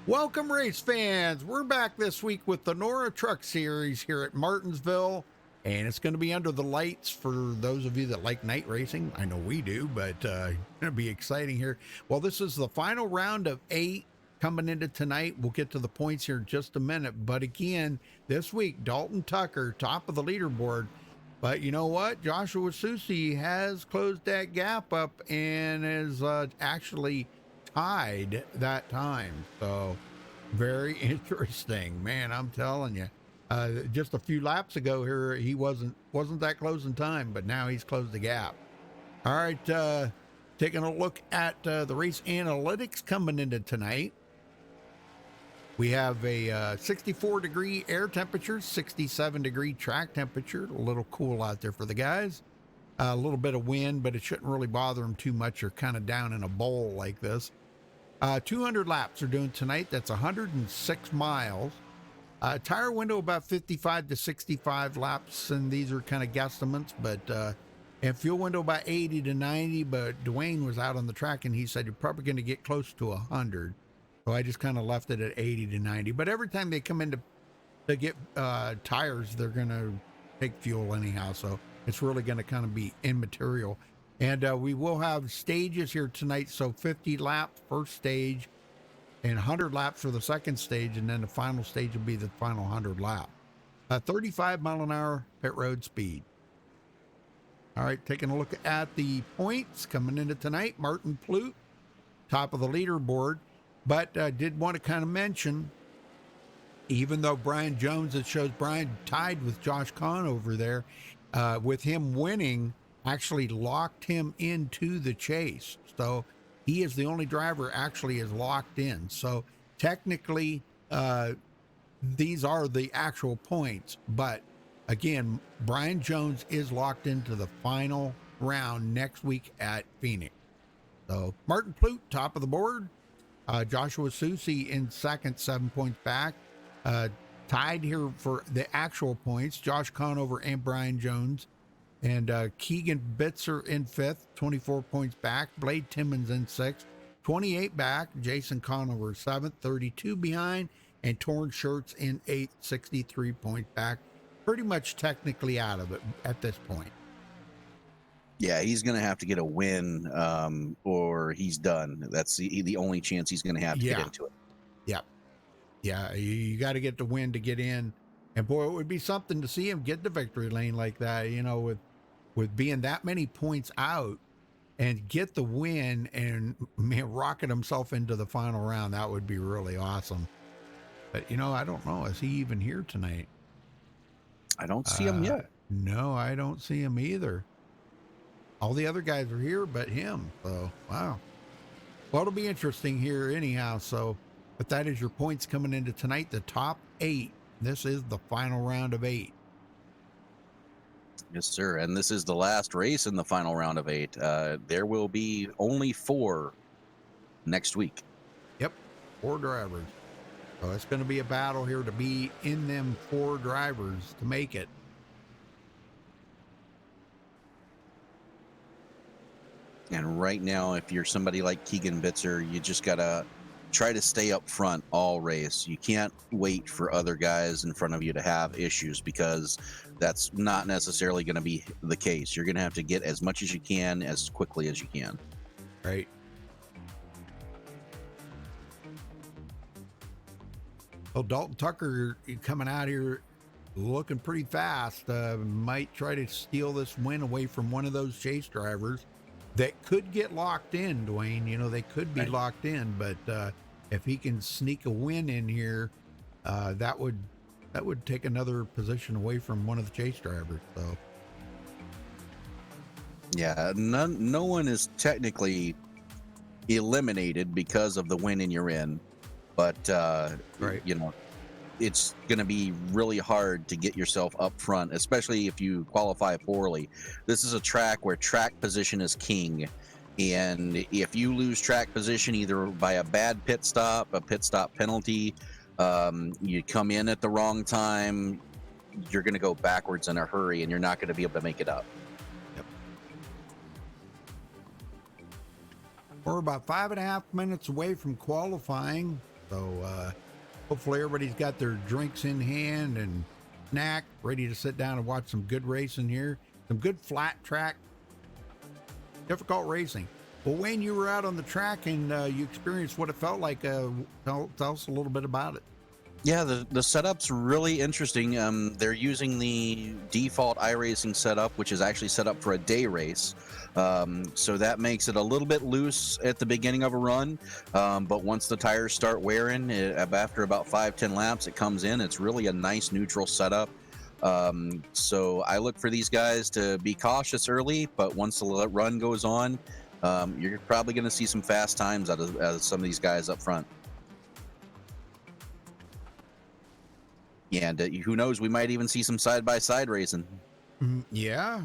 Welcome, race fans. We're back this week with the Nora Truck Series here at Martinsville, and it's going to be under the lights for those of you that like night racing. I know we do, but it's going to be exciting here. Well, this is the final round of 8 coming into tonight. We'll get to the points here in just a minute, but again, this week, Dalton Tucker, top of the leaderboard. But you know what? Joshua Susi has closed that gap up and is actually tied that time. So very interesting, man. I'm telling you. Just a few laps ago here, he wasn't that closing time, but now he's closed the gap. All right, taking a look at the race analytics coming into tonight. We have a 64-degree air temperature, 67-degree track temperature. A little cool out there for the guys. A little bit of wind, but it shouldn't really bother them too much. They're kind of down in a bowl like this. 200 laps are doing tonight. That's 106 miles. Tire window about 55 to 65 laps, and these are kind of guesstimates, but and fuel window about 80 to 90, but Dwayne was out on the track, and he said you're probably going to get close to 100. So I just kind of left it at 80 to 90. But every time they come in to get tires, they're going to take fuel anyhow, so it's really going to kind of be immaterial. And we will have stages here tonight. So 50 laps first stage and 100 laps for the second stage. And then the final stage will be the final 100 lap. 35 mile an hour pit road speed. All right, taking a look at the points coming into tonight. Martin Plute, top of the leaderboard. But did want to kind of mention, even though Brian Jones, it shows Brian tied with Josh Kahn over there, with him winning, actually locked him into the chase. So he is the only driver actually is locked in. So technically, these are the actual points. But again, Brian Jones is locked into the final round next week at Phoenix. So Martin Plute, top of the board. Joshua Susi in second, 7 points back. Tied here for the actual points. Josh Conover and Brian Jones. And Keegan Bitzer in fifth, 24 points back. Blade Timmons in sixth, 28 back. Jason Conover seventh, 32 behind. And Torn Shirts in eighth, 63 points back. Pretty much technically out of it at this point. Yeah, he's going to have to get a win or he's done. That's the only chance he's going to have to get into it. Yeah, you got to get the win to get in. And boy, it would be something to see him get the victory lane like that, you know, with being that many points out and get the win and rocket himself into the final round. That would be really awesome. But, you know, I don't know. Is he even here tonight? I don't see him yet. No, I don't see him either. All the other guys are here but him. So, wow. Well, it'll be interesting here anyhow. So, but that is your points coming into tonight. The top 8. This is the final round of 8. Yes, sir. And this is the last race in the final round of 8. There will be only 4 next week. Yep, 4 drivers. So it's going to be a battle here to be in them 4 drivers to make it. And right now, if you're somebody like Keegan Bitzer, you just got to try to stay up front all race. You can't wait for other guys in front of you to have issues because that's not necessarily going to be the case. You're going to have to get as much as you can as quickly as you can. Right. Well, Dalton Tucker coming out here looking pretty fast. Might try to steal this win away from one of those chase drivers that could get locked in, Dwayne. You know, they could be locked in, but if he can sneak a win in here, that would take another position away from one of the chase drivers. So, yeah, no one is technically eliminated because of the win in you're in, but right. You know, it's going to be really hard to get yourself up front, especially if you qualify poorly. This is a track where track position is king. And if you lose track position, either by a bad pit stop, a pit stop penalty, you come in at the wrong time, you're going to go backwards in a hurry and you're not going to be able to make it up. Yep. We're about 5.5 minutes away from qualifying. So hopefully everybody's got their drinks in hand and snack, ready to sit down and watch some good racing here. Some good flat track, difficult racing. Well, Wayne, you were out on the track and you experienced what it felt like. Tell us a little bit about it. Yeah, the setup's really interesting. They're using the default iRacing setup, which is actually set up for a day race. So that makes it a little bit loose at the beginning of a run. But once the tires start wearing, after about 5-10 laps, it comes in. It's really a nice neutral setup. So I look for these guys to be cautious early, but once the run goes on, you're probably going to see some fast times out of some of these guys up front. And who knows, we might even see some side-by-side racing. Yeah,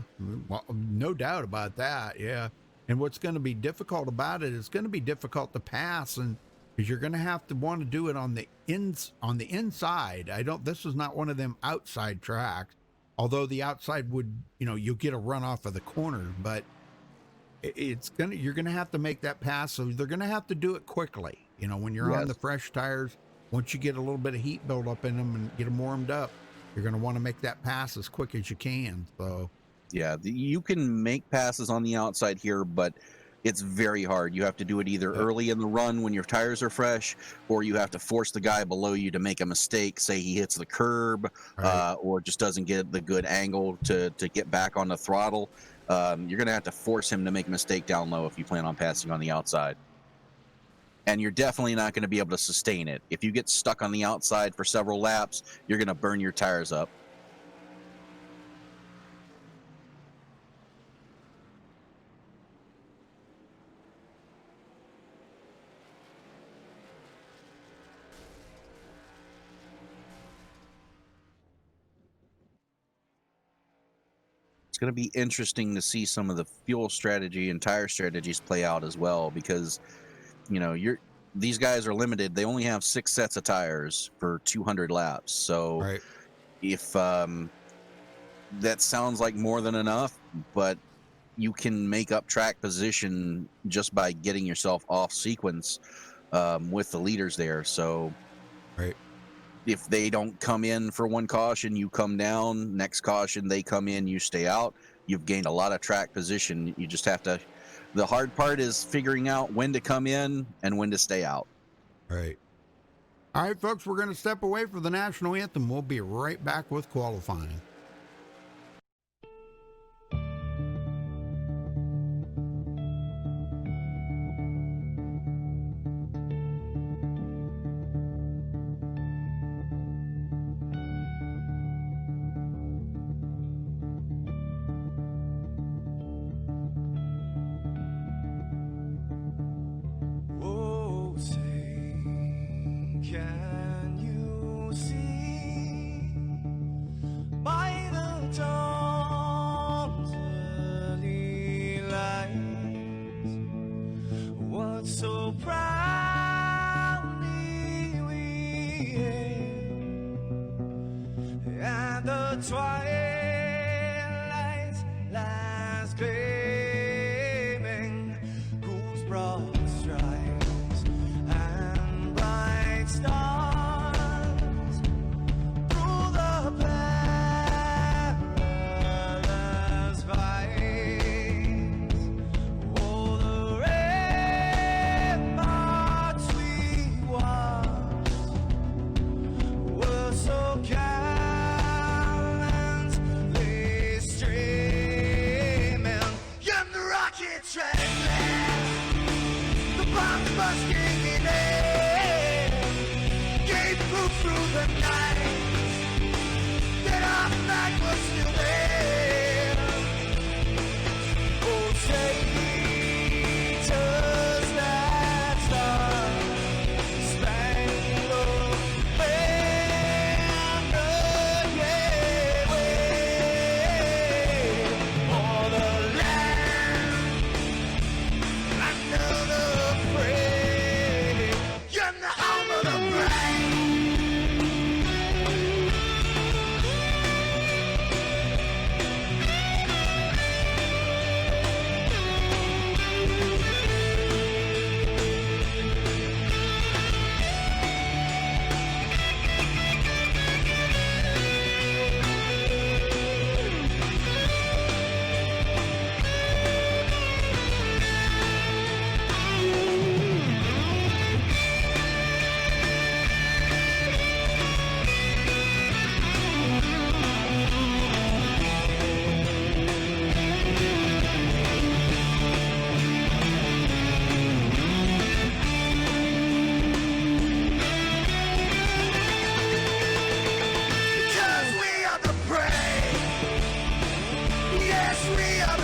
well, no doubt about that. Yeah. And what's going to be difficult about it is going to be difficult to pass, and because you're going to have to want to do it on the inside. This is not one of them outside tracks, although the outside would, you'll get a run off of the corner, but you're going to have to make that pass. So they're going to have to do it quickly. When you're on the fresh tires, once you get a little bit of heat build up in them and get them warmed up, you're going to want to make that pass as quick as you can. So, yeah, you can make passes on the outside here, but it's very hard. You have to do it either early in the run when your tires are fresh, or you have to force the guy below you to make a mistake. Say he hits the curb, or just doesn't get the good angle to get back on the throttle. You're going to have to force him to make a mistake down low if you plan on passing on the outside. And you're definitely not going to be able to sustain it. If you get stuck on the outside for several laps, you're going to burn your tires up. It's going to be interesting to see some of the fuel strategy and tire strategies play out as well, because these guys are limited. They only have 6 sets of tires for 200 laps. So if that sounds like more than enough, but you can make up track position just by getting yourself off sequence with the leaders there. So if they don't come in for one caution, you come down. Next caution, they come in, you stay out. You've gained a lot of track position. You just have to... The hard part is figuring out when to come in and when to stay out. Right. All right, folks, we're going to step away from the national anthem. We'll be right back with qualifying.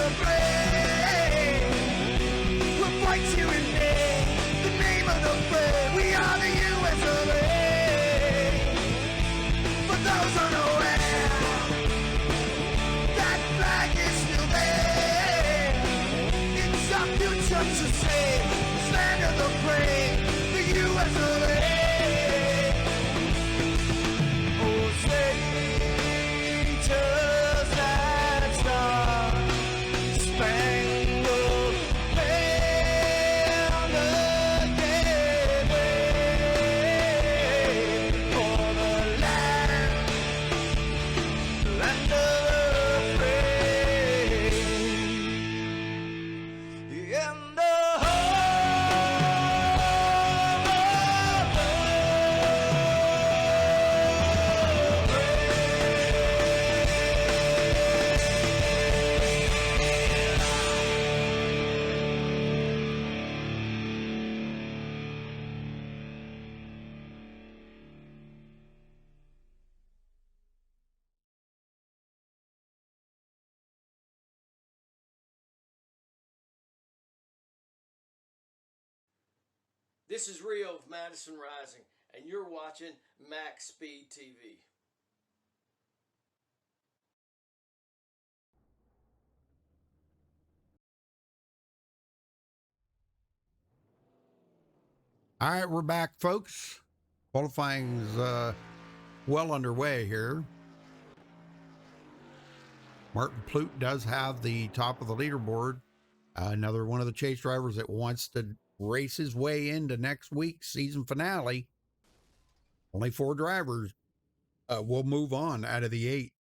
the play. We'll fight you in name, the name of the play. We are the US of A. For those unaware, that flag is still there. It's our future to save, this land of the brave, the US of A. Oh, say, just that star-spangled banner, yeah, wave for the land of the brave. And the This is Rio of Madison Rising, and you're watching MaxSpeedTV. All right, we're back, folks. Qualifying is well underway here. Martin Plute does have the top of the leaderboard. Another one of the chase drivers that wants to race his way into next week's season finale. Only 4 drivers will move on out of the 8.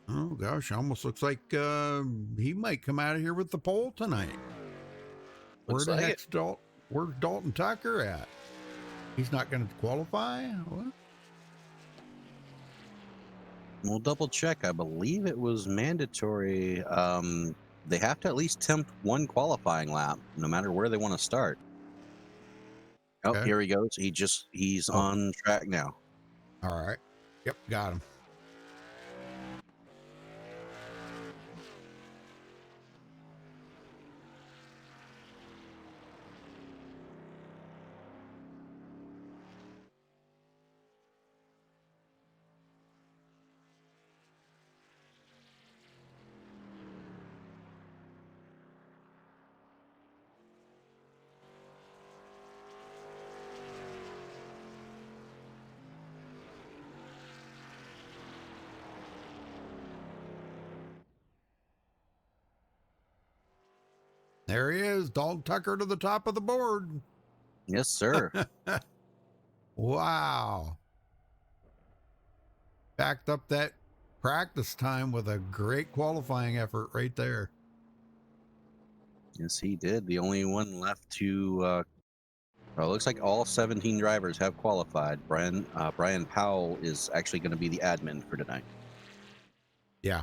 Oh gosh, almost looks like he might come out of here with the pole tonight. Looks Where the like heck's where's Dalton Tucker at? He's not going to qualify? What? We'll double check. I believe it was mandatory. They have to at least attempt one qualifying lap, no matter where they want to start. Oh, Okay. here he goes. He's on track now. All right. Yep, got him. There he is, Dalton Tucker to the top of the board. Yes, sir. Wow. Backed up that practice time with a great qualifying effort right there. Yes, he did. The only one left to. Well, it looks like all 17 drivers have qualified. Brian Powell is actually going to be the admin for tonight. Yeah.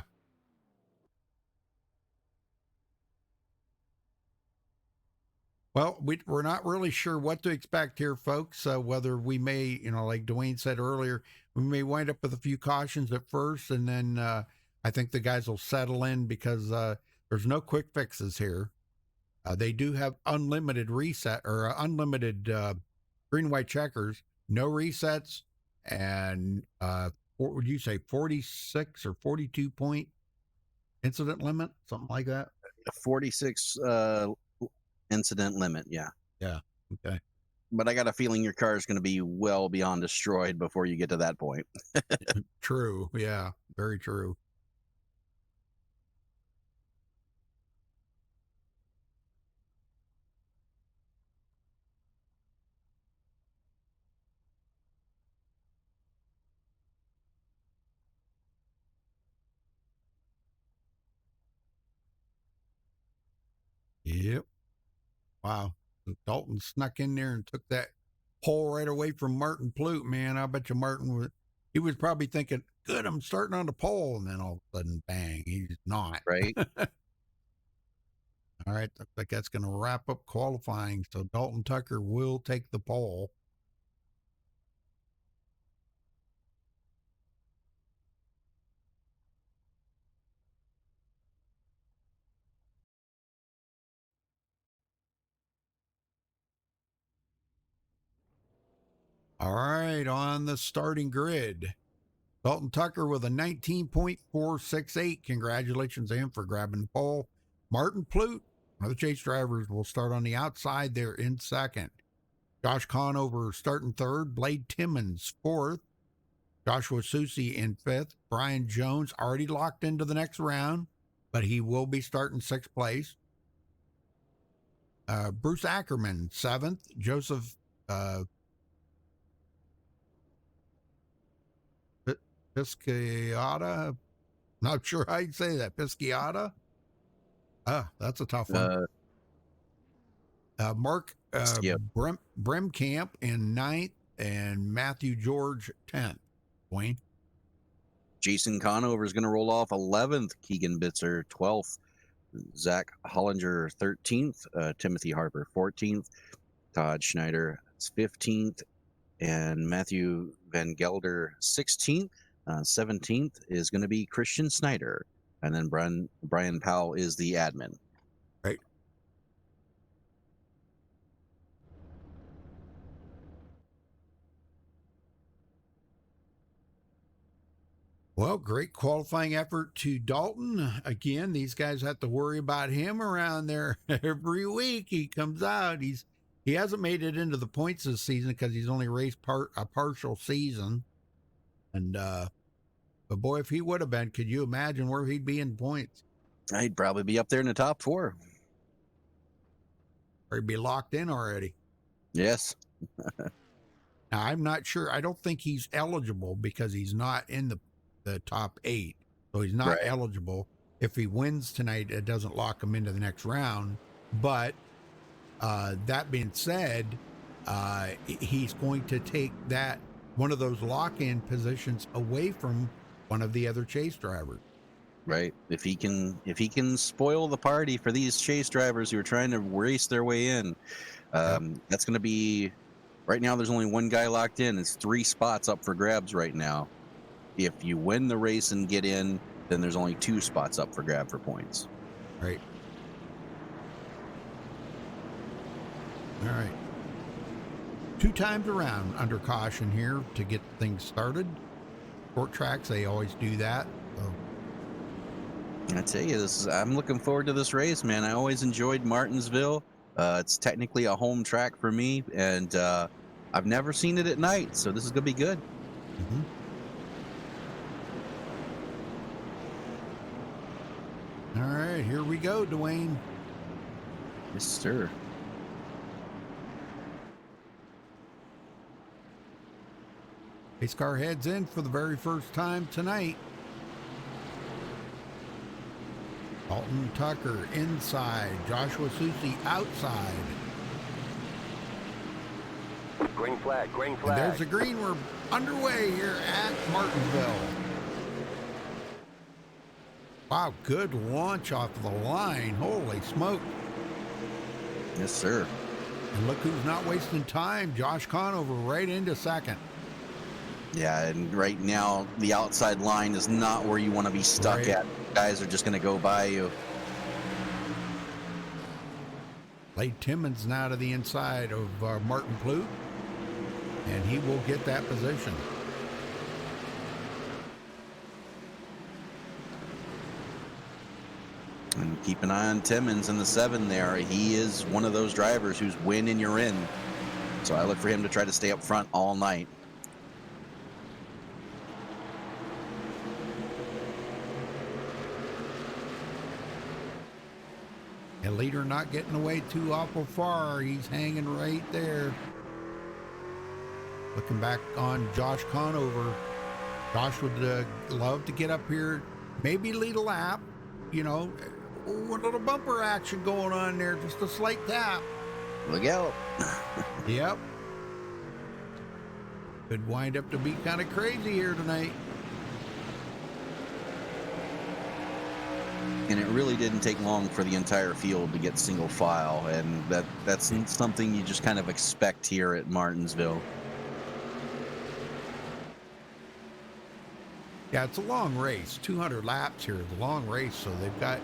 Well, we're not really sure what to expect here, folks. Whether we may, like Dwayne said earlier, we may wind up with a few cautions at first, and then I think the guys will settle in because there's no quick fixes here. They do have unlimited reset or unlimited green white checkers, no resets, and what would you say, 46 or 42 point incident limit, something like that? A 46 incident limit, yeah. Yeah. Okay. But I got a feeling your car is going to be well beyond destroyed before you get to that point. True. Yeah. Very true. Yep. Wow. Dalton snuck in there and took that pole right away from Martin Plute, man. I bet you Martin He was probably thinking, good, I'm starting on the pole. And then all of a sudden, bang, he's not. Right? All right. Looks like that's going to wrap up qualifying. So Dalton Tucker will take the pole. All right. On the starting grid, Dalton Tucker with a 19.468. Congratulations to him for grabbing the pole. Martin Plute, one of the chase drivers, will start on the outside there in second. Josh Conover starting third. Blade Timmons fourth. Joshua Susi in fifth. Brian Jones already locked into the next round, but he will be starting sixth place. Bruce Ackerman seventh. Joseph Pisciata. Not sure how you'd say that. Pisciata. That's a tough one. Mark Yep. Bremkamp in ninth and Matthew George 10th. Wayne. Jason Conover is going to roll off 11th. Keegan Bitzer 12th. Zach Hollinger 13th. Timothy Harper 14th. Todd Schneider 15th. And Matthew Van Gelder 16th. 17th is going to be Christian Snyder. And then Brian Powell is the admin. Right. Well, great qualifying effort to Dalton. Again, these guys have to worry about him around there every week. He comes out. He hasn't made it into the points this season because he's only raced a partial season. And but boy, if he would have been, could you imagine where he'd be in points? I'd probably be up there in the top 4. Or he'd be locked in already. Yes. Now, I'm not sure. I don't think he's eligible because he's not in the top 8. So he's not eligible. If he wins tonight, it doesn't lock him into the next round. But that being said, he's going to take one of those lock-in positions away from one of the other chase drivers. Right. If he can spoil the party for these chase drivers who are trying to race their way in, that's going to be. Right now, there's only one guy locked in. It's 3 spots up for grabs right now. If you win the race and get in, then there's only 2 spots up for grab for points. Right. All right. 2 times around under caution here to get things started. Short tracks, they always do that. So. I tell you, I'm looking forward to this race, man. I always enjoyed Martinsville. It's technically a home track for me, and I've never seen it at night, so this is going to be good. Mm-hmm. All right, here we go, Dwayne. Yes, sir. Pace car heads in for the very first time tonight. Dalton Tucker inside, Joshua Susi outside. Green flag, green And flag. there's the green. We're underway here at Martinsville. Wow, good launch off the line. Holy smoke. Yes, sir. And look who's not wasting time. Josh Conover right into second. Yeah, and right now, the outside line is not where you want to be stuck at. Guys are just going to go by you. Blade Timmons now to the inside of Martin Plute. And he will get that position. And keep an eye on Timmons in the 7 there. He is one of those drivers who's win and you're in. So I look for him to try to stay up front all night. And leader not getting away too awful far. He's hanging right there. Looking back on Josh Conover. Josh would love to get up here, maybe lead a lap. You know, a little bumper action going on there, just a slight tap. Look out. Yep. Could wind up to be kind of crazy here tonight. And it really didn't take long for the entire field to get single file, and that's something you just kind of expect here at Martinsville. Yeah, it's a long race. 200 laps here is a long race, so they've got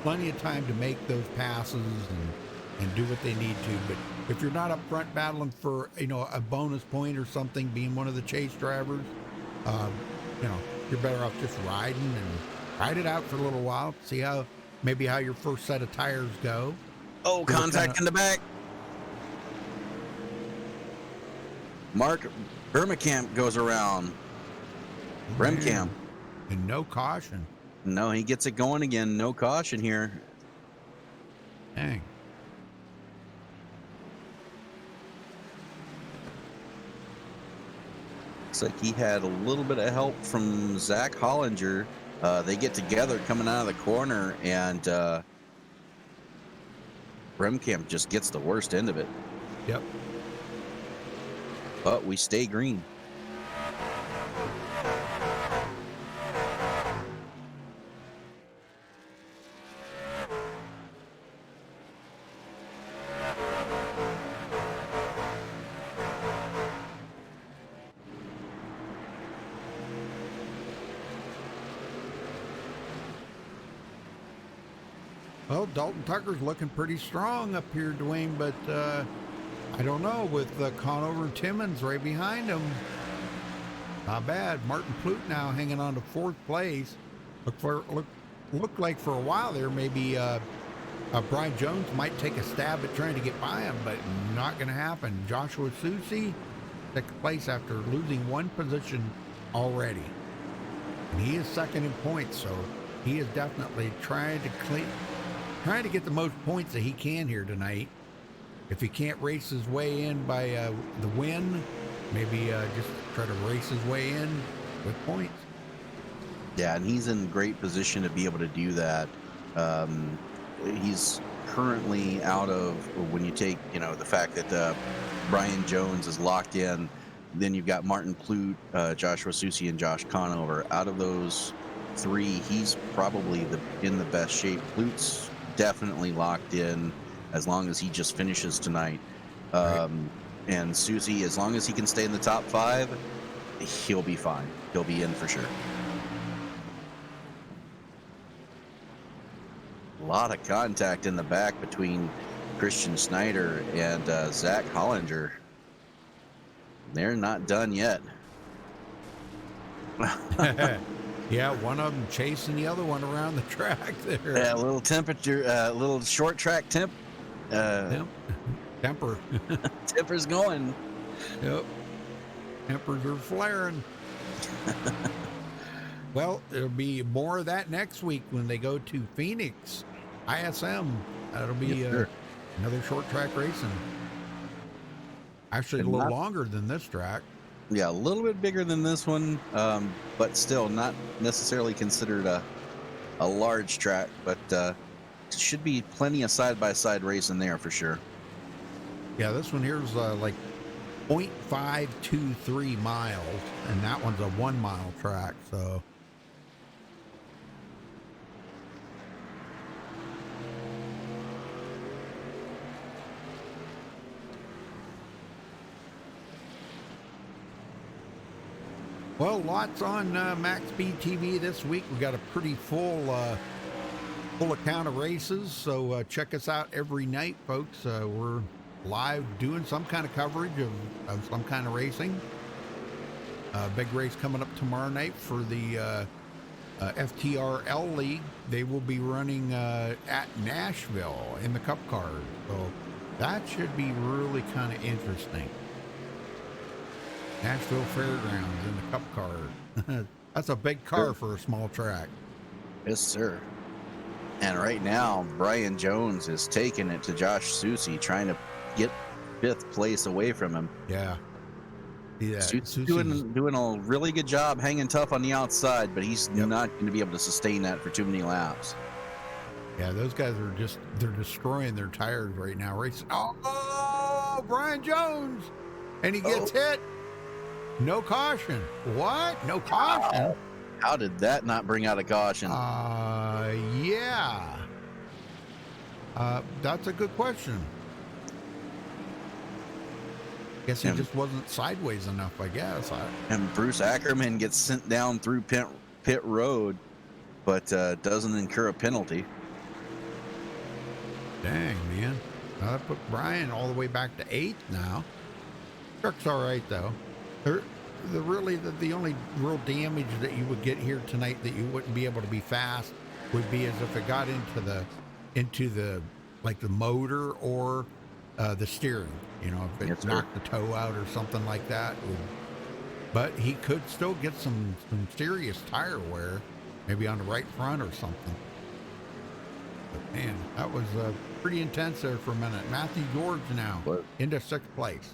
plenty of time to make those passes and do what they need to. But if you're not up front battling for, you know, a bonus point or something, being one of the chase drivers, you know, you're better off just riding and ride it out for a little while. See how your first set of tires go. Oh, contact in the back. Mark Bermekamp goes around. Bremkamp. And no caution. No, he gets it going again. No caution here. Dang. Looks like he had a little bit of help from Zach Hollinger. They get together coming out of the corner, and Bremkamp just gets the worst end of it. Yep. But we stay green. Well, Dalton Tucker's looking pretty strong up here, Dwayne, but I don't know, with Conover and Timmons right behind him. Not bad. Martin Plute now hanging on to fourth place. Looked like for a while there maybe Brian Jones might take a stab at trying to get by him, but not going to happen. Joshua Susi, second place after losing one position already. And he is second in points, so he is definitely trying to get the most points that he can here tonight. If he can't race his way in by the win, maybe just try to race his way in with points. Yeah, and he's in great position to be able to do that. He's currently out of, when you take, you know, the fact that Brian Jones is locked in, then you've got Martin Plute, Joshua Susi, and Josh Conover. Out of those three, he's probably in the best shape. Plute's definitely locked in as long as he just finishes tonight. Right. And Susie, as long as he can stay in the top five, he'll be fine. He'll be in for sure. A lot of contact in the back between Christian Snyder and Zach Hollinger. They're not done yet. Yeah, one of them chasing the other one around the track there. Yeah, a little temperature, little short track Temper. Temper's going. Yep. Tempers are flaring. Well, it'll be more of that next week when they go to Phoenix ISM. That'll be another short track racing. Actually, a little longer than this track. Yeah, a little bit bigger than this one, but still not necessarily considered a large track, but should be plenty of side-by-side racing there for sure. Yeah, this one here's like 0.523 miles, and that one's a 1 mile track, so. Well, lots on MaxSpeedTV this week. We got a pretty full account of races, so check us out every night, folks. We're live doing some kind of coverage of some kind of racing. Big race coming up tomorrow night for the FTRL League. They will be running at Nashville in the Cup car, so that should be really kind of interesting. Nashville Fairgrounds in the Cup car. That's a big car for a small track. Yes, sir. And right now, Brian Jones is taking it to Josh Susi, trying to get 5th place away from him. Yeah. Yeah. Doing a really good job hanging tough on the outside, but he's not going to be able to sustain that for too many laps. Yeah, those guys are they're destroying their tires right now. Racing. Oh, Brian Jones! And he gets hit. No caution. What? No caution? How did that not bring out a caution? Yeah. That's a good question. Guess he just wasn't sideways enough, I guess. And Bruce Ackerman gets sent down through pit road, but doesn't incur a penalty. Dang, man. That put Brian all the way back to 8th now. Truck's all right, though. The only real damage that you would get here tonight that you wouldn't be able to be fast would be as if it got into the like the motor or the steering. You know, if it knocked the toe out or something like that. But he could still get some serious tire wear, maybe on the right front or something. But man, that was pretty intense there for a minute. Matthew George now into 6th place.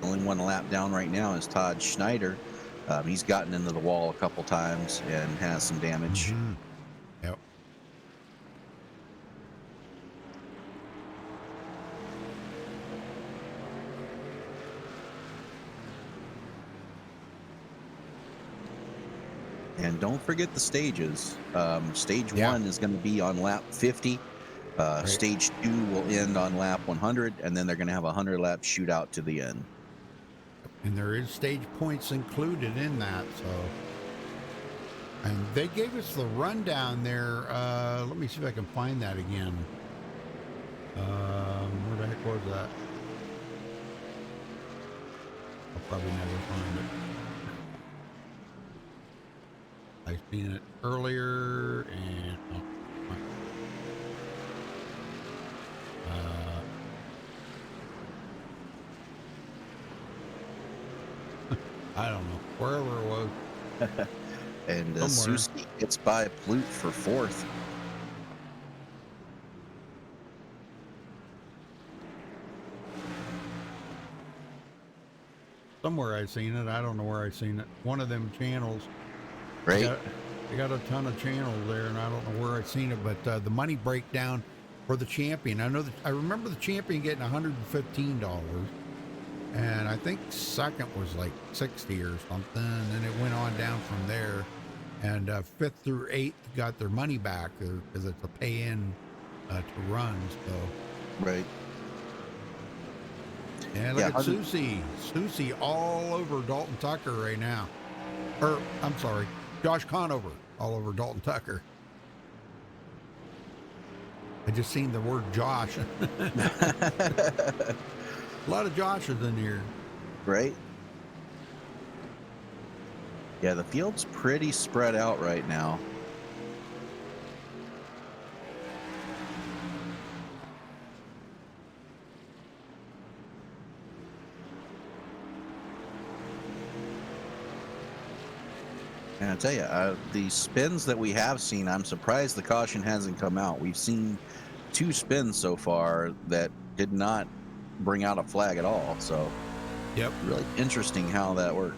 Only one lap down right now is Todd Schneider. He's gotten into the wall a couple times and has some damage. Mm-hmm. Yep. And don't forget the stages. Stage Yeah. 1 is going to be on lap 50. Right. Stage 2 will end on lap 100, and then they're going to have a 100-lap shootout to the end. And there is stage points included in that, so. And they gave us the rundown there. Let me see if I can find that again. Where the heck was that? I'll probably never find it. I've seen it earlier, and I don't know, wherever it was. And Somewhere. Susie gets by Plute for 4th. Somewhere I've seen it. I don't know where I've seen it. One of them channels. Right? They got a ton of channels there, and I don't know where I've seen it, but the money breakdown for the champion. I remember the champion getting $115, and I think second was like 60 or something, and then it went on down from there. And 5th through 8th got their money back because it's a pay-in to run. So Right. and look at Susie all over Dalton Tucker right now. Or I'm sorry, Josh Conover all over Dalton Tucker. I just seen the word Josh. A lot of Joshes in here. Right? Yeah, the field's pretty spread out right now. And I tell you, the spins that we have seen, I'm surprised the caution hasn't come out. We've seen 2 spins so far that did not bring out a flag at all. So, Yep. really interesting how that worked.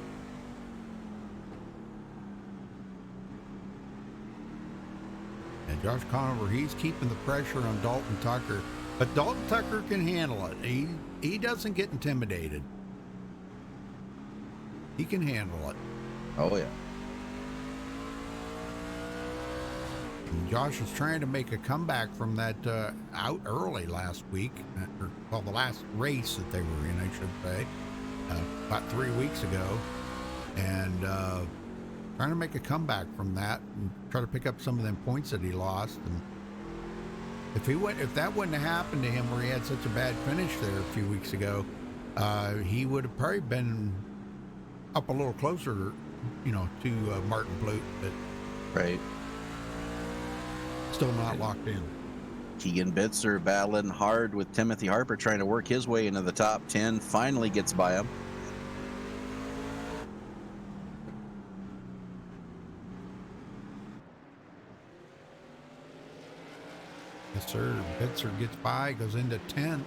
And Josh Conover, he's keeping the pressure on Dalton Tucker. But Dalton Tucker can handle it. He doesn't get intimidated. He can handle it. Oh, yeah. And Josh is trying to make a comeback from that out early last week. Well, the last race that they were in, I should say, about 3 weeks ago. And trying to make a comeback from that and try to pick up some of them points that he lost. And if that wouldn't have happened to him where he had such a bad finish there a few weeks ago, he would have probably been up a little closer, to Martin Plute, but Right. still not locked in. Keegan Bitzer battling hard with Timothy Harper, trying to work his way into the top 10. Finally gets by him. Yes, sir. Bitzer gets by, goes into 10th.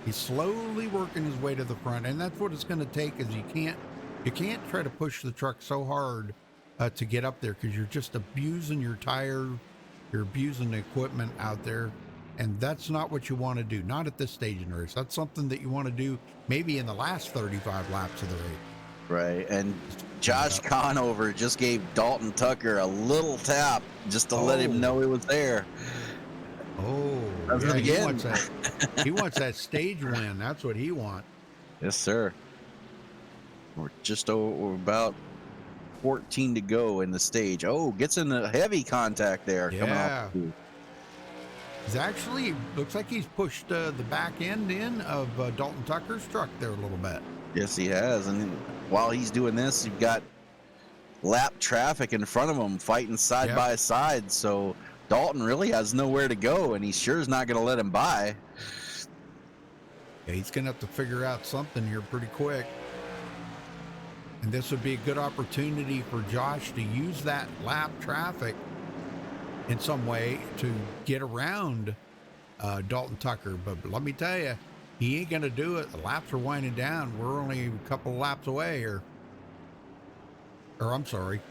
He's slowly working his way to the front, and that's what it's going to take. Is you You can't try to push the truck so hard to get up there because you're just abusing your tire, you're abusing the equipment out there, and that's not what you want to do. Not at this stage in the race. That's something that you want to do maybe in the last 35 laps of the race. Right, and Josh Conover just gave Dalton Tucker a little tap just to let him know he was there. Oh, yeah, he wants that. He wants that stage win. That's what he wants. Yes, sir. We're just about 14 to go in the stage. Oh, gets in a heavy contact there. Yeah. Coming off. He's actually, looks like he's pushed the back end in of Dalton Tucker's truck there a little bit. Yes, he has. And while he's doing this, you've got lap traffic in front of him fighting side by side. So Dalton really has nowhere to go, and he sure is not going to let him by. Yeah, he's going to have to figure out something here pretty quick. And this would be a good opportunity for Josh to use that lap traffic in some way to get around Dalton Tucker. But let me tell you, he ain't going to do it. The laps are winding down. We're only a couple of laps away, or I'm sorry,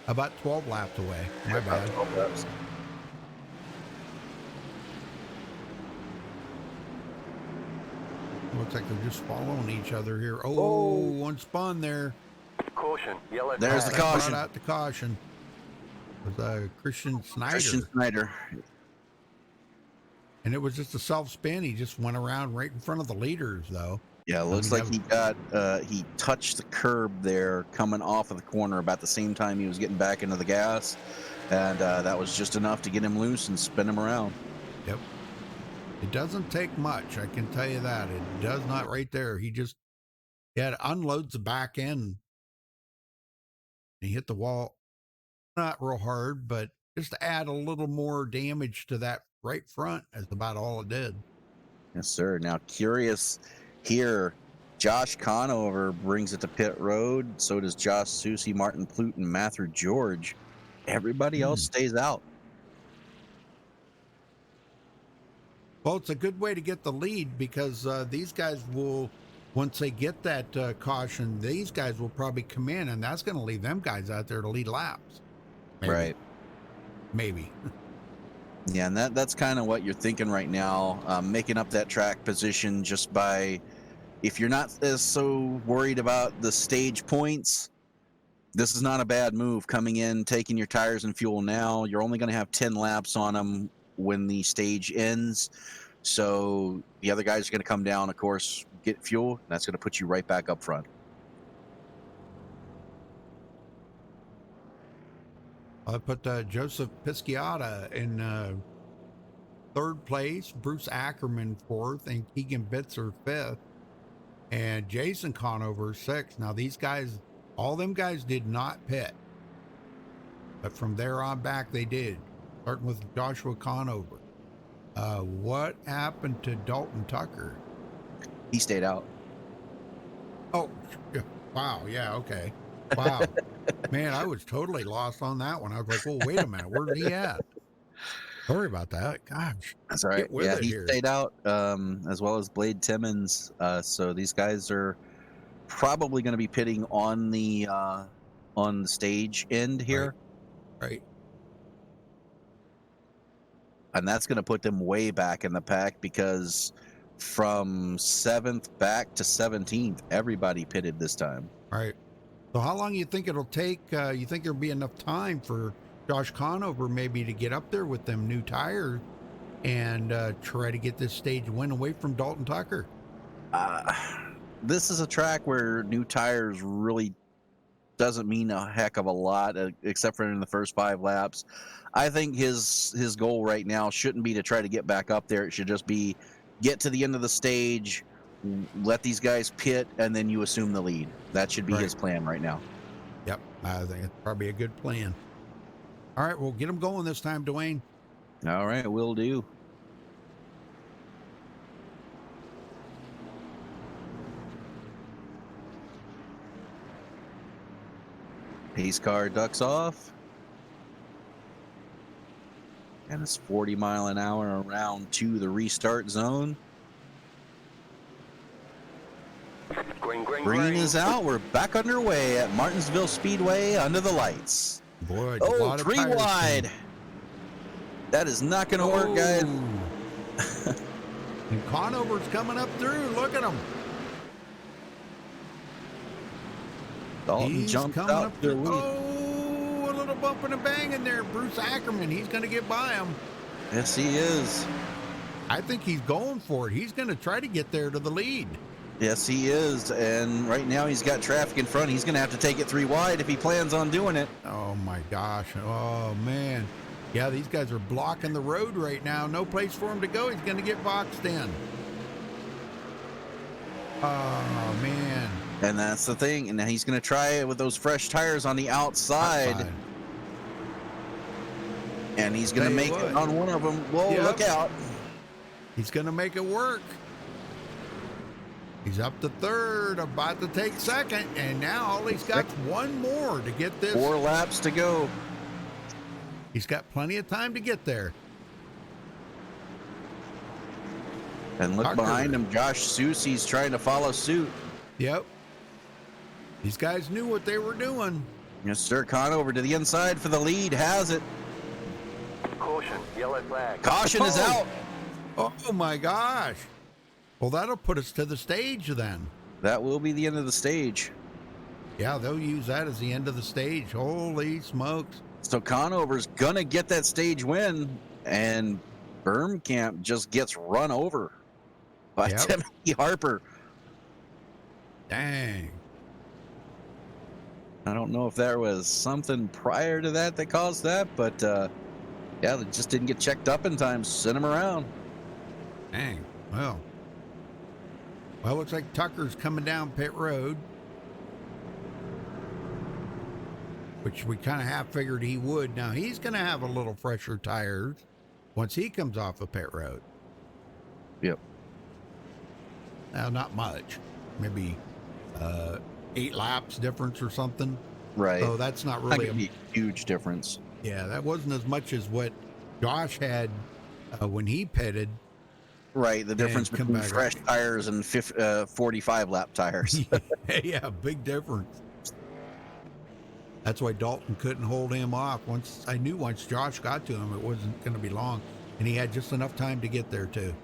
about 12 laps away. My bad. 12 laps. Looks like they're just following each other here. Oh, one spun there. Caution, yellow. There's the caution. Brought out the caution. It was Christian Snyder. Christian Snyder. And it was just a self-spin. He just went around right in front of the leaders, though. Yeah, it looks like he touched the curb there coming off of the corner about the same time he was getting back into the gas. And that was just enough to get him loose and spin him around. Yep. It doesn't take much, I can tell you that. It does not right there. He unloads the back end. He hit the wall, not real hard, but just to add a little more damage to that right front is about all it did. Yes, sir. Now, curious here, Josh Conover brings it to pit road. So does Josh Susie, Martin Plute, and Matthew George. Everybody else stays out. Well, it's a good way to get the lead because these guys will, once they get that caution, these guys will probably come in, and that's going to leave them guys out there to lead laps. Maybe. Right. Maybe. Yeah, and that's kind of what you're thinking right now, making up that track position just by, if you're not so worried about the stage points, this is not a bad move. Coming in, taking your tires and fuel now, you're only going to have 10 laps on them when the stage ends. So the other guys are going to come down, of course, get fuel. And that's going to put you right back up front. I put Joseph Pisciata in third place, Bruce Ackerman fourth, and Keegan Bitzer fifth, and Jason Conover sixth. Now these guys, all them guys did not pit, but from there on back they did, starting with Joshua Conover. What happened to Dalton Tucker? He stayed out. Oh, wow. Yeah, okay. Wow. Man, I was totally lost on that one. I was like, well, wait a minute. Where's he at? Sorry about that. Gosh. That's all right. Yeah, he stayed out, as well as Blade Timmons. So these guys are probably going to be pitting on the stage end here. Right. And that's going to put them way back in the pack because from 7th back to 17th, everybody pitted this time. Right. So how long you think it'll take? You think there'll be enough time for Josh Conover maybe to get up there with them new tires and try to get this stage win away from Dalton Tucker? This is a track where new tires really doesn't mean a heck of a lot, except for in the first 5 laps. I think his goal right now shouldn't be to try to get back up there. It should just be get to the end of the stage, let these guys pit, and then you assume the lead. That should be his plan right now. Yep, I think it's probably a good plan. All right, we'll get them going this time, Dwayne. All right, will do. Pace car ducks off. And it's 40 mile an hour around to the restart zone. Green, green. Green is out. We're back underway at Martinsville Speedway under the lights. Boy, a Oh, lot of 3 tires wide. That is not going to work, guys. And Conover's coming up through. Look at him. Dalton He's jumped coming out up to the through. lead. Oh, a little bumping and banging there. Bruce Ackerman, he's going to get by him. Yes, he is. I think he's going for it. He's going to try to get there to the lead. Yes, he is. And right now he's got traffic in front. He's going to have to take it 3 wide if he plans on doing it. Oh, my gosh. Oh, man. Yeah, these guys are blocking the road right now. No place for him to go. He's going to get boxed in. Oh, man. And that's the thing. And now he's going to try it with those fresh tires on the outside. And he's going to make it on one of them. Whoa, Yep. Look out. He's going to make it work. He's up to third, about to take second, and now all he's got one more to get this. 4 laps to go. He's got plenty of time to get there. And look Tucker. behind him, Josh Susie's trying to follow suit. Yep. These guys knew what they were doing. Yes, sir. Conover to the inside for the lead. Has it. Caution, yellow flag. Caution is out. Oh my gosh. Well, that'll put us to the stage then. That will be the end of the stage. Yeah, they'll use that as the end of the stage. Holy smokes. So Conover's going to get that stage win, and Bermkamp just gets run over by Yep. Timothy Harper. Dang. I don't know if there was something prior to that that caused that, but yeah, they just didn't get checked up in time. Sent him around. Dang. Well, looks like Tucker's coming down pit road, which we kind of half figured he would. Now he's going to have a little fresher tires once he comes off of pit road. Yep. Now, not much, maybe 8 laps difference or something. Right. So that's not That really could be a huge difference. yeah, that wasn't as much as what Josh had when he pitted. Right. The difference come between back fresh tires and 45 lap tires. Yeah, big difference. That's why Dalton couldn't hold him off. Once Josh got to him, it wasn't going to be long, and he had just enough time to get there too.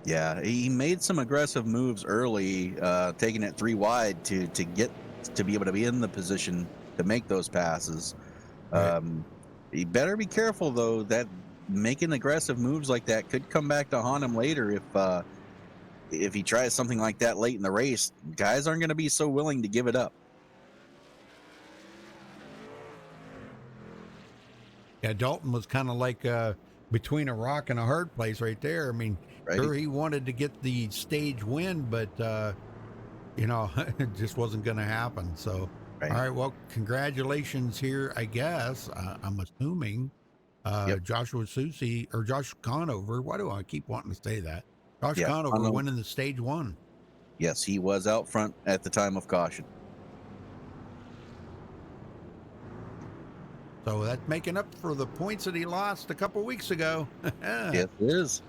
Yeah, he made some aggressive moves early, taking it 3 wide to be able to be in the position to make those passes. Right. You better be careful though, that making aggressive moves like that could come back to haunt him later if he tries something like that late in the race. Guys aren't going to be so willing to give it up. Yeah, Dalton was kind of like between a rock and a hard place right there. I mean, Right. sure, he wanted to get the stage win, but it just wasn't going to happen. So, Right. all right, well, congratulations here, I guess. I'm assuming Yep. Joshua Susie or Josh Conover. Why do I keep wanting to say that? Josh Yeah, Conover Conover. winning the stage 1. Yes, he was out front at the time of caution. So that's making up for the points that he lost a couple weeks ago. Yes, it is.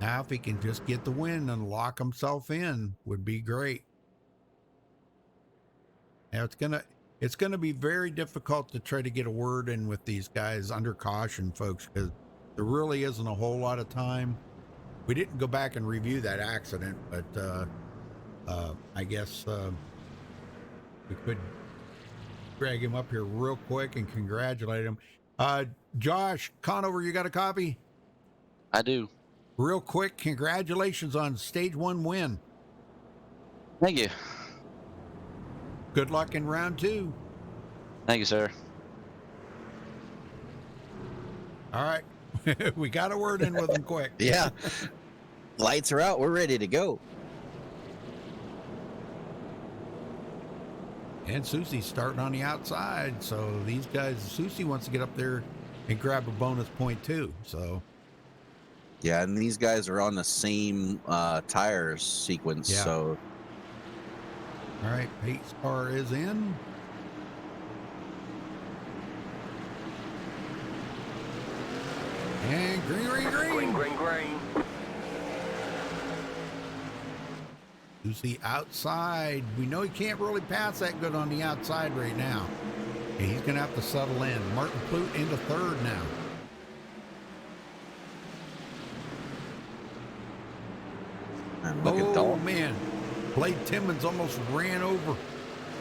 Now, if he can just get the win and lock himself in, would be great. Now, it's gonna be very difficult to try to get a word in with these guys under caution, folks, because there really isn't a whole lot of time. We didn't go back and review that accident, but I guess we could drag him up here real quick and congratulate him. Josh Conover, you got a copy? I do. Real quick, congratulations on stage 1 win. Thank you. Good luck in round 2. Thank you, sir. All right. We got a word in with him quick. Yeah. Lights are out. We're ready to go. And Susie's starting on the outside. So these guys, Susie wants to get up there and grab a bonus point too. So Yeah, and these guys are on the same tires sequence. Yeah. So all right, Pate's car is in. And green. Green. Susie outside. We know he can't really pass that good on the outside right now. And he's going to have to settle in. Martin Plute into third now. And look at Oh, Dalton. man. Blade Timmons almost ran over.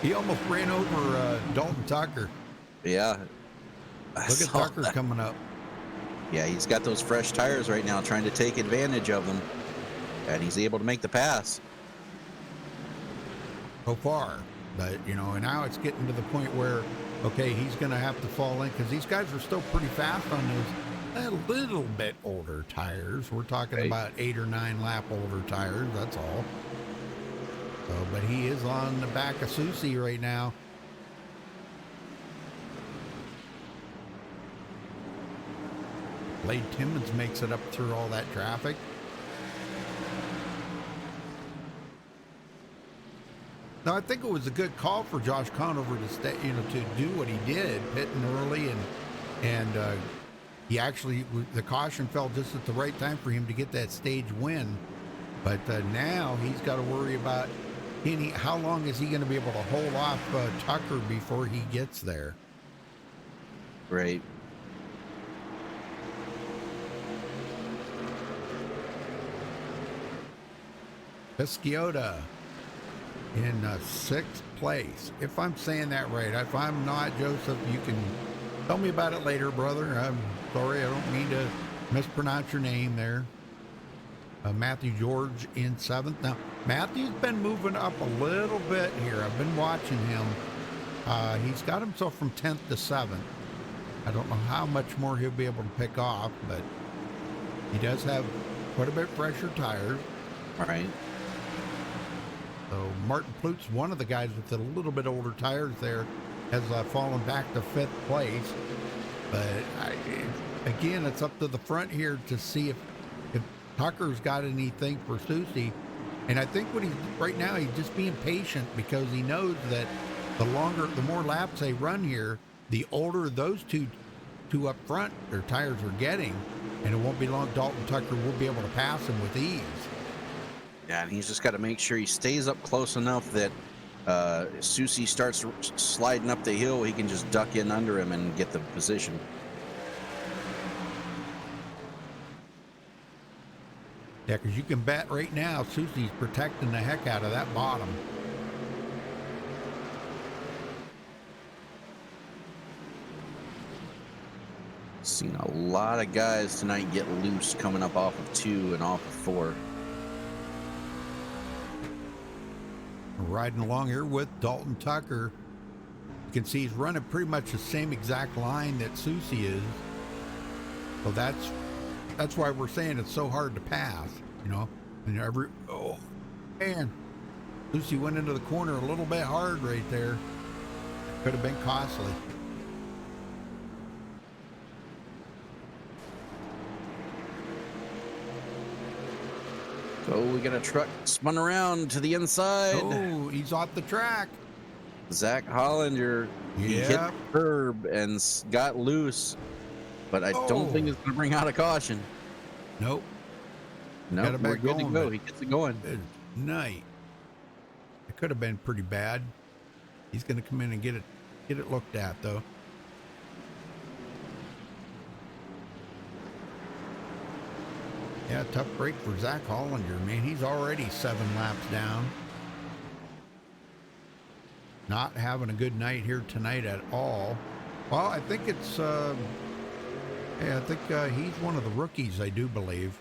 He almost ran over Dalton Tucker. Yeah. I Look at saw Tucker that. coming up. Yeah, he's got those fresh tires right now, trying to take advantage of them. And he's able to make the pass. So far. But, you know, and now it's getting to the point where, okay, he's going to have to fall in because these guys are still pretty fast on those a little bit older tires. We're talking Right. about 8 or 9 lap older tires. That's all. So, but he is on the back of Susie right now. Blade Timmons makes it up through all that traffic. Now, I think it was a good call for Josh Conover to stay, you know, to do what he did, pitting early, and he actually, the caution fell just at the right time for him to get that stage win. But now he's got to worry about how long is he going to be able to hold off Tucker before he gets there. Right. Pisciota in sixth place. If I'm saying that right. If I'm not, Joseph, you can tell me about it later, brother. I'm sorry, I don't mean to mispronounce your name there. Matthew George in seventh. Now, Matthew's been moving up a little bit here. I've been watching him. He's got himself from 10th to 7th. I don't know how much more he'll be able to pick off, but he does have quite a bit fresher tires. All right. So Martin Plute's one of the guys with a little bit older tires there, has fallen back to 5th place. But again, it's up to the front here to see if Tucker's got anything for Susie. And I think right now he's just being patient because he knows that the more laps they run here, the older those two up front their tires are getting, and it won't be long. Dalton Tucker will be able to pass him with ease. Yeah, and he's just got to make sure he stays up close enough that Susie starts sliding up the hill, he can just duck in under him and get the position. Yeah, because you can bet right now Susie's protecting the heck out of that bottom. Seen a lot of guys tonight get loose coming up off of 2 and off of 4. Riding along here with Dalton Tucker. You can see he's running pretty much the same exact line that Susie is. So that's why we're saying it's so hard to pass, you know. And oh man, Susie went into the corner a little bit hard right there. Could have been costly. So we got a truck spun around to the inside. Oh, he's off the track. Zach Hollander, he hit Yep. the curb and got loose, but I don't think it's going to bring out a caution. Nope. No, Got it we're back good to going, go. but- He gets it going. Good night. It could have been pretty bad. He's going to come in and get it looked at though. Yeah, tough break for Zach Hollander, man. He's already 7 laps down. Not having a good night here tonight at all. Well, I think it's, I think he's one of the rookies, I do believe.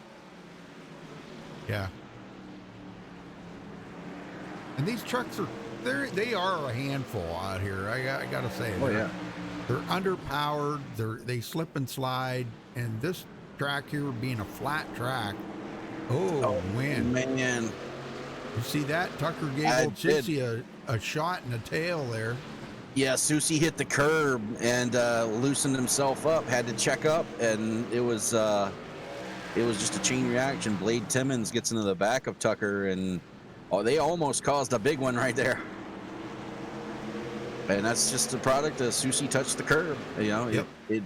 Yeah. And these trucks they are a handful out here. I gotta say. Oh yeah. They're underpowered. They slip and slide. And this track here being a flat track. Oh, wind. Man. You see that? Tucker gave I old did. Chitsy a shot in the tail there. Yeah, Susie hit the curb and loosened himself up, had to check up, and it was just a chain reaction. Blade Timmons gets into the back of Tucker, and they almost caused a big one right there. And that's just the product of Susie touched the curb. You know, Yep. it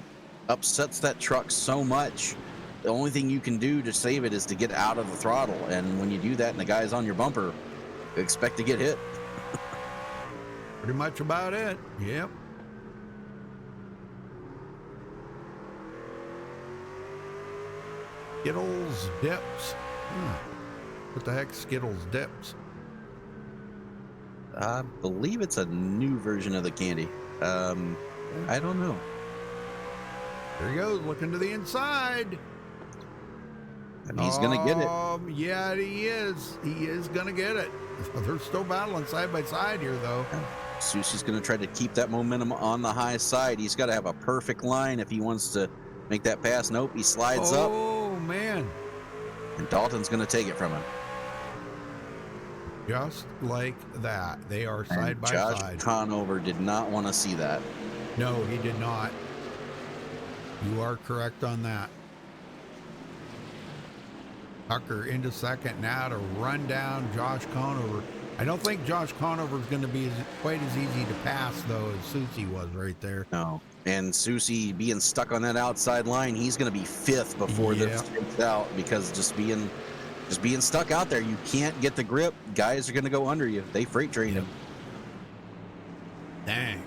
upsets that truck so much. The only thing you can do to save it is to get out of the throttle, and when you do that and the guy's on your bumper, expect to get hit. Pretty much about it. Yep. Skittles dips. What the heck, Skittles dips? I believe it's a new version of the candy. I don't know. There he goes, looking to the inside. And he's going to get it. Yeah, he is. He is going to get it. They're still battling side by side here, though. Susie's going to try to keep that momentum on the high side. He's got to have a perfect line if he wants to make that pass. Nope, he slides up. Oh, man. And Dalton's going to take it from him. Just like that. They are side by Josh side. Conover did not want to see that. No, he did not. You are correct on that. Tucker into second now to run down Josh Conover. I don't think Josh Conover is going to be quite as easy to pass, though, as Susie was right there. No. And Susie being stuck on that outside line, he's going to be fifth before this takes out, because just being stuck out there, you can't get the grip. Guys are going to go under you. They freight train him. Dang.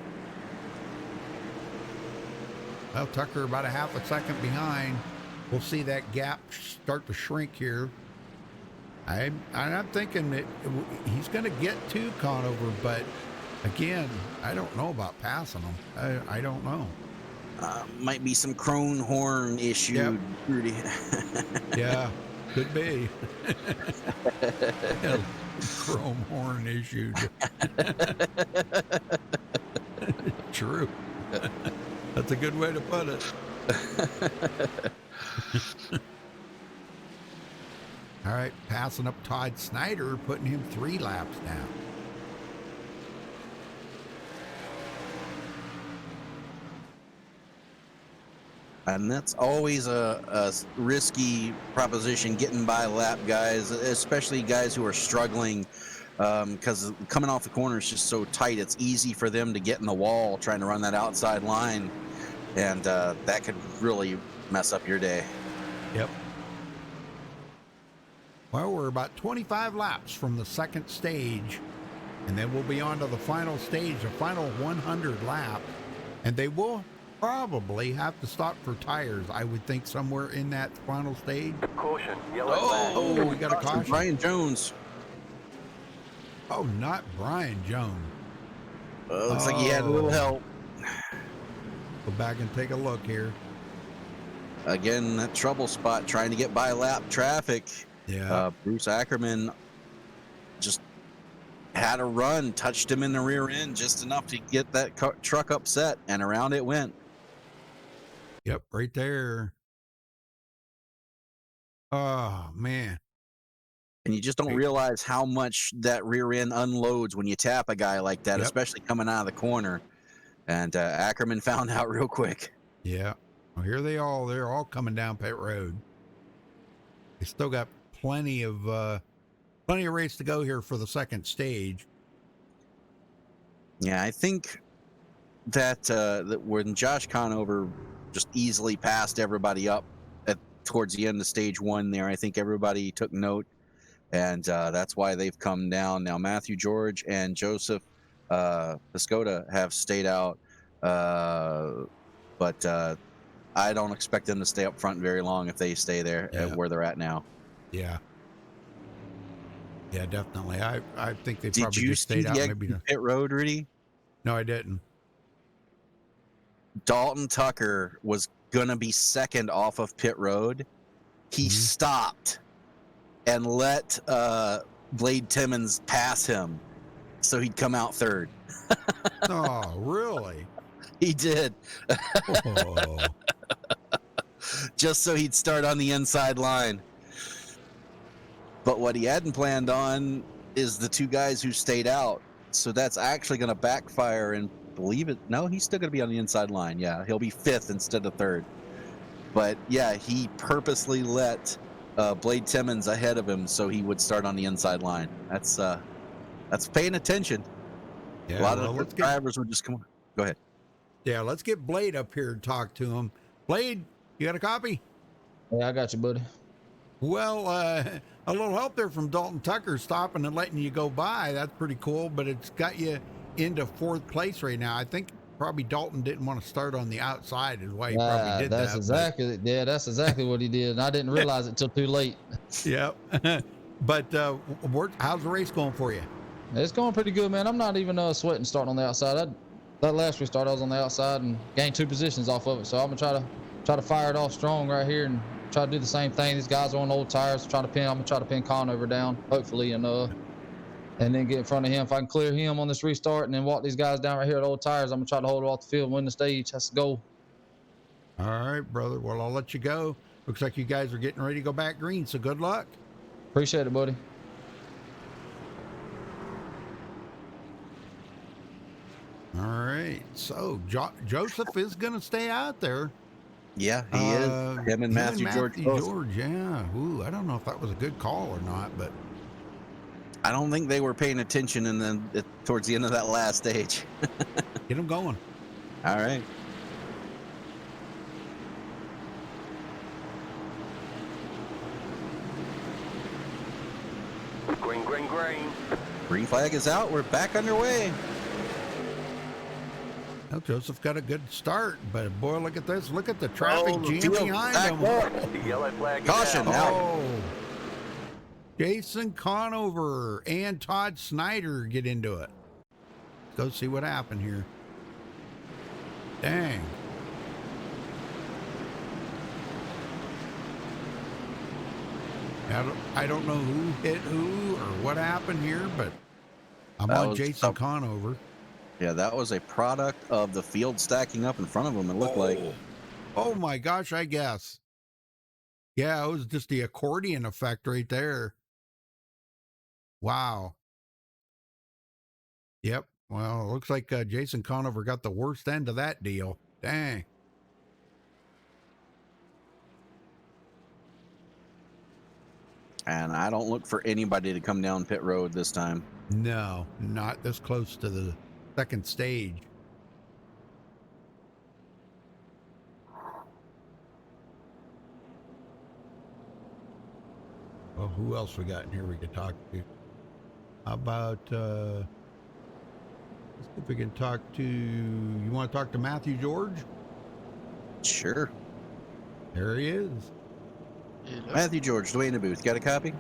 Well, Tucker about a half a second behind. We'll see that gap start to shrink here. I'm thinking that he's going to get to Conover, but again, I don't know about passing him. I don't know. Might be some Crone horn issue, Rudy. Yeah, could be. Chrome horn issued. True. That's a good way to put it. All right, passing up Todd Snyder, putting him 3 laps down. And that's always a risky proposition, getting by lap guys, especially guys who are struggling, because coming off the corner is just so tight. It's easy for them to get in the wall trying to run that outside line, and that could really mess up your day. Yep. Well, we're about 25 laps from the second stage, and then we'll be on to the final stage, the final 100 laps, and they will probably have to stop for tires, I would think, somewhere in that final stage. Caution, yellow flag. Oh, we got a caution. Brian Jones. Oh, not Brian Jones. Looks like he had a little help. Go back and take a look here. Again, that trouble spot, trying to get by lap traffic. Yeah. Bruce Ackerman just had a run, touched him in the rear end just enough to get that truck upset, and around it went. Yep, right there. Oh, man. And you just don't realize how much that rear end unloads when you tap a guy like that, especially coming out of the corner. And Ackerman found out real quick. Yeah. Well, here they're all coming down pit road. They still got plenty of race to go here for the second stage. Yeah, I think that when Josh Conover just easily passed everybody up towards the end of stage 1 there, I think everybody took note, and that's why they've come down. Now, Matthew George and Joseph Piscota have stayed out, but I don't expect them to stay up front very long if they stay there at where they're at now. Yeah. Yeah, definitely. I think they Did probably you just see stayed out. the Maybe pit road, Rudy? No, I didn't. Dalton Tucker was going to be second off of pit road. He stopped and let Blade Timmons pass him so he'd come out third. Oh, really? He did. Oh. Just so he'd start on the inside line. But what he hadn't planned on is the 2 guys who stayed out. So that's actually going to backfire, and believe it. No, he's still going to be on the inside line. Yeah, he'll be 5th instead of 3rd. But yeah, he purposely let Blade Timmons ahead of him so he would start on the inside line. That's paying attention. Yeah, A lot of the drivers would just come on. Go ahead. Yeah, let's get Blade up here and talk to him. Blade, you got a copy? Yeah, I got you, buddy. Well, a little help there from Dalton Tucker stopping and letting you go by. That's pretty cool, but it's got you into 4th place right now. I think probably Dalton didn't want to start on the outside is why he probably did That's that. exactly, yeah, that's exactly what he did. And I didn't realize it till too late. Yep. But how's the race going for you? It's going pretty good, man. I'm not even sweating starting on the outside. That last restart, I was on the outside and gained 2 positions off of it. So I'm gonna try to fire it off strong right here and try to do the same thing. These guys are on old tires. I'm gonna try to pin Conover down, hopefully, and then get in front of him. If I can clear him on this restart and then walk these guys down right here at old tires, I'm gonna try to hold it off the field and win the stage. That's the goal. All right, brother. Well, I'll let you go. Looks like you guys are getting ready to go back green, so good luck. Appreciate it, buddy. All right. So Joseph is going to stay out there. Yeah, he is. Him and Matthew George. George, yeah. Ooh, I don't know if that was a good call or not, but I don't think they were paying attention and then towards the end of that last stage. get him going. All right. Green, green, green. Green flag is out. We're back underway. Well, Joseph got a good start, but boy, look at this. Look at the traffic jam field behind back him. up. The yellow flag is Caution out. now. Oh. Jason Conover and Todd Snyder get into it. Let's go see what happened here. Dang. I don't know who hit who or what happened here, but I'm That on was Jason some- Conover. Yeah, that was a product of the field stacking up in front of him, it looked like. Oh my gosh, I guess. Yeah, it was just the accordion effect right there. Wow. Yep. Well, it looks like Jason Conover got the worst end of that deal. Dang. And I don't look for anybody to come down pit road this time. No, not this close to the second stage. Well, who else we got in here we could talk to? How about, let's see if we can talk to, you want to talk to Matthew George? Sure. There he is. Matthew George, Dwayne in the booth. Got a copy?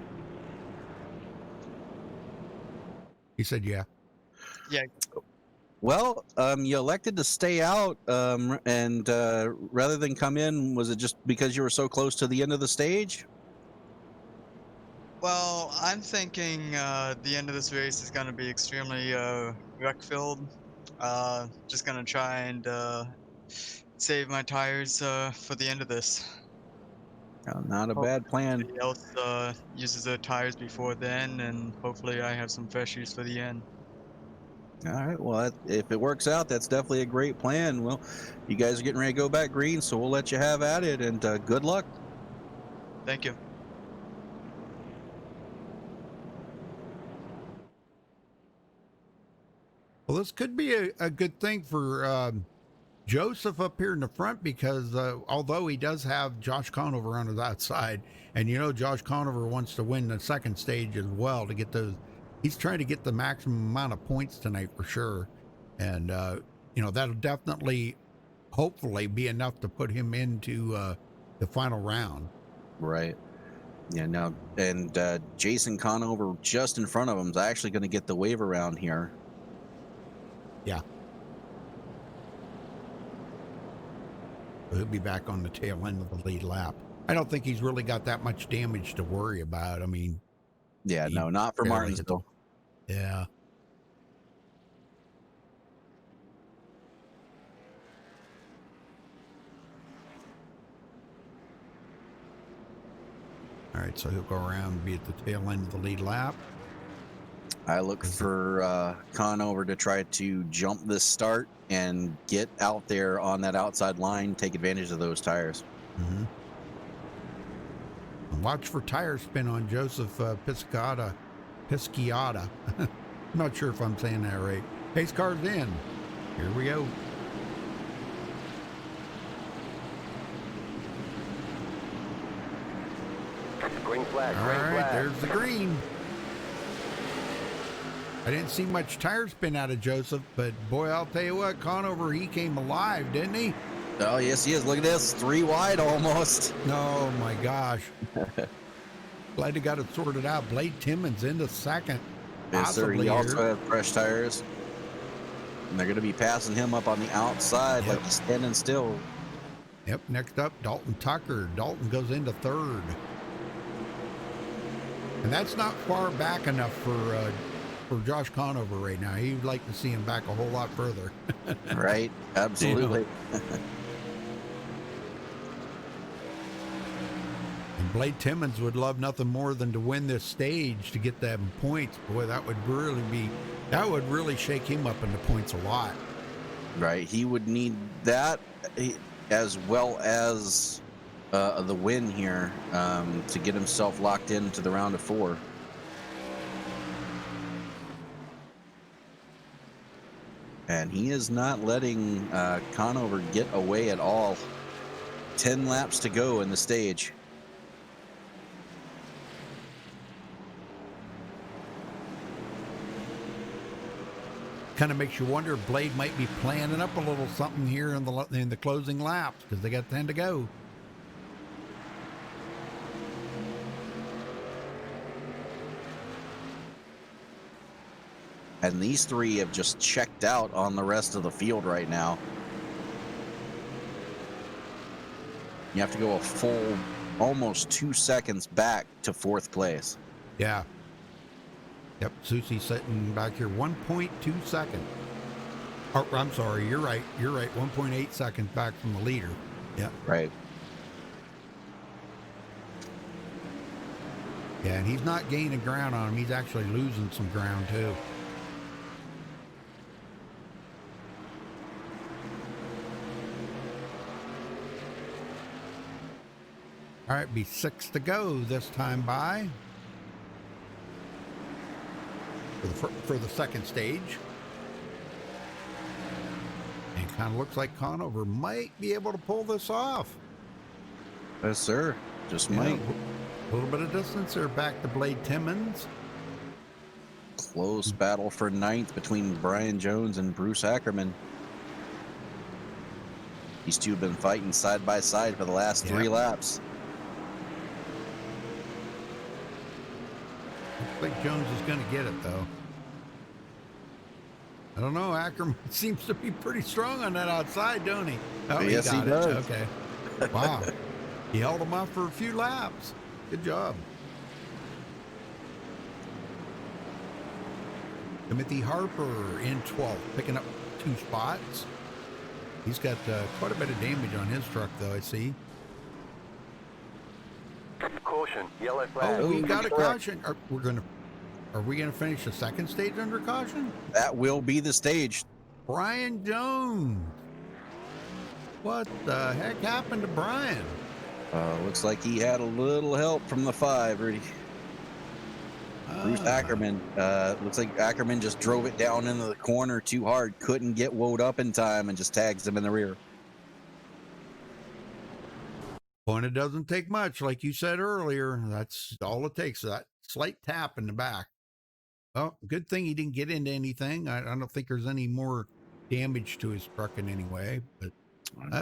He said, yeah. Well, you elected to stay out, and rather than come in, was it just because you were so close to the end of the stage? Well, I'm thinking the end of this race is going to be extremely wreck-filled. Just going to try and save my tires for the end of this. Not a bad plan. Somebody else uses their tires before then, and hopefully I have some freshies for the end. All right. Well, if it works out, that's definitely a great plan. Well, you guys are getting ready to go back green, so we'll let you have at it, and good luck. Thank you. Well, this could be a good thing for Joseph up here in the front because although he does have Josh Conover on his outside, and you know Josh Conover wants to win the second stage as well to get those. He's trying to get the maximum amount of points tonight for sure, and you know that'll definitely, hopefully, be enough to put him into the final round. Right. Yeah. Now, and Jason Conover just in front of him is actually going to get the wave around here. Yeah. He'll be back on the tail end of the lead lap. I don't think he's really got that much damage to worry about. I mean, Yeah. No, not for barely Martinsville. yeah. All right, so he'll go around and be at the tail end of the lead lap. I look for Conover to try to jump this start and get out there on that outside line, take advantage of those tires. Mm-hmm. Watch for tire spin on Joseph Pisciata. I'm not sure if I'm saying that right. Pace car's in. Here we go. Green flag, All green right, flag. there's the green. I didn't see much tire spin out of Joseph, but boy, I'll tell you what, Conover, he came alive, didn't he? Oh, yes, he is. Look at this. 3 wide almost. Oh my gosh. Glad they got it sorted out. Blade Timmons into second. Yes, sir. Possibly He also here. has fresh tires. And they're going to be passing him up on the outside like he's standing still. Yep, next up, Dalton Tucker. Dalton goes into third. And that's not far back enough for Josh Conover right now. He'd like to see him back a whole lot further. Right? Absolutely. And Blade Timmons would love nothing more than to win this stage to get them points. Boy, that would really shake him up in the points a lot. Right. He would need that as well as the win here to get himself locked into the round of 4. And he is not letting Conover get away at all. 10 laps to go in the stage. Kind of makes you wonder if Blade might be planning up a little something here in the closing laps because they got 10 to go. And these 3 have just checked out on the rest of the field right now. You have to go a full almost 2 seconds back to 4th place. Yeah. Yep, Susie sitting back here 1.2 seconds. Oh, I'm sorry, you're right. 1.8 seconds back from the leader. Yeah. Right. Yeah, and he's not gaining ground on him. He's actually losing some ground too. All right, be 6 to go this time by for the second stage. And it kind of looks like Conover might be able to pull this off. Yes, sir. Just Yeah, might. a little bit of distance there back to Blade Timmons. Close battle for 9th between Brian Jones and Bruce Ackerman. These two have been fighting side by side for the last 3 laps. Looks like Jones is going to get it, though. I don't know. Ackerman seems to be pretty strong on that outside, don't he? Oh, Yes, he got he it. does. Okay. Wow. He held him off for a few laps. Good job. Timothy Harper in 12th, picking up 2 spots. He's got quite a bit of damage on his truck, though, I see. Caution, yellow flag. Oh, we got a correct. caution. Are we gonna finish the second stage under caution? That will be the stage. Brian Jones. What the heck happened to Brian? Looks like he had a little help from the 5, Rudy. Bruce Ackerman. Looks like Ackerman just drove it down into the corner too hard. Couldn't get woed up in time and just tags him in the rear. Well, it doesn't take much, like you said earlier. That's all it takes. That slight tap in the back. Well, good thing he didn't get into anything. I don't think there's any more damage to his truck in any way. But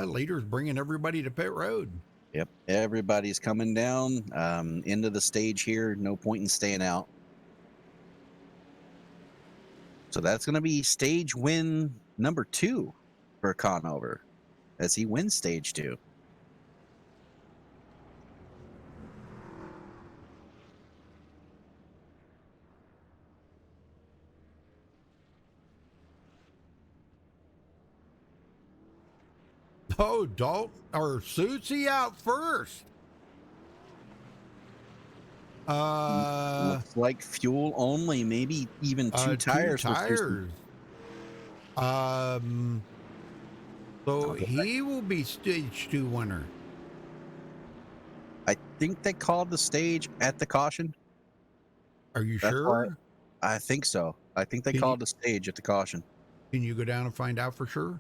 leader's bringing everybody to pit road. Yep. Everybody's coming down into the stage here. No point in staying out. So that's going to be stage win number 2 for Conover as he wins stage 2. Oh, Dalton or Susie out first. Looks like fuel only, maybe even 2 tires. 2 tires. So he will be stage 2 winner. I think they called the stage at the caution. Are you That's sure? I think so. I think they Can called the stage at the caution. Can you go down and find out for sure?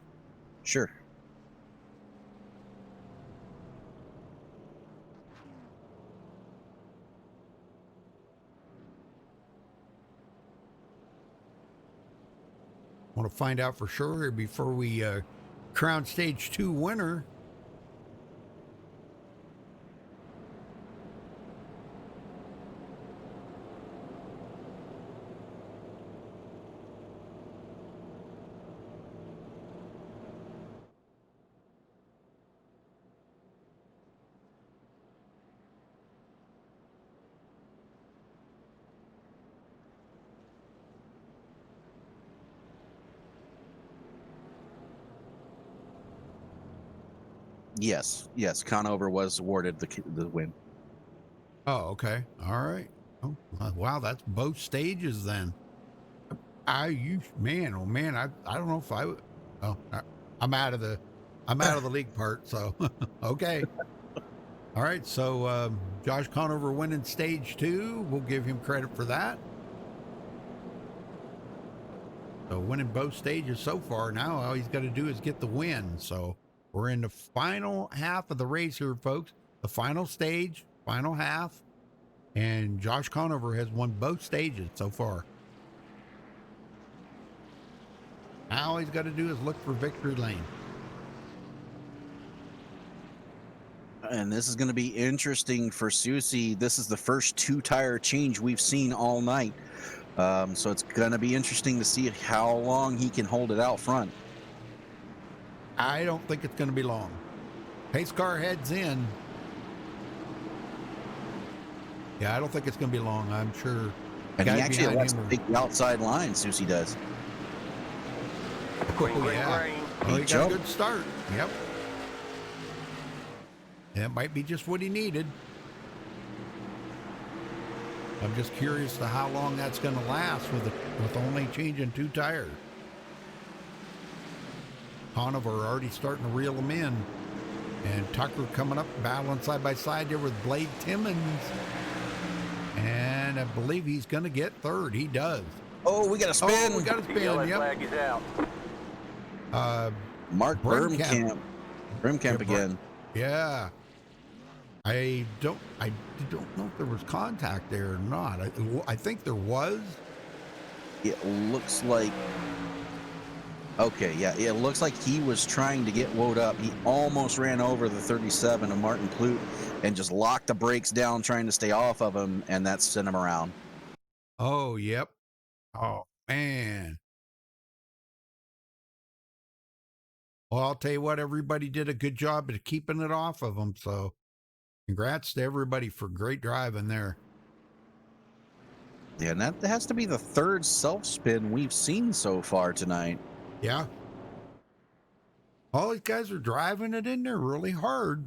Sure. Want to find out for sure before we crown stage 2 winner. Yes, Conover was awarded the win. Oh, okay. All right. Oh, wow, that's both stages then. Man, oh man, I don't know if I would. Oh, I'm out of the league part. So, okay. All right. So, Josh Conover winning stage 2. We'll give him credit for that. So winning both stages so far. Now all he's got to do is get the win. So we're in the final half of the race here, folks. The final stage, final half. And Josh Conover has won both stages so far. Now all he's got to do is look for victory lane. And this is going to be interesting for Susie. This is the first 2-tire change we've seen all night. So it's going to be interesting to see how long he can hold it out front. I don't think it's going to be long. Pace car heads in. Yeah, I don't think it's going to be long. I'm sure. And he actually wants to him take the outside line, Susie does. Oh, yeah. Oh, he got a good start. Yep. That might be just what he needed. I'm just curious to how long that's going to last with only changing 2 tires. Conover already starting to reel them in. And Tucker coming up, battling side by side there with Blade Timmons. And I believe he's going to get third. He does. Oh, we got a spin. Oh, we got a spin. Yellow Yep. flag is out. Mark Brimkamp. Brimkamp again. Yeah. I don't know if there was contact there or not. I think there was. It looks like. Okay, yeah, it looks like he was trying to get woed up. He almost ran over the 37 of Martin Clute and just locked the brakes down, trying to stay off of him, and that sent him around. Oh, yep. Oh, man. Well, I'll tell you what, everybody did a good job at keeping it off of him, so congrats to everybody for great driving there. Yeah, and that has to be the third self-spin we've seen so far tonight. Yeah. All these guys are driving it in there really hard.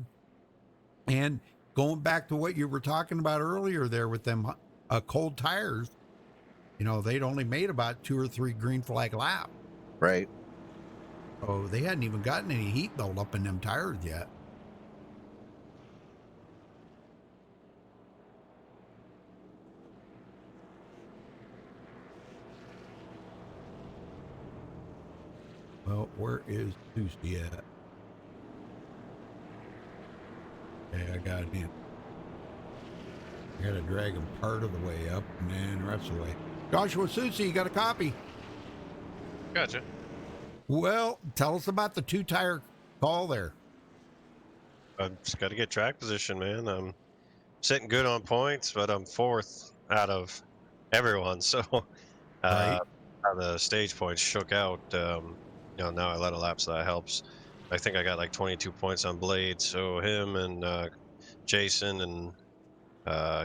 And going back to what you were talking about earlier there with them cold tires, you know, they'd only made about 2 or 3 green flag laps. Right. So they hadn't even gotten any heat built up in them tires yet. Well, where is Tuesday at? Okay, I got him. I got to drag him part of the way up and then the rest of the way. Joshua Susie, you got a copy? Gotcha. Well, tell us about the 2-tire call there. I've just got to get track position, man. I'm sitting good on points, but I'm 4th out of everyone. So Right. how the stage points shook out, you know, now I led a lap, so that helps. I think I got like 22 points on Blade. So him and Jason and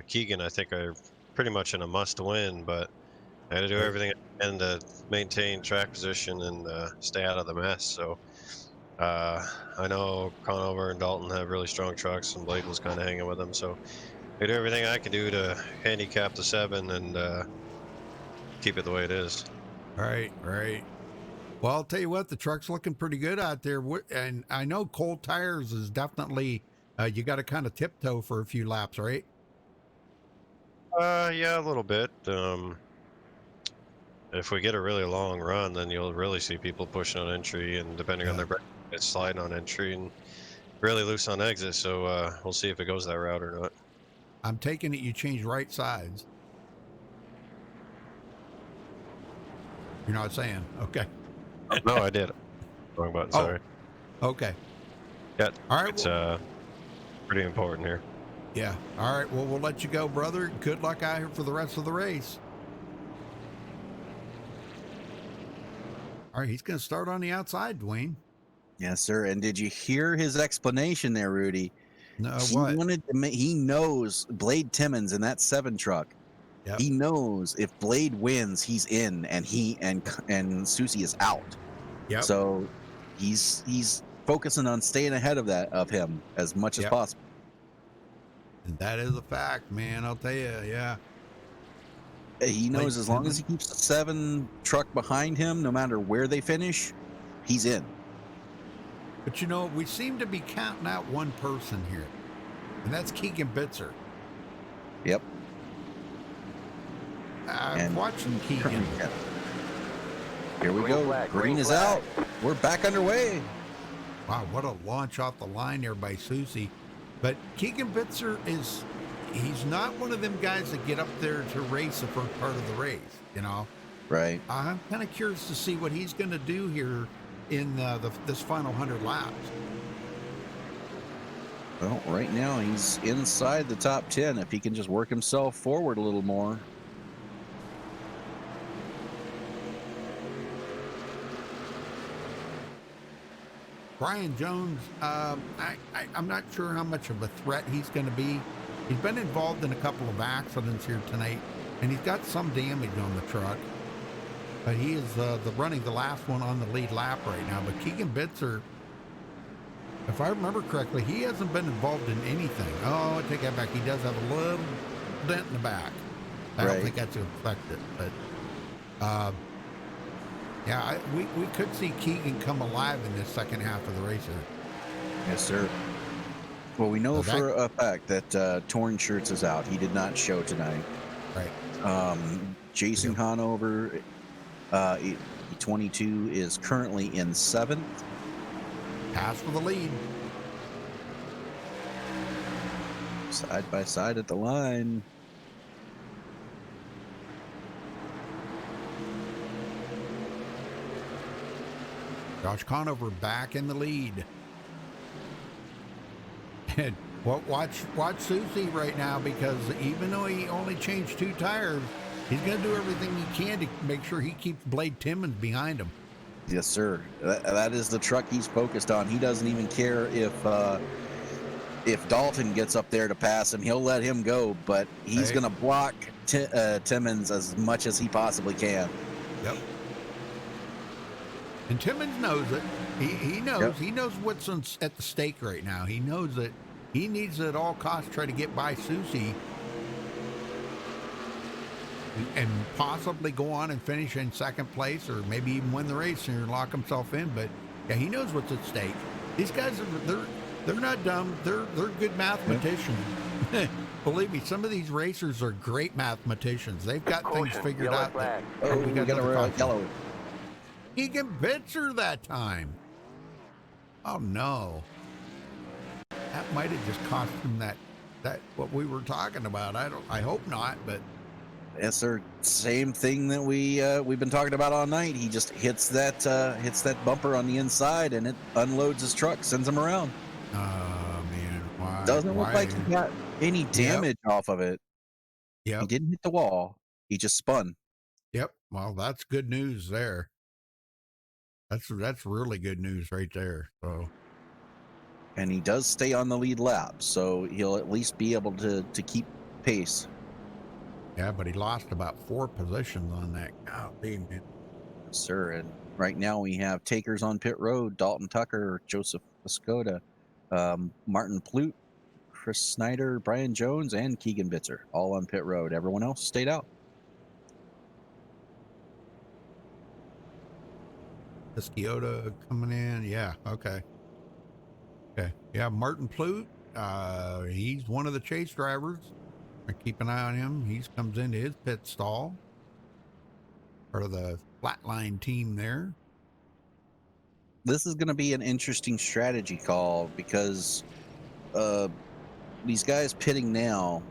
Keegan, I think, are pretty much in a must-win, but I had to do everything I can to maintain track position and stay out of the mess. So I know Conover and Dalton have really strong trucks, and Blade was kind of hanging with them. So I do everything I can do to handicap the 7 and keep it the way it is. Right, right. Well, I'll tell you what, the truck's looking pretty good out there. And I know cold tires is definitely, you got to kind of tiptoe for a few laps, right? Yeah, a little bit. If we get a really long run, then you'll really see people pushing on entry, and depending on their brake, it's sliding on entry and really loose on exit. So we'll see if it goes that route or not. I'm taking it you changed right sides. You're not saying, okay. No, I did. Wrong button. Oh. Sorry. Okay. Yeah. All right. It's pretty important here. Yeah. All right. Well, we'll let you go, brother. Good luck out here for the rest of the race. All right. He's going to start on the outside, Dwayne. Yes, sir. And did you hear his explanation there, Rudy? No, He what? wanted to make, he knows Blade Timmons in that 7 truck. Yep. He knows if Blade wins, he's in, and he and Susie is out. Yep. So he's focusing on staying ahead of him as much as Yep. possible. And that is a fact, man. I'll tell you. Yeah. He knows Blade as long Timmons. as he keeps the 7 truck behind him, no matter where they finish, he's in. But you know, we seem to be counting out one person here, and that's Keegan Bitzer. Yep. I'm And- watching Keegan. Here we Green go. flag, Green green is flag. out. We're back underway. Wow, what a launch off the line there by Susie. But Keegan Bitzer he's not one of them guys that get up there to race the first part of the race, you know. Right. I'm kind of curious to see what he's going to do here in this final 100 laps. Well, right now he's inside the top 10 if he can just work himself forward a little more. Brian Jones, I'm not sure how much of a threat he's going to be. He's been involved in a couple of accidents here tonight, and he's got some damage on the truck. But he is running the last one on the lead lap right now. But Keegan Bitzer, if I remember correctly, he hasn't been involved in anything. Oh, I take that back. He does have a little dent in the back. I don't Right. think that's affected. But yeah, we could see Keegan come alive in this second half of the race here. Yes, sir. Well, we know So that- for a fact that Torn Shirts is out. He did not show tonight. Right. Jason Yep. Conover, E22, is currently in 7th. Pass for the lead. Side by side at the line. Josh Conover back in the lead. And watch Susie right now, because even though he only changed 2 tires, he's going to do everything he can to make sure he keeps Blade Timmons behind him. Yes, sir. That is the truck he's focused on. He doesn't even care if Dalton gets up there to pass him. He'll let him go, but he's Hey. going to block Timmons as much as he possibly can. Yep. And Timmons knows it. He knows. Yep. He knows what's at the stake right now. He knows that he needs to at all costs try to get by Susie and possibly go on and finish in second place, or maybe even win the race and lock himself in. But yeah, he knows what's at stake. These guys they're not dumb. They're good mathematicians. Believe me, some of these racers are great mathematicians. They've got things Caution, figured yellow out. flag. Oh, we we got got another a caution. yellow. Keegan Bitzer that time. Oh no. That might have just cost him that what we were talking about. I hope not, but Yes, sir. Same thing that we've been talking about all night. He just hits that bumper on the inside, and it unloads his truck, sends him around. man, why? Doesn't look why? like he got any damage off of it. Yep. He didn't hit the wall. He just spun. Yep. Well, that's good news there. That's really good news right there. So And he does stay on the lead lap, so he'll at least be able to keep pace. yeah, but he lost about 4 positions on that. Golly, man. Yes, sir. And right now we have takers on pit road: Dalton Tucker, Joseph Escoda, Martin Plute, Chris Snyder, Brian Jones, and Keegan Bitzer, all on pit road. Everyone else stayed out. Esquiota coming in. Yeah. Okay. Yeah. Martin Plute. He's one of the chase drivers. I keep an eye on him. He comes into his pit stall. Part of the flatline team there. This is going to be an interesting strategy call because these guys pitting now,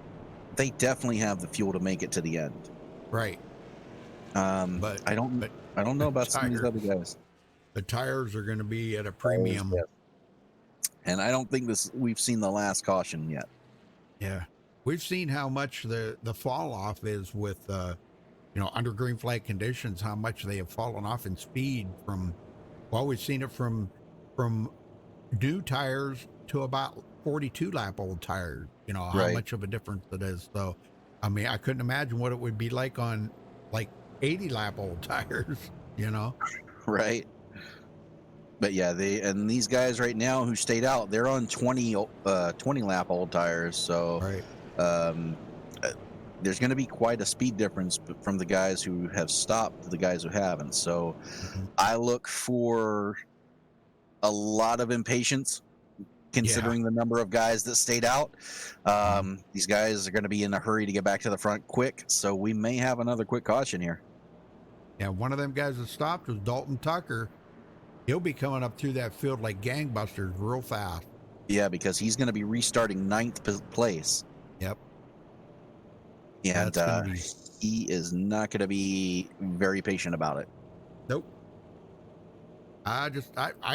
they definitely have the fuel to make it to the end. Right. But I don't know about some of these tires. other guys. The tires are going to be at a premium. Yes. And I don't think we've seen the last caution yet. Yeah. We've seen how much the fall off is with, under green flag conditions, how much they have fallen off in speed from, well, we've seen it from new tires to about 42 lap old tires, how Right. much of a difference it is. So, I mean, I couldn't imagine what it would be like on like 80 lap old tires, Right. But yeah, these guys right now who stayed out, they're on 20 lap old tires. So Right. There's going to be quite a speed difference from the guys who have stopped to the guys who haven't. So I look for a lot of impatience considering the number of guys that stayed out. These guys are going to be in a hurry to get back to the front quick. So we may have another quick caution here. Yeah, one of them guys that stopped was Dalton Tucker. He'll be coming up through that field like gangbusters real fast. Yeah, because he's going to be restarting 9th place. Yep. And he is not going to be very patient about it. Nope. I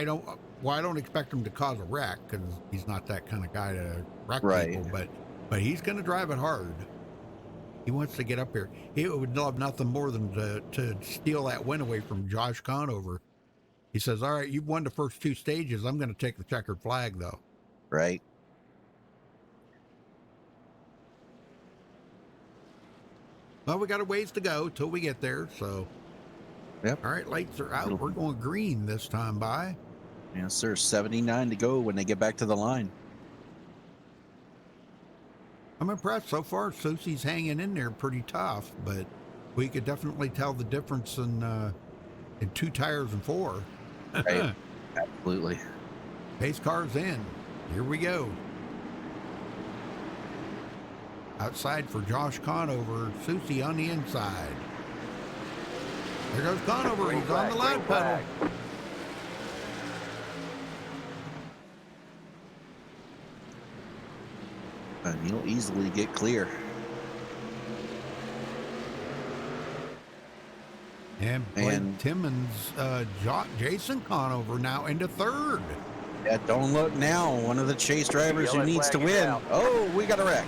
don't expect him to cause a wreck because he's not that kind of guy to wreck people, but he's going to drive it hard. He wants to get up here. He would love nothing more than to steal that win away from Josh Conover. He says, all right, you've won the first 2 stages. I'm going to take the checkered flag, though. Right. Well, we got a ways to go till we get there, so. Yep. All right, lights are out. We're going green this time by. Yes, sir. 79 to go when they get back to the line. I'm impressed so far. Susie's hanging in there pretty tough, but we could definitely tell the difference in 2 tires and 4. Right. Absolutely. Pace car's in. Here we go. Outside for Josh Conover, Susie on the inside. There goes Conover. He's on the line pedal. And he'll easily get clear. And Blake Timmons, Jason Conover now into 3rd. Yeah, don't look now. One of the chase drivers who needs to win. Oh, we got a wreck.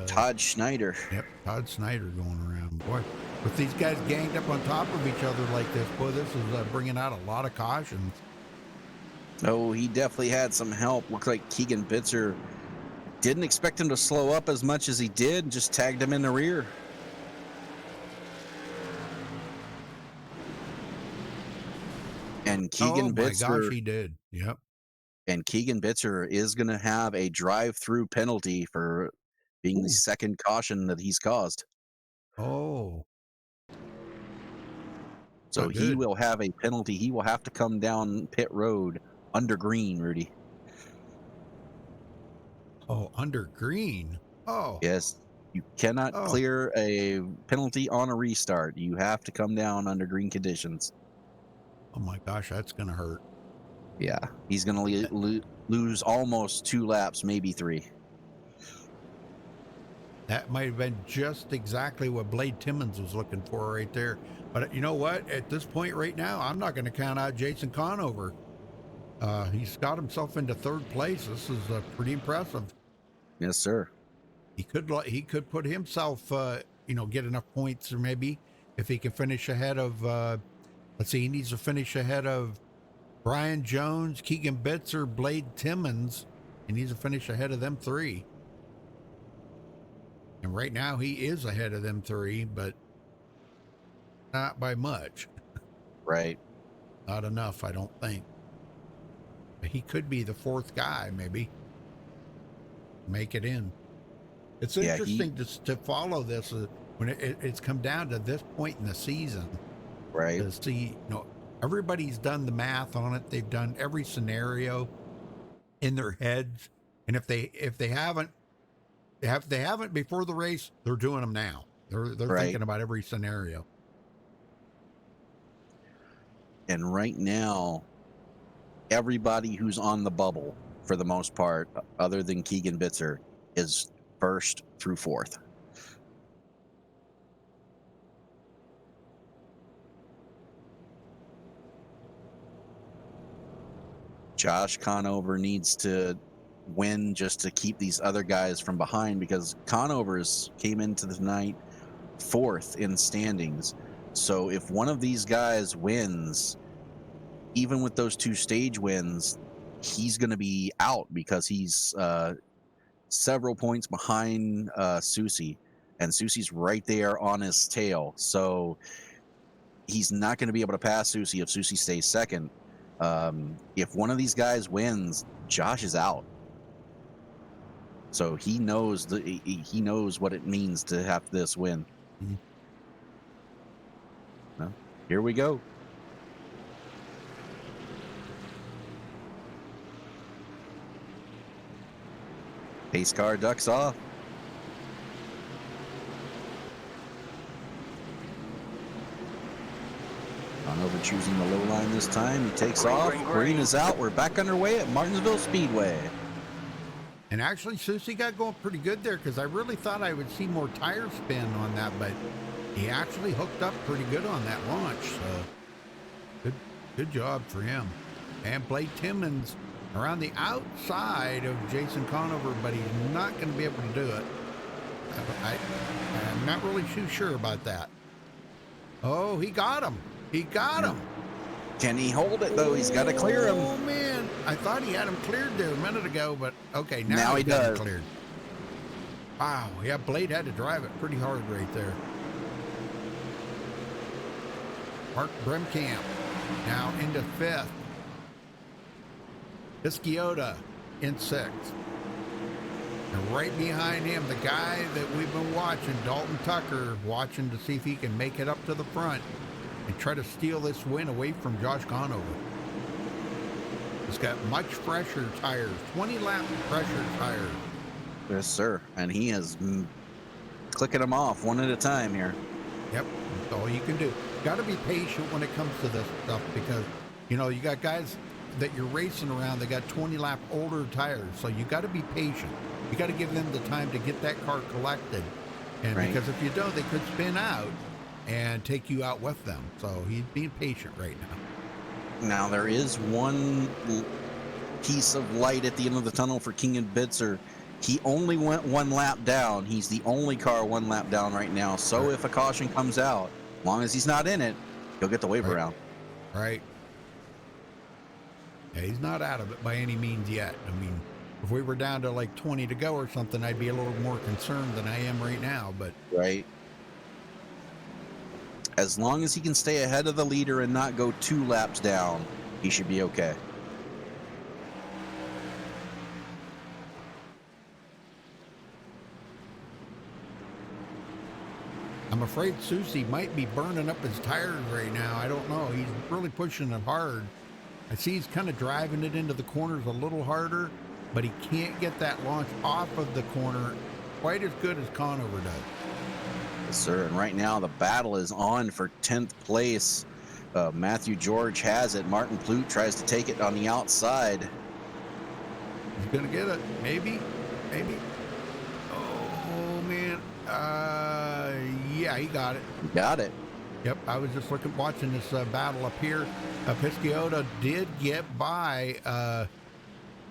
Todd Schneider. Yep, Todd Schneider going around. Boy, with these guys ganged up on top of each other like this, boy, this is bringing out a lot of cautions. Oh, he definitely had some help. Looks like Keegan Bitzer didn't expect him to slow up as much as he did, just tagged him in the rear. And Keegan Bitzer. Oh my gosh, he did. Yep. And Keegan Bitzer is going to have a drive-through penalty for being the second caution that he's caused. Oh. So he will have a penalty. He will have to come down pit road under green, Rudy. Oh, under green. Oh. Yes. You cannot clear a penalty on a restart. You have to come down under green conditions. Oh my gosh, that's going to hurt. Yeah. He's going to lose almost 2 laps, maybe 3. That might have been just exactly what Blade Timmons was looking for right there. But you know what? At this point right now, I'm not going to count out Jason Conover. He's got himself into 3rd place. This is pretty impressive. Yes, sir. He could put himself, get enough points, or maybe if he can finish ahead of, let's see, he needs to finish ahead of Brian Jones, Keegan Bitzer, Blade Timmons. He needs to finish ahead of them 3. And right now he is ahead of them 3, but not by much. Right. Not enough, I don't think. But he could be the 4th guy, maybe. Make it in. It's interesting to follow this when it's come down to this point in the season. Right. To see, everybody's done the math on it. They've done every scenario in their heads. And if they haven't before the race, they're doing them now. They're thinking about every scenario. And right now, everybody who's on the bubble, for the most part, other than Keegan Bitzer, is 1st through 4th. Josh Conover needs to win just to keep these other guys from behind, because Conover's came into the night 4th in standings. So if one of these guys wins, even with those 2 stage wins, he's going to be out because he's several points behind Susie, and Susie's right there on his tail. So he's not going to be able to pass Susie if Susie stays second. If one of these guys wins, Josh is out. So he knows he knows what it means to have this win. Mhm. Well, here we go. Pace car ducks off. Conover choosing the low line this time. He takes off. Green is out. We're back underway at Martinsville Speedway. And actually, Susie got going pretty good there, because I really thought I would see more tire spin on that, but he actually hooked up pretty good on that launch. So good job for him. And Blake Timmons around the outside of Jason Conover, but he's not going to be able to do it. I'm not really too sure about that. Oh, he got him. He got him. Can he hold it, though? He's got to clear him. Oh, man. I thought he had him cleared there a minute ago, but okay, now he got him does. cleared. Wow. Yeah, Blade had to drive it pretty hard right there. Mark Bremkamp now into 5th. Pisciota in 6th. And right behind him, the guy that we've been watching, Dalton Tucker, watching to see if he can make it up to the front and try to steal this win away from Josh Conover. He's got much fresher tires, 20 lap pressure tires. Yes, sir. And he is clicking them off one at a time here. Yep, that's all you can do. Got to be patient when it comes to this stuff, because, you know, you got guys that you're racing around, they got 20 lap older tires, so you got to be patient. You got to give them the time to get that car collected, and Right. because if you don't, they could spin out and take you out with them. So he's being patient right now. Now, there is one piece of light at the end of the tunnel for King and Bitzer. He only went 1 lap down. He's the only car 1 lap down right now. So if a caution comes out, as long as he's not in it, he'll get the wave around. Right. Yeah, he's not out of it by any means yet. I mean, if we were down to like 20 to go or something, I'd be a little more concerned than I am right now. But Right. As long as he can stay ahead of the leader and not go 2 laps down, he should be okay. I'm afraid Susie might be burning up his tires right now. I don't know. He's really pushing it hard. I see he's kind of driving it into the corners a little harder, but he can't get that launch off of the corner quite as good as Conover does. Yes, sir. And right now the battle is on for 10th place. Matthew George has it. Martin Plute tries to take it on the outside. He's going to get it. Maybe. Maybe. Oh, man. Yeah, he got it. Got it. Yep, I was just watching this battle up here. Pisciota did get by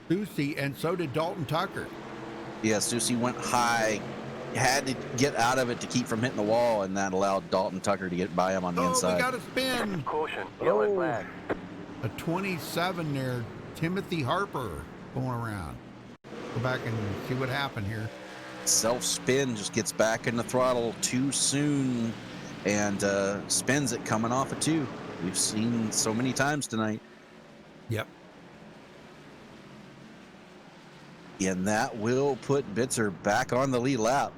Susie, and so did Dalton Tucker. Yeah, Susie went high, had to get out of it to keep from hitting the wall, and that allowed Dalton Tucker to get by him on the inside. We got a spin. Caution, yellow flag. A 27 there, Timothy Harper going around. Go back and see what happened here. Self-spin, just gets back in the throttle too soon and spins it coming off of 2. We've seen so many times tonight. Yep. And that will put Bitzer back on the lead lap.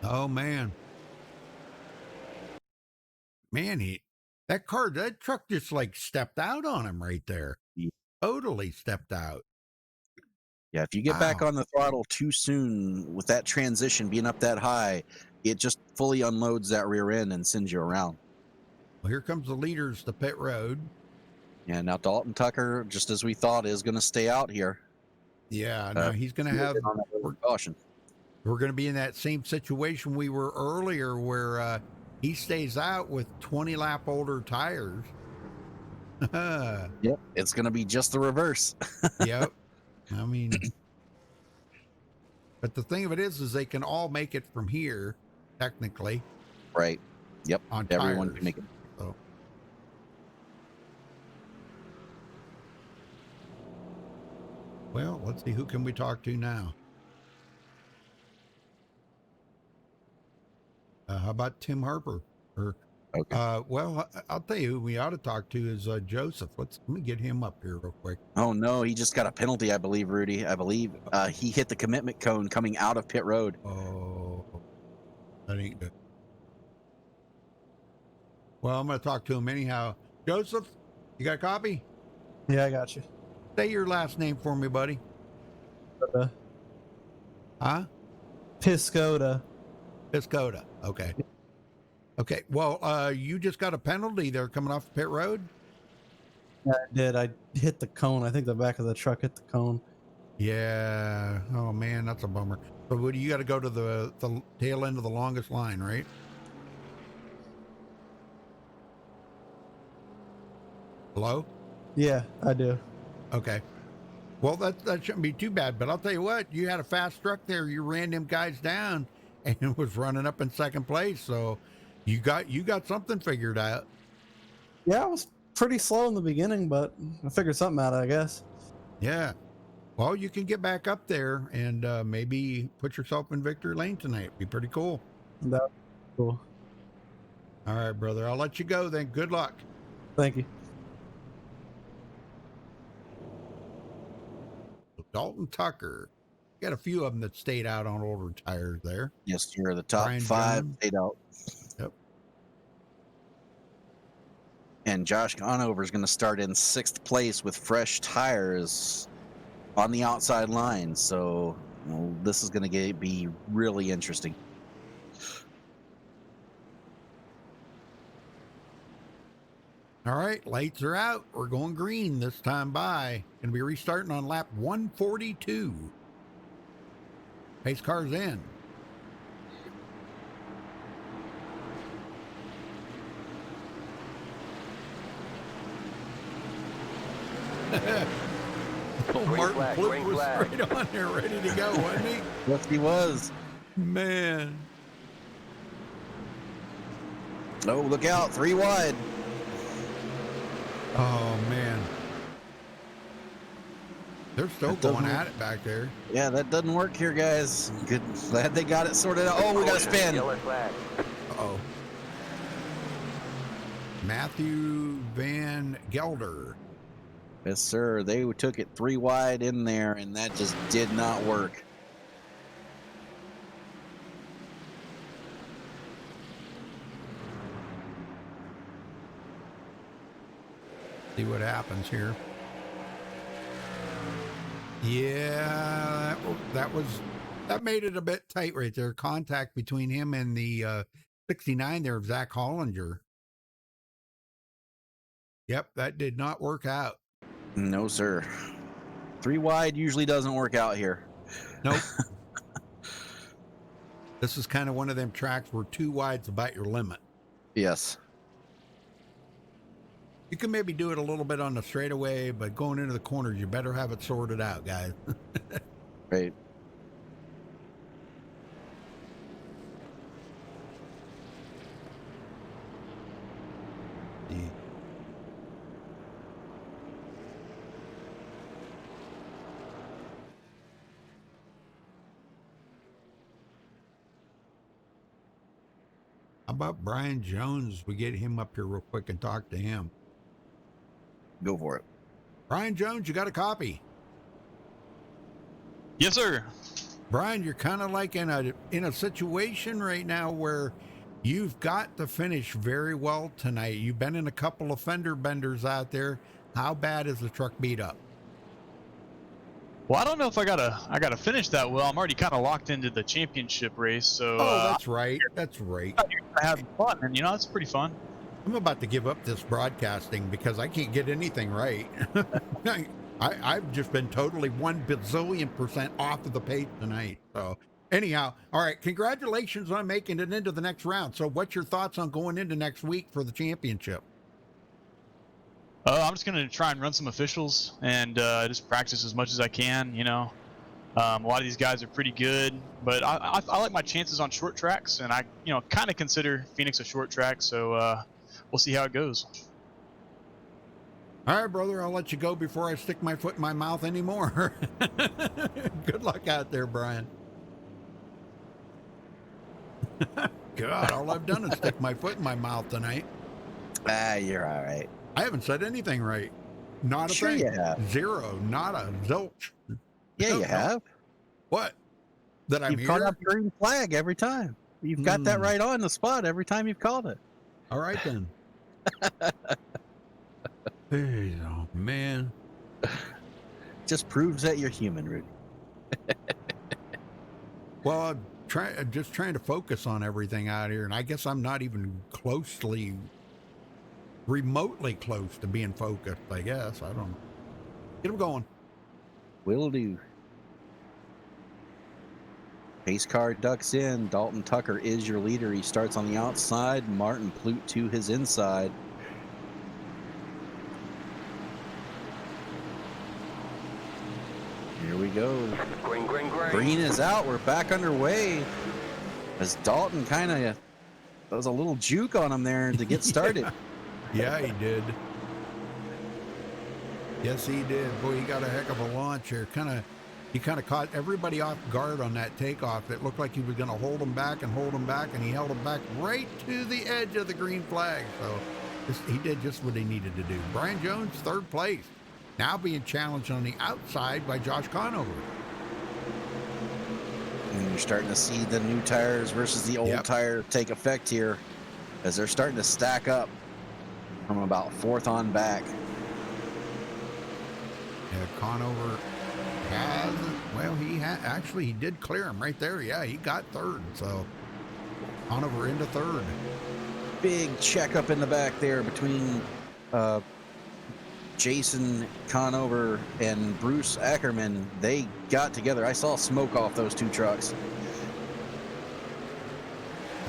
Oh, man. Man, that truck just like stepped out on him right there. Yeah. Totally stepped out. Yeah, if you get back on the throttle too soon with that transition being up that high, it just fully unloads that rear end and sends you around. Well, here comes the leaders to pit road. And now Dalton Tucker, just as we thought, is going to stay out here. Yeah, now he's going to have caution. We're going to be in that same situation we were earlier where he stays out with 20 lap older tires. Yep, it's going to be just the reverse. Yep. I mean, but the thing of it is they can all make it from here, technically. Right. Yep. On Everyone tires. can make it. So. Well, let's see, who can we talk to now? How about Tim Harper? Or, Okay. well, I'll tell you who we ought to talk to is Joseph. Let me get him up here real quick. Oh no, he just got a penalty, I believe, Rudy. I believe he hit the commitment cone coming out of pit road. Oh, that ain't good. Well, I'm going to talk to him anyhow. Joseph, you got a copy? Yeah, I got you. Say your last name for me, buddy. Huh? Piscoda. Piscoda. Okay. Okay. Well, you just got a penalty there coming off pit road? Yeah, I did. I hit the cone. I think the back of the truck hit the cone. Yeah. Oh, man, that's a bummer. But what, you got to go to the tail end of the longest line, right? Hello? Yeah, I do. Okay. Well, that shouldn't be too bad, but I'll tell you what, you had a fast truck there. You ran them guys down and was running up in second place. So you got something figured out. Yeah, I was pretty slow in the beginning, but I figured something out, I guess. Yeah. Well, you can get back up there and maybe put yourself in victory lane tonight. Be pretty cool. That's cool. All right, brother. I'll let you go then. Good luck. Thank you. Dalton Tucker. Got a few of them that stayed out on older tires there. Yes, sir. The top Brian 5 Jones. stayed out. Yep. And Josh Conover is going to start in 6th place with fresh tires on the outside line. So this is going to be really interesting. All right, lights are out. We're going green this time by. Gonna be restarting on lap 142. Pace car's in. Oh, Martin Fluke was right on there, ready to go, wasn't he? Yes, he was. Man. Oh, look out. 3 wide. Oh, man. They're still going at it back there. Yeah, that doesn't work here, guys. Good. Glad they got it sorted out. Oh, we got a spin. Uh-oh. Matthew Van Gelder. Yes, sir. They took it 3 wide in there, and that just did not work. See what happens here. Yeah, that made it a bit tight right there. Contact between him and the 69 there of Zach Hollinger. Yep, that did not work out. No, sir. 3 wide usually doesn't work out here. Nope. This is kind of one of them tracks where 2 wide's about your limit. Yes. You can maybe do it a little bit on the straightaway, but going into the corners, you better have it sorted out, guys. Right. Yeah. How about Brian Jones? We get him up here real quick and talk to him. Go for it. Brian Jones, you got a copy? Yes, sir. Brian, you're kind of like in a situation right now where you've got to finish very well tonight. You've been in a couple of fender benders out there. How bad is the truck beat up? Well, I don't know if I gotta finish that well. I'm already kind of locked into the championship race, so that's right. That's right. I have fun, and it's pretty fun. I'm about to give up this broadcasting because I can't get anything right. I've just been totally 1 bazillion% off of the pace tonight. So anyhow, all right, congratulations on making it into the next round. So what's your thoughts on going into next week for the championship? I'm just gonna try and run some officials and just practice as much as I can. You know, a lot of these guys are pretty good, but I like my chances on short tracks, and I kind of consider Phoenix a short track. So we'll see how it goes. All right, brother, I'll let you go before I stick my foot in my mouth anymore. Good luck out there, Brian. God, all I've done is stick my foot in my mouth tonight. You're all right. I haven't said anything right. Not a Sure thing. you have. Zero. Nada. Zilch. Yeah, No, you no. have. What? That I'm You've caught here? up green flag every time. You've got that right on the spot every time you've called it. All right, then. Hey, oh, man. Just proves that you're human, Rudy. Well, I'm just trying to focus on everything out here, and I guess I'm not even remotely close to being focused, I guess. I don't know. Get them going. Will do. Pace car ducks in. Dalton Tucker is your leader. He starts on the outside. Martin Plute to his inside. Here we go. Green, green, green. Green is out. We're back underway. As Dalton kind of does a little juke on him there to get started. Yeah, he did. Yes, he did. Boy, he got a heck of a launch here. He kind of caught everybody off guard on that takeoff. It looked like he was going to hold him back, and he held him back right to the edge of the green flag. So he did just what he needed to do. Brian Jones, third place. Now being challenged on the outside by Josh Conover. And you're starting to see the new tires versus the old tire take effect here as they're starting to stack up from about fourth on back. Yeah, Conover he did clear him right there. Yeah, he got third. So Conover into third. Big checkup in the back there between Jason Conover and Bruce Ackerman. They got together. I saw smoke off those two trucks.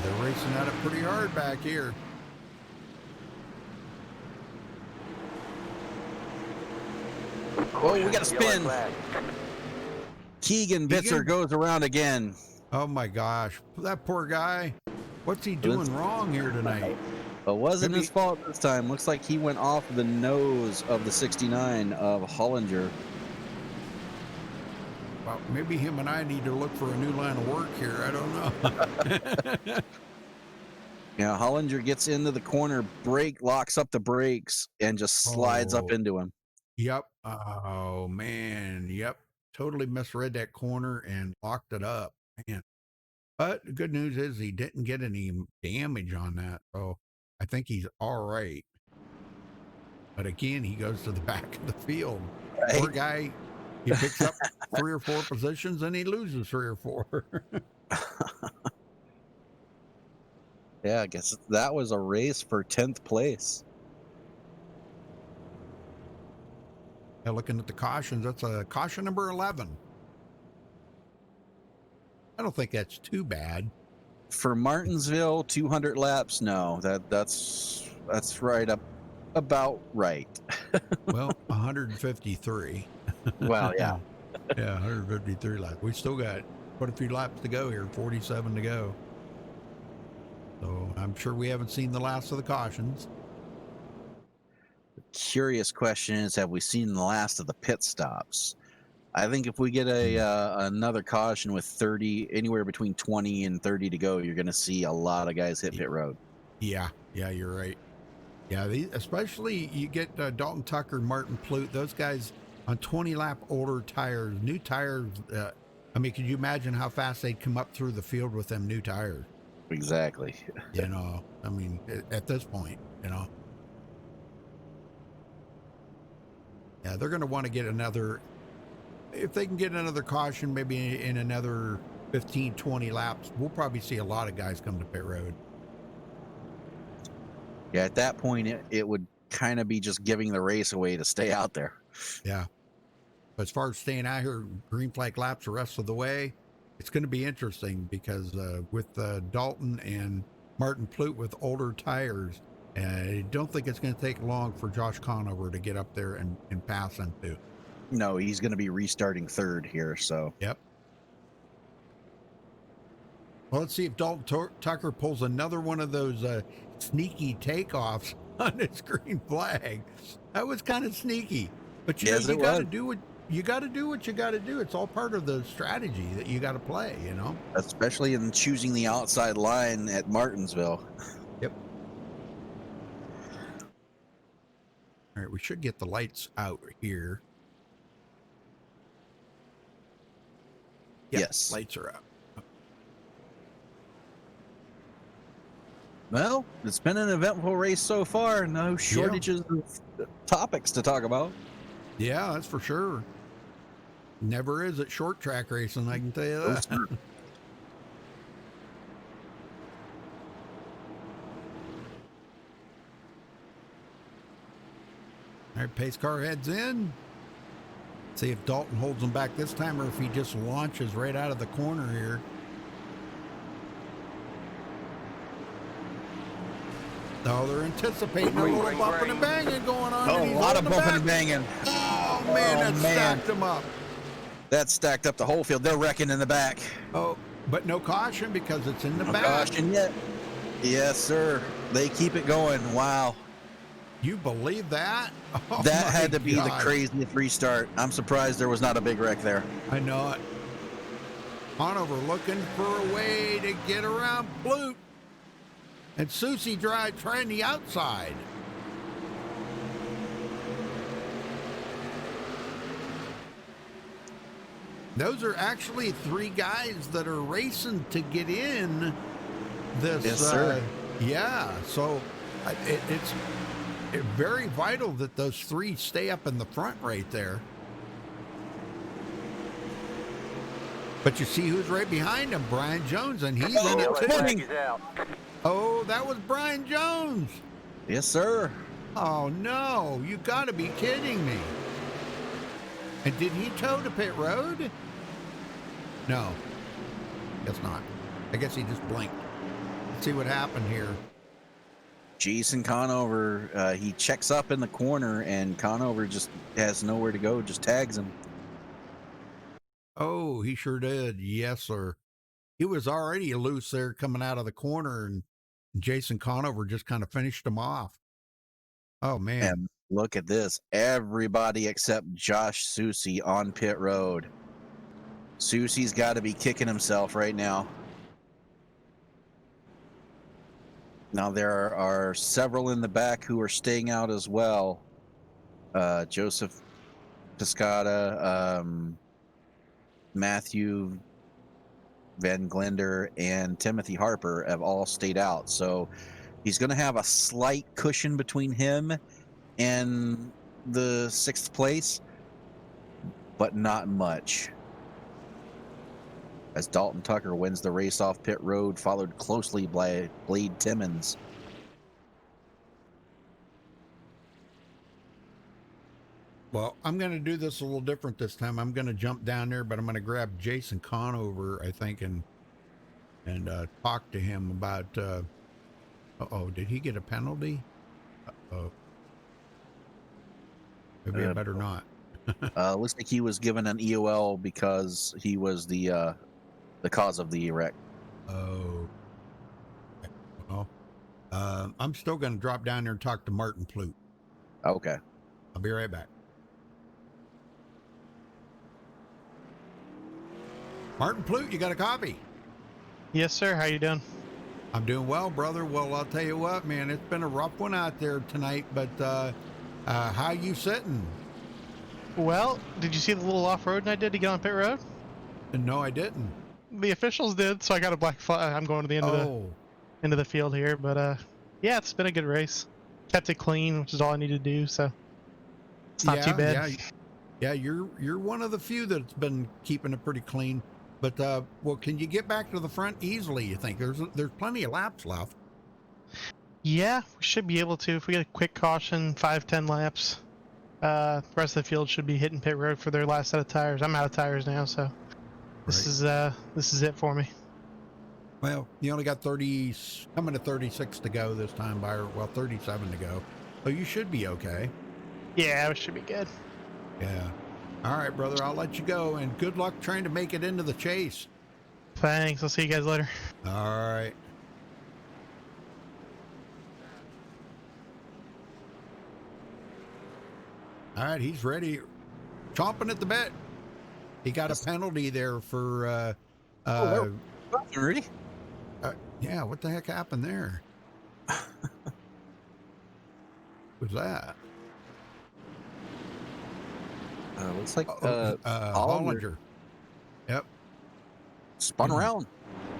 They're racing at it pretty hard back here. Oh, we got a spin. Keegan Bitzer goes around again. Oh my gosh, that poor guy. What's he doing wrong here tonight? It wasn't his fault this time. Looks like he went off the nose of the 69 of Hollinger. Well, maybe him and I need to look for a new line of work here. I don't know. Yeah, Hollinger gets into the corner, locks up the brakes, and just slides up into him. Yep. Oh, man. Yep. Totally misread that corner and locked it up. Man. But the good news is he didn't get any damage on that. So I think he's all right. But again, he goes to the back of the field. Right. Poor guy, he picks up 3 or 4 positions and he loses 3 or 4. Yeah, I guess that was a race for 10th place. Yeah, looking at the cautions, that's a caution number 11. I don't think that's too bad. For Martinsville, 200 laps, no. That's right up about right. Well, 153. Well, yeah. Yeah, 153 laps. We still got quite a few laps to go here, 47 to go. So I'm sure we haven't seen the last of the cautions. Curious question is, have we seen the last of the pit stops? I think if we get another caution with 30, anywhere between 20 and 30 to go, you're going to see a lot of guys hit pit road. Yeah, you're right. Yeah, especially you get Dalton Tucker, Martin Plute, those guys on 20-lap older tires, new tires. I mean, could you imagine how fast they'd come up through the field with them new tires? Exactly. You know, I mean, at this point, you know. Yeah, they're going to want to get another, if they can get another caution, maybe in another 15, 20 laps, we'll probably see a lot of guys come to pit road. Yeah, at that point, it would kind of be just giving the race away to stay out there. Yeah. But as far as staying out here, green flag laps the rest of the way, it's going to be interesting because with Dalton and Martin Plute with older tires, I don't think it's going to take long for Josh Conover to get up there and pass him too. No, he's going to be restarting third here. So Yep. Well, let's see if Dalton Tucker pulls another one of those sneaky takeoffs on his green flag. That was kind of sneaky, but you know, you got to do what you got to do. What you got to do. It's all part of the strategy that you got to play. You know, especially in choosing the outside line at Martinsville. Yep. All right, we should get the lights out here. Yep, yes, lights are out. Well, it's been an eventful race so far. No shortages of topics to talk about. Yeah, that's for sure. Never is at short track racing, I can tell you that. All right, pace car heads in. See if Dalton holds him back this time or if he just launches right out of the corner here. Oh, they're anticipating a little bumping and banging going on. Oh, a lot of bumping and banging. Oh, man, stacked them up. That stacked up the whole field. They're wrecking in the back. Oh, but no caution because it's in the back. Caution yet. Yes, sir. They keep it going. Wow. You believe that? Oh, that had to be the craziest restart. I'm surprised there was not a big wreck there. I know it. Conover looking for a way to get around Blute. And Susie trying the outside. Those are actually three guys that are racing to get in this. Yes, sir. Yeah, so it's very vital that those three stay up in the front right there. But you see who's right behind him, Brian Jones, and he's in it too. Oh, that was Brian Jones. Yes, sir. Oh, no. You got to be kidding me. And did he tow to pit road? No. Guess not. I guess he just blinked. Let's see what happened here. Jason Conover, he checks up in the corner, and Conover just has nowhere to go, just tags him. Oh, he sure did. Yes, sir. He was already loose there coming out of the corner, and Jason Conover just kind of finished him off. Oh, man. And look at this. Everybody except Josh Susie on pit road. Susie's got to be kicking himself right now. Now, there are several in the back who are staying out as well. Joseph Piscata, Matthew Van Glender, and Timothy Harper have all stayed out. So he's going to have a slight cushion between him and the 6th place, but not much. As Dalton Tucker wins the race off pit road, followed closely by Blade Timmons. Well, I'm going to do this a little different this time. I'm going to jump down there, but I'm going to grab Jason Conover, I think, and talk to him about, uh-oh, did he get a penalty? Uh-oh. Maybe I better not. Looks like he was given an EOL because he was the cause of the wreck. Oh. Well, I'm still going to drop down there and talk to Martin Plute. Okay. I'll be right back. Martin Plute, you got a copy? Yes, sir. How you doing? I'm doing well, brother. Well, I'll tell you what, man, it's been a rough one out there tonight, but how you sitting? Well, did you see the little off-road I did to get on pit road? No, I didn't. The officials did, so I got a black flag. I'm going to the end of the field here, but yeah, it's been a good race. Kept it clean, which is all I needed to do, so it's not too bad. Yeah, you're one of the few that's been keeping it pretty clean. But well, can you get back to the front easily? You think there's plenty of laps left? Yeah, we should be able to if we get a quick caution, 5-10 laps. The rest of the field should be hitting pit road for their last set of tires. I'm out of tires now, so this is it for me. Well, you only got 30, coming to 36 to go this time, Byron. Well, 37 to go. So you should be okay. Yeah, it should be good. Yeah. All right, brother. I'll let you go, and good luck trying to make it into the chase. Thanks. I'll see you guys later. All right. All right, he's ready, chomping at the bit. He got a penalty there for Ready? yeah, what the heck happened there? What was that? Looks like Hollinger. Yep. Spun around,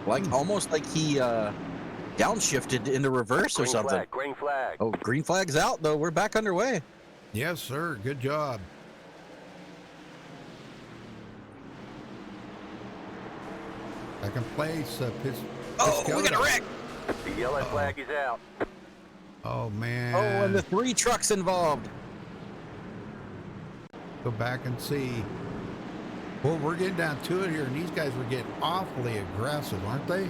like almost like he downshifted into reverse or something. Green flag. Oh, green flag's out though. We're back underway. Yes, sir. Good job. Second place. We got a wreck. The yellow flag is out. Oh, man. Oh, and the 3 trucks involved. Go back and see. Well, we're getting down to it here, and these guys were getting awfully aggressive, aren't they?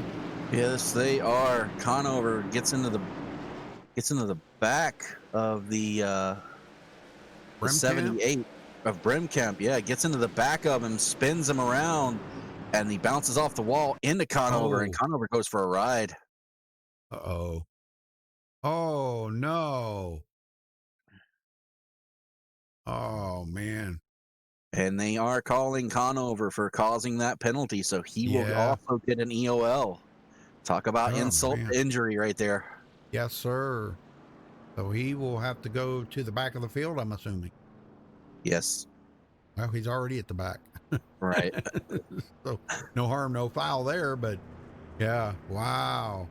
Yes, they are. Conover gets into the back of the 78 of Brimkamp. Yeah, gets into the back of him, spins him around, and he bounces off the wall into Conover, and Conover goes for a ride. Uh-oh. Oh, no. Oh, man. And they are calling Conover for causing that penalty, so he will also get an EOL. Talk about insult to injury right there. Yes, sir. So he will have to go to the back of the field, I'm assuming. Yes. Well, he's already at the back. Right. So no harm, no foul there, but yeah, wow.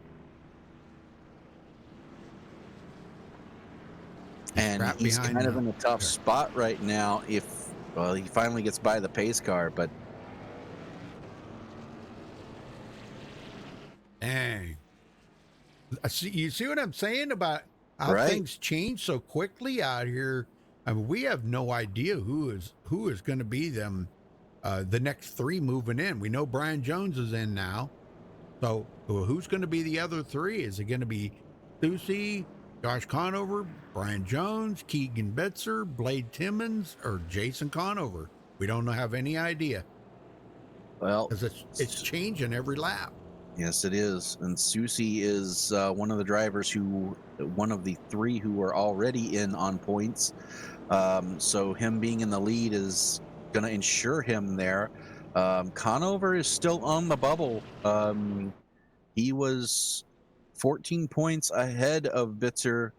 And he's kind of in a tough spot right now if, well, he finally gets by the pace car, but dang. You see what I'm saying about how things change so quickly out here? I mean, we have no idea who is going to be them, the next 3 moving in. We know Brian Jones is in now. So who's going to be the other 3? Is it going to be Susie, Josh Conover, Brian Jones, Keegan Bitzer, Blade Timmons, or Jason Conover? We don't have any idea. Well, because it's changing every lap. Yes, it is. And Susie is one of the drivers one of the 3 who are already in on points. So him being in the lead is going to ensure him there. Conover is still on the bubble. He was 14 points ahead of Bitzer.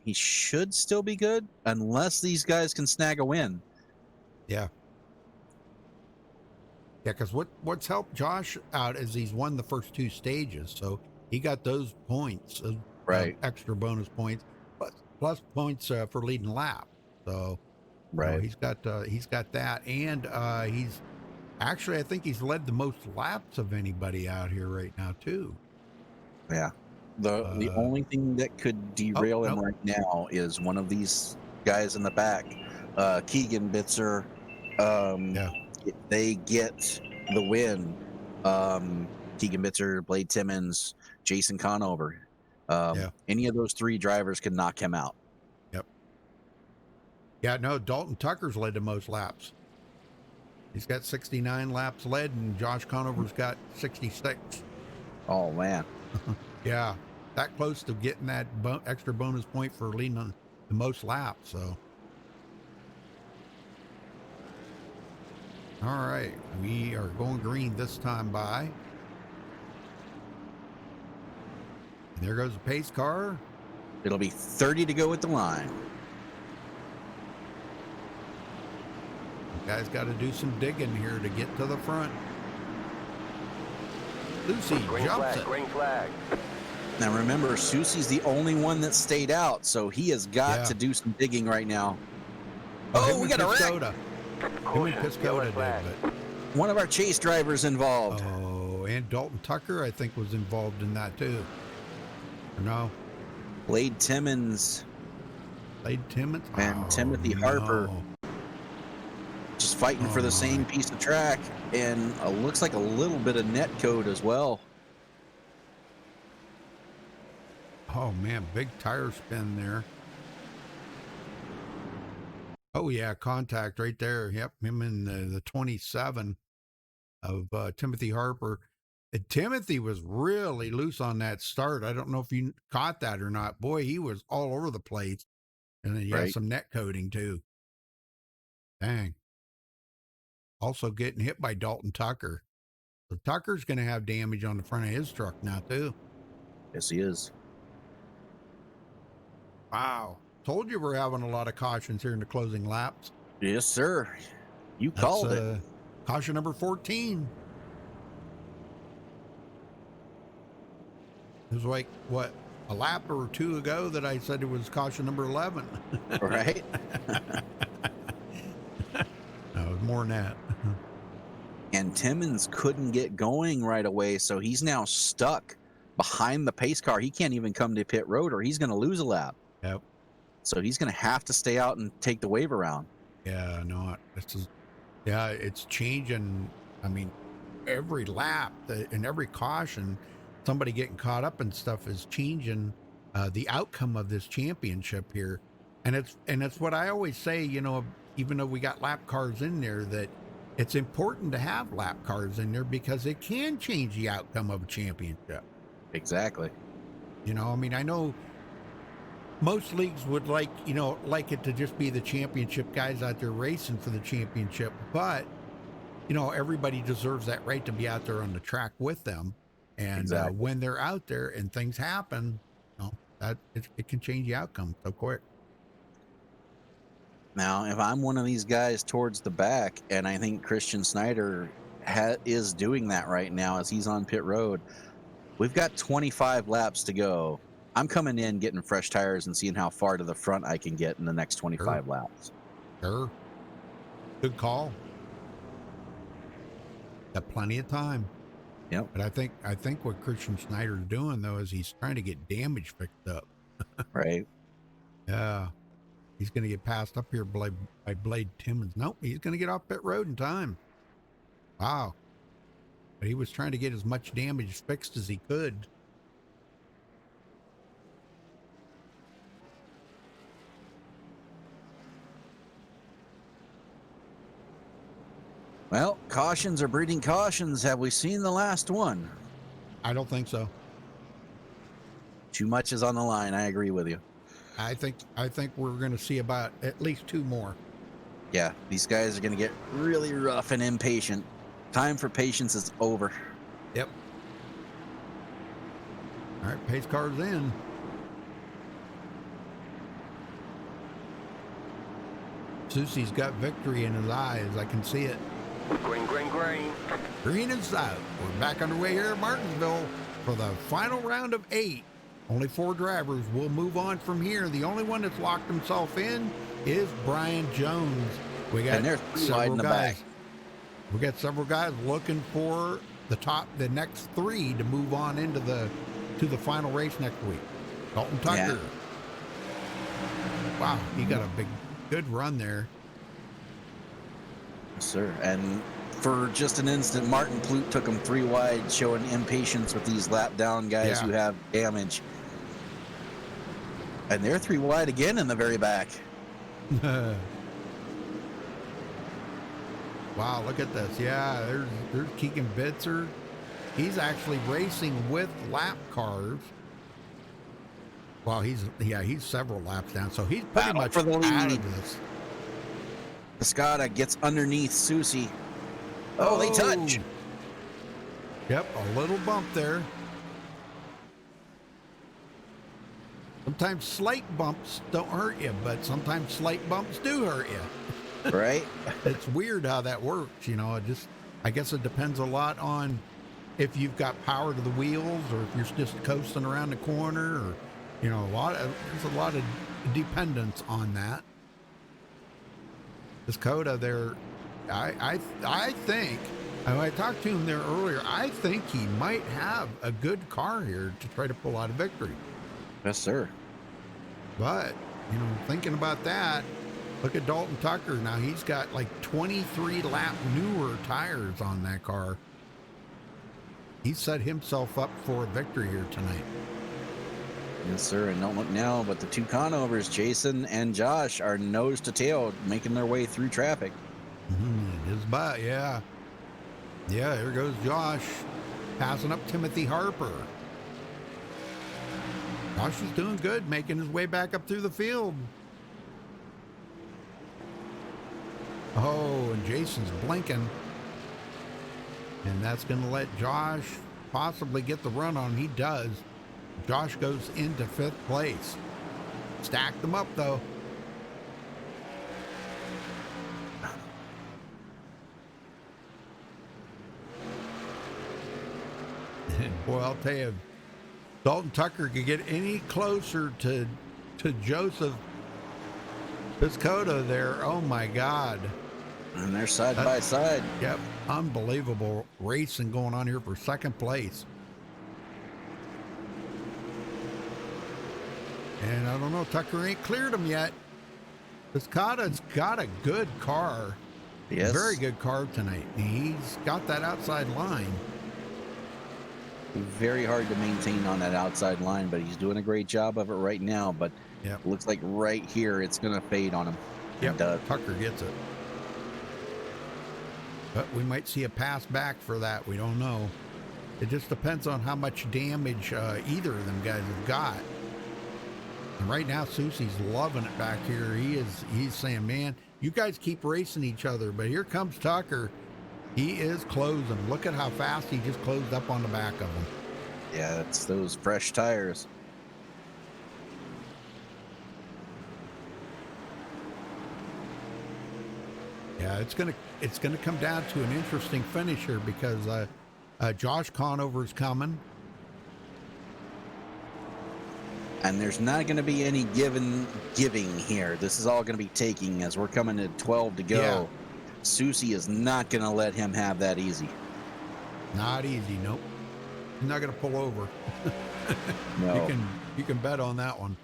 He should still be good unless these guys can snag a win. Yeah. Yeah, because what's helped Josh out is he's won the first 2 stages, so he got those points, extra bonus points, plus points for leading lap. So, he's got that, and he's actually, I think he's led the most laps of anybody out here right now too. Yeah, the only thing that could derail him right now is one of these guys in the back, Keegan Bitzer. If they get the win, Keegan Bitzer, Blade Timmons, Jason Conover, any of those 3 drivers can knock him out. Yep. Yeah, no, Dalton Tucker's led the most laps. He's got 69 laps led, and Josh Conover's got 66. Oh, man. Yeah, that close to getting that extra bonus point for leading on the most laps, so. All right, we are going green this time by. And there goes the pace car. It'll be 30 to go at the line. You guys got to do some digging here to get to the front. Lucy jumps it. Green flag. Now remember, Susie's the only one that stayed out, so he has got to do some digging right now. Oh, we got a wreck. Piscotta did, but one of our chase drivers involved. Oh, and Dalton Tucker, I think, was involved in that too. Or no? Blade Timmons. And Timothy Harper. Just fighting for the same piece of track, and looks like a little bit of net code as well. Oh man, big tire spin there. Oh yeah, contact right there. Yep, him in the 27 of Timothy Harper. Timothy was really loose on that start. I don't know if you caught that or not. Boy, he was all over the place. And then he has some net coating too. Dang. Also getting hit by Dalton Tucker. So Tucker's going to have damage on the front of his truck now too. Yes, he is. Wow. Told you we're having a lot of cautions here in the closing laps. Yes, sir. You called it. Caution number 14. It was like, what, a lap or two ago that I said it was caution number 11. Right? No, it was more than that. And Timmons couldn't get going right away, so he's now stuck behind the pace car. He can't even come to pit road or he's going to lose a lap. Yep. So he's going to have to stay out and take the wave around. Yeah, no, it's changing. I mean, every lap and every caution, somebody getting caught up and stuff is changing the outcome of this championship here. And it's what I always say, you know, even though we got lap cars in there, that it's important to have lap cars in there because it can change the outcome of a championship. Exactly. You know, I mean, I know most leagues would like it to just be the championship guys out there racing for the championship, but you know, everybody deserves that right to be out there on the track with them. And exactly. When they're out there and things happen, you know, that it can change the outcome so quick. Now, if I'm one of these guys towards the back, and I think Christian Snyder is doing that right now as he's on pit road, we've got 25 laps to go. I'm coming in, getting fresh tires, and seeing how far to the front I can get in the next 25 laps. Sure. Good call. Got plenty of time. Yep. But I think what Christian Snyder's doing though is he's trying to get damage fixed up. Right. Yeah. He's going to get passed up here by Blade Timmons. Nope, he's going to get off pit road in time. Wow. But he was trying to get as much damage fixed as he could. Well, cautions are breeding cautions. Have we seen the last one? I don't think so. Too much is on the line. I agree with you. I think we're going to see about at least two more. Yeah, these guys are going to get really rough and impatient. Time for patience is over. Yep. All right, pace car's in. Susie's got victory in his eyes. I can see it. Green, green, green. Green is out. We're back underway here at Martinsville for the final round of 8. Only 4 drivers will move on from here. The only one that's locked himself in is Brian Jones. We got several guys. We got several guys looking for the next 3 to move on into the final race next week. Dalton Tucker. Yeah. Wow, he got a good run there. Yes, sir. And for just an instant, Martin Plute took him 3 wide, showing impatience with these lap down guys who have damage. And they're 3 wide again in the very back. Wow, look at this. Yeah, there's Keegan Bitzer. He's actually racing with lap cars. Well, he's several laps down, so he's pretty much for the lead. Out of this. Piscata gets underneath Susie. Oh, they touch. Yep, a little bump there. Sometimes slight bumps don't hurt you, but sometimes slight bumps do hurt you. Right? It's weird how that works, you know. I guess it depends a lot on if you've got power to the wheels or if you're just coasting around the corner, or you know, there's a lot of dependence on that. This Coda there, I think, I talked to him there earlier, I think he might have a good car here to try to pull out a victory. Yes, sir. But, you know, thinking about that, look at Dalton Tucker. Now he's got like 23 lap newer tires on that car. He set himself up for a victory here tonight. Yes, sir. And don't look now, but the two conovers, Jason and Josh, are nose to tail, making their way through traffic. Just about, yeah. Yeah, here goes Josh, passing up Timothy Harper. Josh is doing good, making his way back up through the field. Oh, and Jason's blinking. And that's going to let Josh possibly get the run on him. He does. Josh goes into 5th place. Stacked them up, though. And boy, I'll tell you, Dalton Tucker could get any closer to Joseph Piscotto there. Oh, my God. And they're side by side. Yep. Unbelievable racing going on here for 2nd place. And I don't know, Tucker ain't cleared him yet. Piscotto's got a good car. Yes. Very good car tonight. He's got that outside line. Very hard to maintain on that outside line, but he's doing a great job of it right now. But yep. It looks like right here it's going to fade on him. Yep, Tucker gets it. But we might see a pass back for that. We don't know. It just depends on how much damage either of them guys have got. And right now, Susie's loving it back here. He's saying, man, you guys keep racing each other. But here comes Tucker. He is closing. Look at how fast he just closed up on the back of him. Yeah, it's those fresh tires. Yeah, it's gonna come down to an interesting finish here because Josh Conover's coming. And there's not going to be any giving here. This is all going to be taking as we're coming to 12 to go. Yeah. Susie is not going to let him have that easy. Not easy, nope. He's not going to pull over. No. You can bet on that one.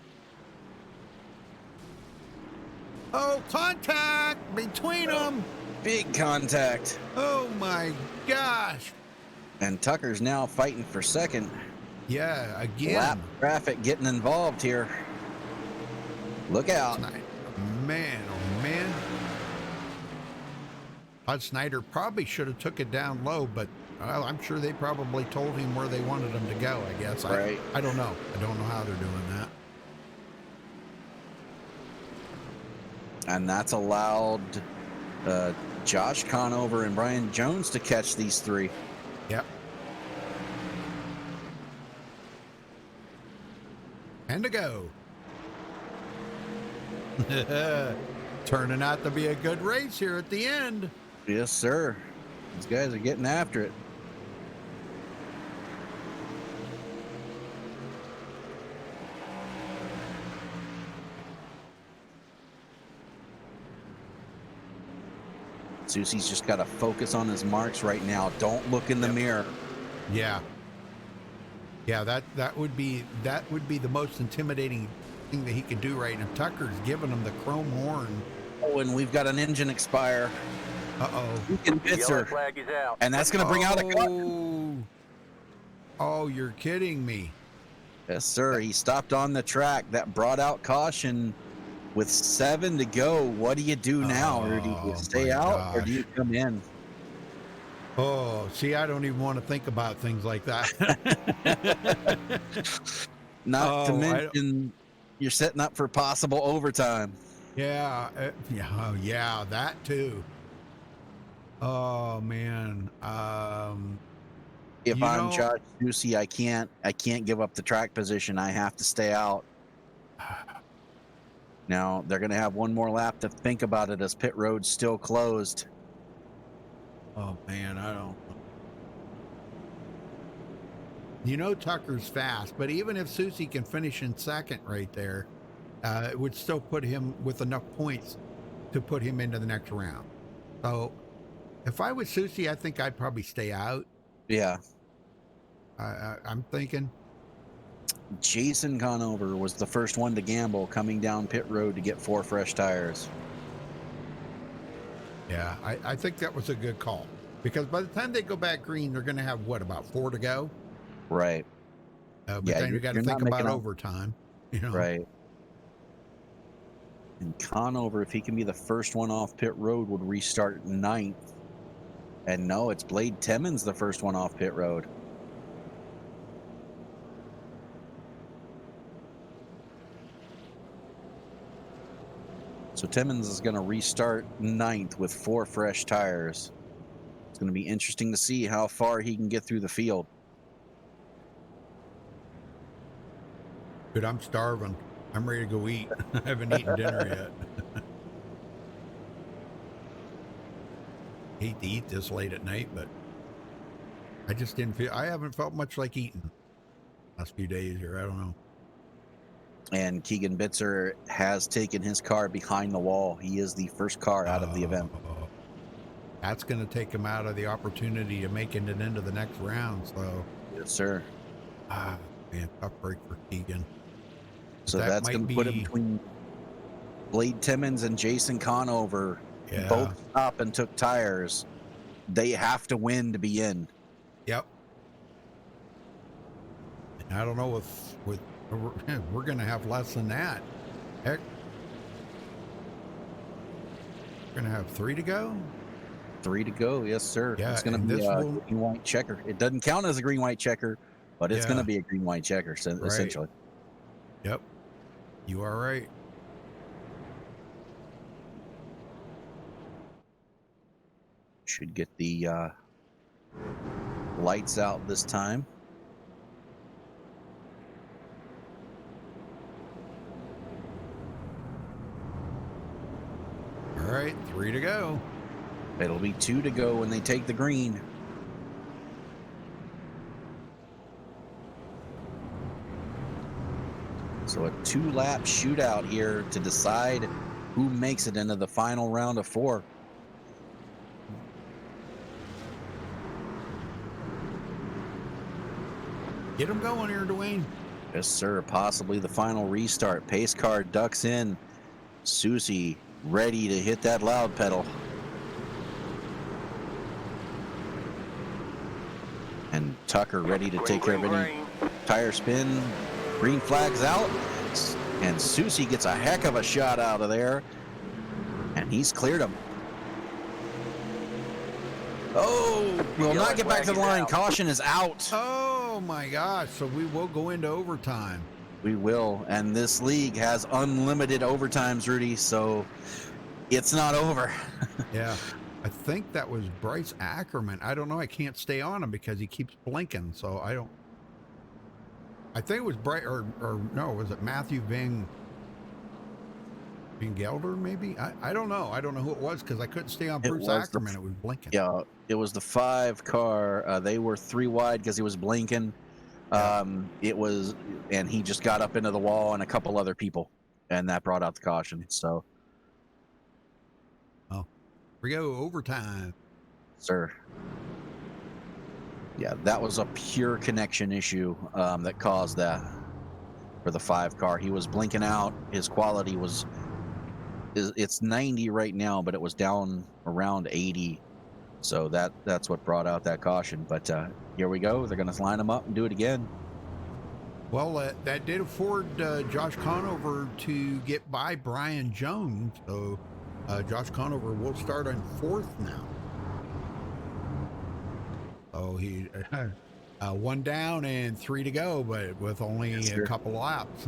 Oh, contact between them. Big contact. Oh my gosh. And Tucker's now fighting for 2nd. Yeah, again. Lap traffic getting involved here. Look out. Man, oh man. Todd Snyder probably should have took it down low, but I'm sure they probably told him where they wanted him to go, I guess. Right. I don't know. I don't know how they're doing that. And that's allowed Josh Conover and Brian Jones to catch these 3. Yep. And to go. Turning out to be a good race here at the end. Yes, sir. These guys are getting after it. Susie's just got to focus on his marks right now. Don't look in the mirror. Yeah. Yeah, that would be the most intimidating thing that he could do right now. Tucker's giving him the chrome horn. Oh, and we've got an engine expire. Uh-oh. He can hit her. Flag is out. And that's going to bring out a car. Oh, you're kidding me. Yes, sir. He stopped on the track. That brought out caution. With 7 to go, what do you do now? Or do you stay out or do you come in? Oh, see, I don't even want to think about things like that. Not to mention, you're setting up for possible overtime. Yeah, yeah, that too. Oh man. If I'm Josh Ducey, I can't give up the track position. I have to stay out. Now they're going to have one more lap to think about it as pit road's still closed. Oh man, I don't. Tucker's fast, but even if Susie can finish in 2nd right there, it would still put him with enough points to put him into the next round. So if I was Susie, I think I'd probably stay out. Yeah. I'm thinking. Jason Conover was the first one to gamble coming down pit road to get 4 fresh tires. Yeah, I think that was a good call because by the time they go back green, they're going to have what, about 4 to go? Right. But Yeah, then you got to you're think not about making up. overtime. You know, Right. And Conover, if he can be the first one off pit road, would restart 9th. And no, it's Blade Timmons the first one off pit road. So Timmons is going to restart 9th with 4 fresh tires. It's going to be interesting to see how far he can get through the field. dude, I'm starving. I'm ready to go eat. I haven't eaten dinner yet. Hate to eat this late at night, but I just didn't feel. I haven't felt much like eating last few days here. I don't know. And Keegan Bitzer has taken his car behind the wall. He is the first car out of the event. That's going to take him out of the opportunity of making it into the next round. So, yes, sir. Man, tough break for Keegan. So that's going to put him between Blade Timmons and Jason Conover. Yeah. Both stopped and took tires. They have to win to be in. Yep. And I don't know if we're going to have less than that. Heck, we're going to have 3 to go. 3 to go, yes, sir. Yeah, it's going to be a green-white checker. It doesn't count as a green-white checker, but it's going to be a green-white checker, essentially. Yep. You are right. Should get the lights out this time. All right, 3 to go. It'll be 2 to go when they take the green. So a 2-lap shootout here to decide who makes it into the final round of 4. Get him going here, Dwayne. Yes, sir. Possibly the final restart. Pace car ducks in. Susie ready to hit that loud pedal. And Tucker ready to take care of any tire spin. Green flag's out. And Susie gets a heck of a shot out of there. And he's cleared him. Oh, will not get back to the line. Caution is out. Oh my gosh. So we will go into overtime. We will. And this league has unlimited overtimes, Rudy. So it's not over. Yeah. I think that was Bryce Ackerman. I don't know. I can't stay on him because he keeps blinking. So I think it was Bryce or no, was it Matthew Van Gelder maybe? I don't know. I don't know who it was because I couldn't stay on Bruce Ackerman. It was blinking. Yeah, it was the 5 car. They were 3 wide because he was blinking. It was, and he just got up into the wall and a couple other people, and that brought out the caution. So, here we go, overtime, sir. Yeah, that was a pure connection issue that caused that for the 5 car. He was blinking out. His quality was. It's 90 right now, but it was down around 80. So that's what brought out that caution. But here we go. They're going to line them up and do it again. Well, that did afford Josh Conover to get by Brian Jones. So Josh Conover will start on 4th now. So he 1 down and 3 to go, but with only a couple laps.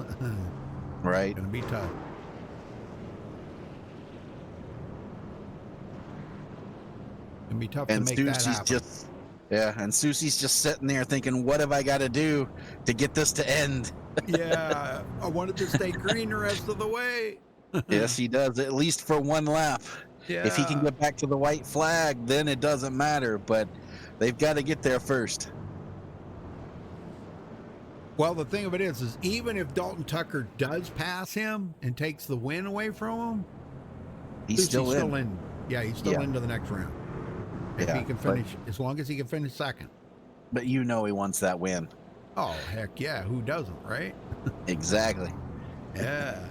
Right. Going to be tough. Gonna be tough to make that happen. And Susie's just sitting there thinking, what have I got to do to get this to end? Yeah, I wanted to stay green the rest of the way. Yes, he does, at least for 1 lap. Yeah. If he can get back to the white flag, then it doesn't matter, but they've got to get there first. Well, the thing of it is even if Dalton Tucker does pass him and takes the win away from him, he's still in. Yeah, he's still into the next round. If he can finish, as long as he can finish 2nd. But you know he wants that win. Oh, heck yeah. Who doesn't, right? Exactly. Yeah.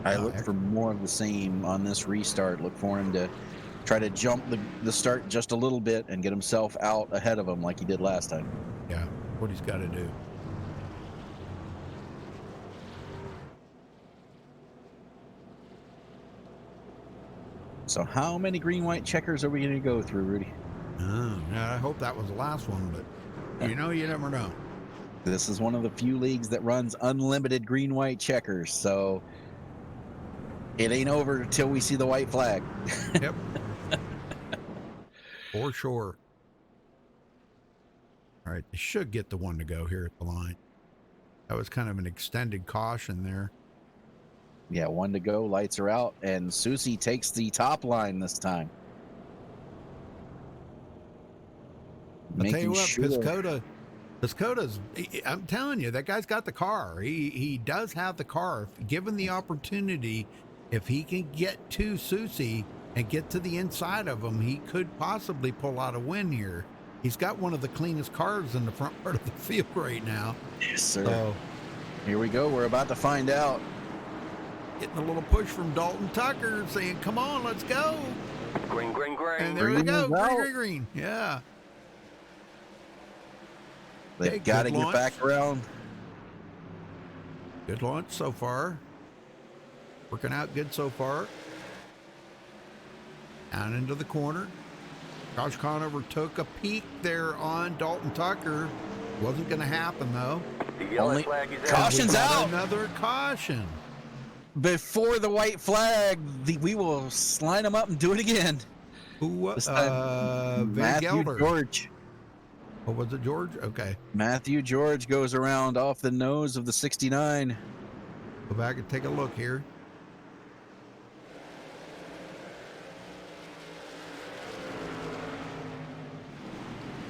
I look for more of the same on this restart. Look for him to try to jump the start just a little bit and get himself out ahead of him like he did last time. Yeah. what he's got to do. So how many green-white checkers are we going to go through, Rudy? Yeah, I hope that was the last one, but you know, you never know. This is one of the few leagues that runs unlimited green-white checkers, so it ain't over until we see the white flag. Yep. For sure. All right, they should get the one to go here at the line. That was kind of an extended caution there. Yeah, one to go, lights are out, and Susie takes the top line this time. I'll tell you what, Piscota's, I'm telling you, that guy's got the car. He does have the car. If given the opportunity, if he can get to Susie and get to the inside of him, he could possibly pull out a win here. He's got one of the cleanest cars in the front part of the field right now. Yes, sir. So, here we go. We're about to find out. Getting a little push from Dalton Tucker saying, come on, let's go. Green, green, green. And there we go. Green, green, green. Yeah. They've got to get back around. Good launch so far. Working out good so far. Down into the corner. Josh Conover took a peek there on Dalton Tucker. Wasn't going to happen, though. The yellow flag is out. Caution's out. Another caution. Before the white flag, we will line them up and do it again. Who? Van Matthew Gelder. George. Oh, was it George? Okay. Matthew George goes around off the nose of the 69. Go back and take a look here.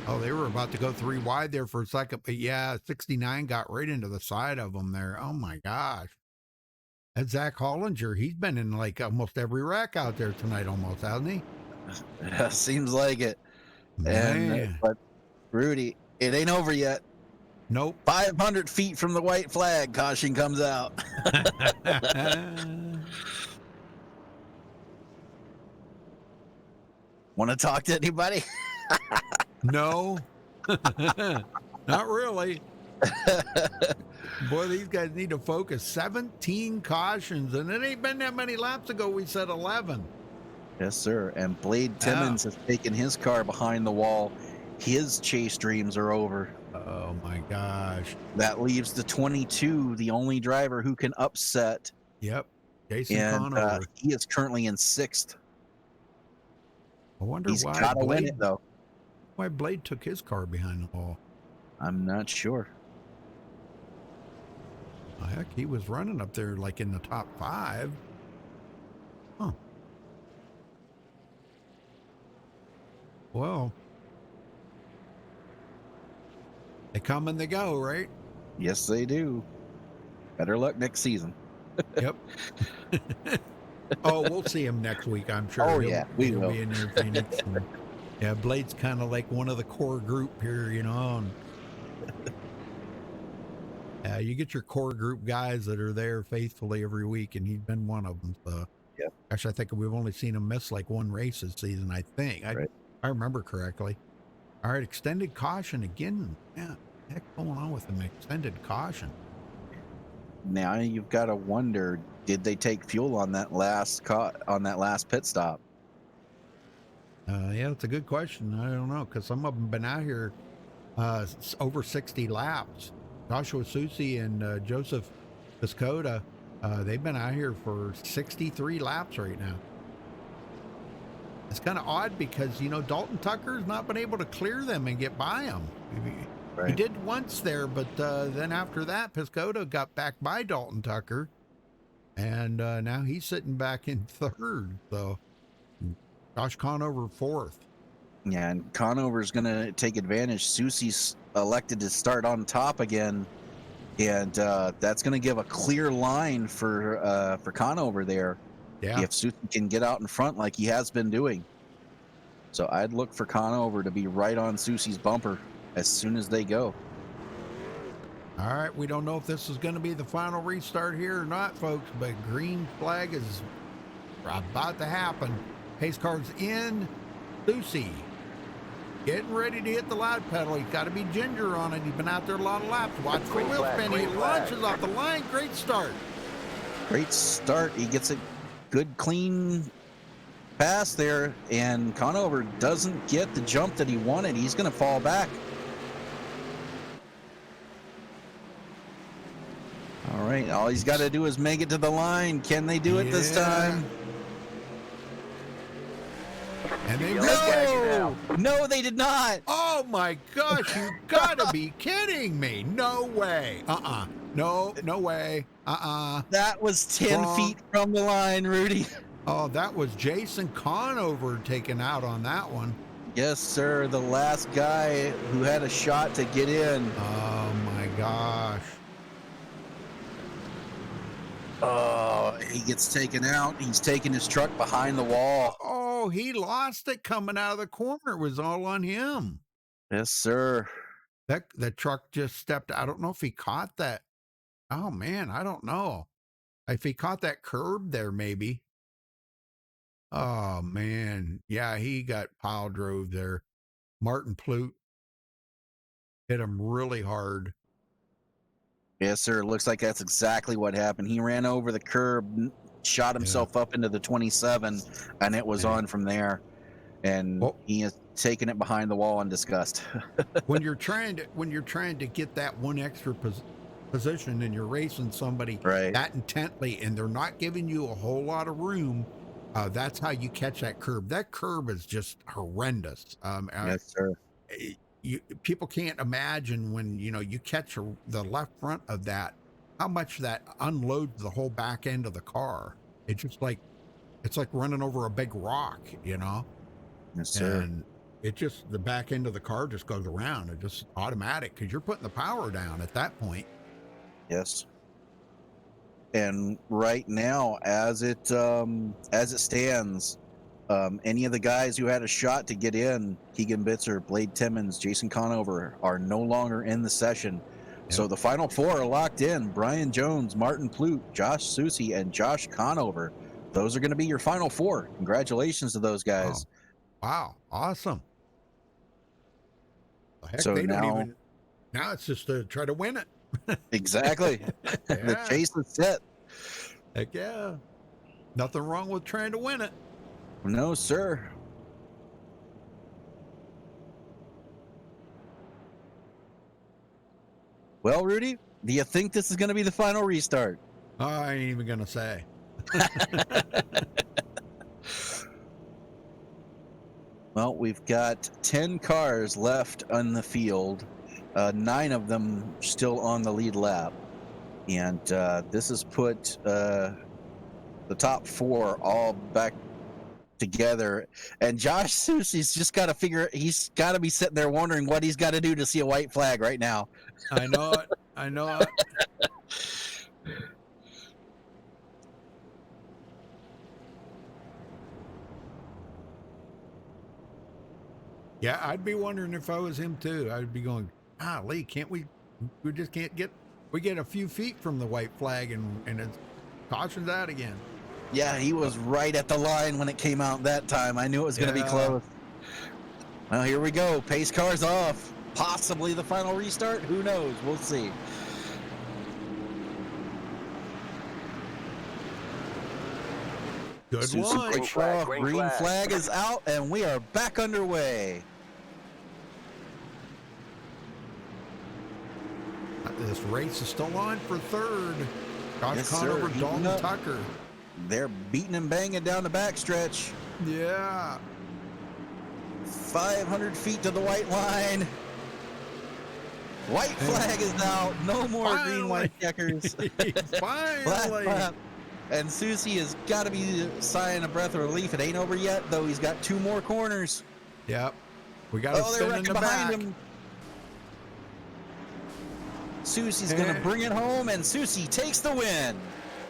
Oh, they were about to go 3 wide there for a second, but yeah, 69 got right into the side of them there. Oh my gosh. That Zach Hollinger, he's been in like almost every wreck out there tonight almost, hasn't he? Yeah, seems like it. Man. But Rudy, it ain't over yet. Nope. 500 feet from the white flag, caution comes out. Want to talk to anybody? No. Not really. Boy, these guys need to focus. 17 cautions, and it ain't been that many laps ago we said 11. Yes, sir. And Blade Timmons has taken his car behind the wall. His chase dreams are over. Oh my gosh. That leaves the 22, the only driver who can upset. Yep. Jason And Conover. he is currently in 6th. I wonder He's why got to win it, though. Why Blade took his car behind the wall. I'm not sure. Oh, heck, he was running up there like in the top 5. Huh. Well, they come and they go, right? Yes, they do. Better luck next season. Yep. Oh, we'll see him next week, I'm sure. Oh, yeah, we will. Be in near Phoenix. And, yeah, Blade's kind of like one of the core group here, you know. And, you get your core group guys that are there faithfully every week, and he's been one of them. So, yeah. Gosh, I think we've only seen him miss like 1 race this season, I think. Right. I remember correctly. All right, extended caution again. Yeah, what the heck going on with them extended caution? Now you've got to wonder, did they take fuel on that last pit stop? Yeah, that's a good question. I don't know, because some of them been out here over 60 laps. Joshua Susi and Joseph Piscota, they've been out here for 63 laps right now. It's kind of odd because, you know, Dalton Tucker's not been able to clear them and get by them. Right. He did once there, but then after that, Piscota got back by Dalton Tucker, and now he's sitting back in 3rd. So Josh Conover 4th. Yeah, and Conover's going to take advantage. Susie's elected to start on top again, and that's going to give a clear line for Conover there. Yeah. If Susie can get out in front like he has been doing. So I'd look for Conover to be right on Susie's bumper as soon as they go. All right, we don't know if this is going to be the final restart here or not, folks, but green flag is about to happen. Pace car's in. Lucy. Getting ready to hit the loud pedal. He's got to be ginger on it. He's been out there a lot of laps. Watch for wheel spin. He launches off the line. Great start. Great start. He gets a good, clean pass there, and Conover doesn't get the jump that he wanted. He's going to fall back. All right. All he's got to do is make it to the line. Can they do it this time? And they No, they did not. Oh my gosh, you gotta be kidding me. No way. No way. That was 10 feet from the line, Rudy. Oh, that was Jason Conover taken out on that one. Yes, sir. The last guy who had a shot to get in. Oh my gosh. Oh, he gets taken out. He's taking his truck behind the wall. Oh, he lost it coming out of the corner. It was all on him. Yes, sir. The truck just stepped. I don't know if he caught that. Oh man, I don't know. If he caught that curb there, maybe. Oh man. Yeah, he got pile drove there. Martin Plute hit him really hard. Yes, sir. Looks like that's exactly what happened. He ran over the curb, shot himself up into the 27, and it was on from there. And he has taken it behind the wall in disgust. when you're trying to get that one extra position and you're racing somebody that intently and they're not giving you a whole lot of room, that's how you catch that curb. That curb is just horrendous. Yes, sir. People can't imagine when you catch the left front of that, how much that unloads the whole back end of the car. It's like running over a big rock, Yes, sir. And the back end of the car just goes around. It just automatic because you're putting the power down at that point. Yes. And right now, as it stands, any of the guys who had a shot to get in, Keegan Bitzer, Blade Timmons, Jason Conover, are no longer in the session. Yep. So the final four are locked in. Brian Jones, Martin Plute, Josh Susi, and Josh Conover. Those are going to be your final four. Congratulations to those guys. Wow. Awesome. Heck, so now it's just to try to win it. Exactly. The chase is set. Heck yeah. Nothing wrong with trying to win it. No, sir. Well, Rudy, do you think this is going to be the final restart? I ain't even going to say. Well, we've got 10 cars left on the field, 9 of them still on the lead lap. And this has put the top 4 all back together. And Josh Susi's just got to he's got to be sitting there wondering what he's got to do to see a white flag right now. I know it. I know it. Yeah, I'd be wondering if I was him too. I'd be going, Lee, can't we just can't get a few feet from the white flag and it's caution's out again. Yeah, he was right at the line when it came out that time. I knew it was going to be close. Well, here we go. Pace car's off. Possibly the final restart. Who knows? We'll see. Good launch. Green flag is out, and we are back underway. This race is still on for third. Josh Conover, Dalton Tucker. They're beating and banging down the backstretch. Yeah. 500 feet to the white line. White flag is out. No more green, white checkers. Finally. And Susi has got to be sighing a breath of relief. It ain't over yet, though. He's got 2 more corners. Yep. We got to spin in the back. Him. Susi's going to bring it home, and Susi takes the win.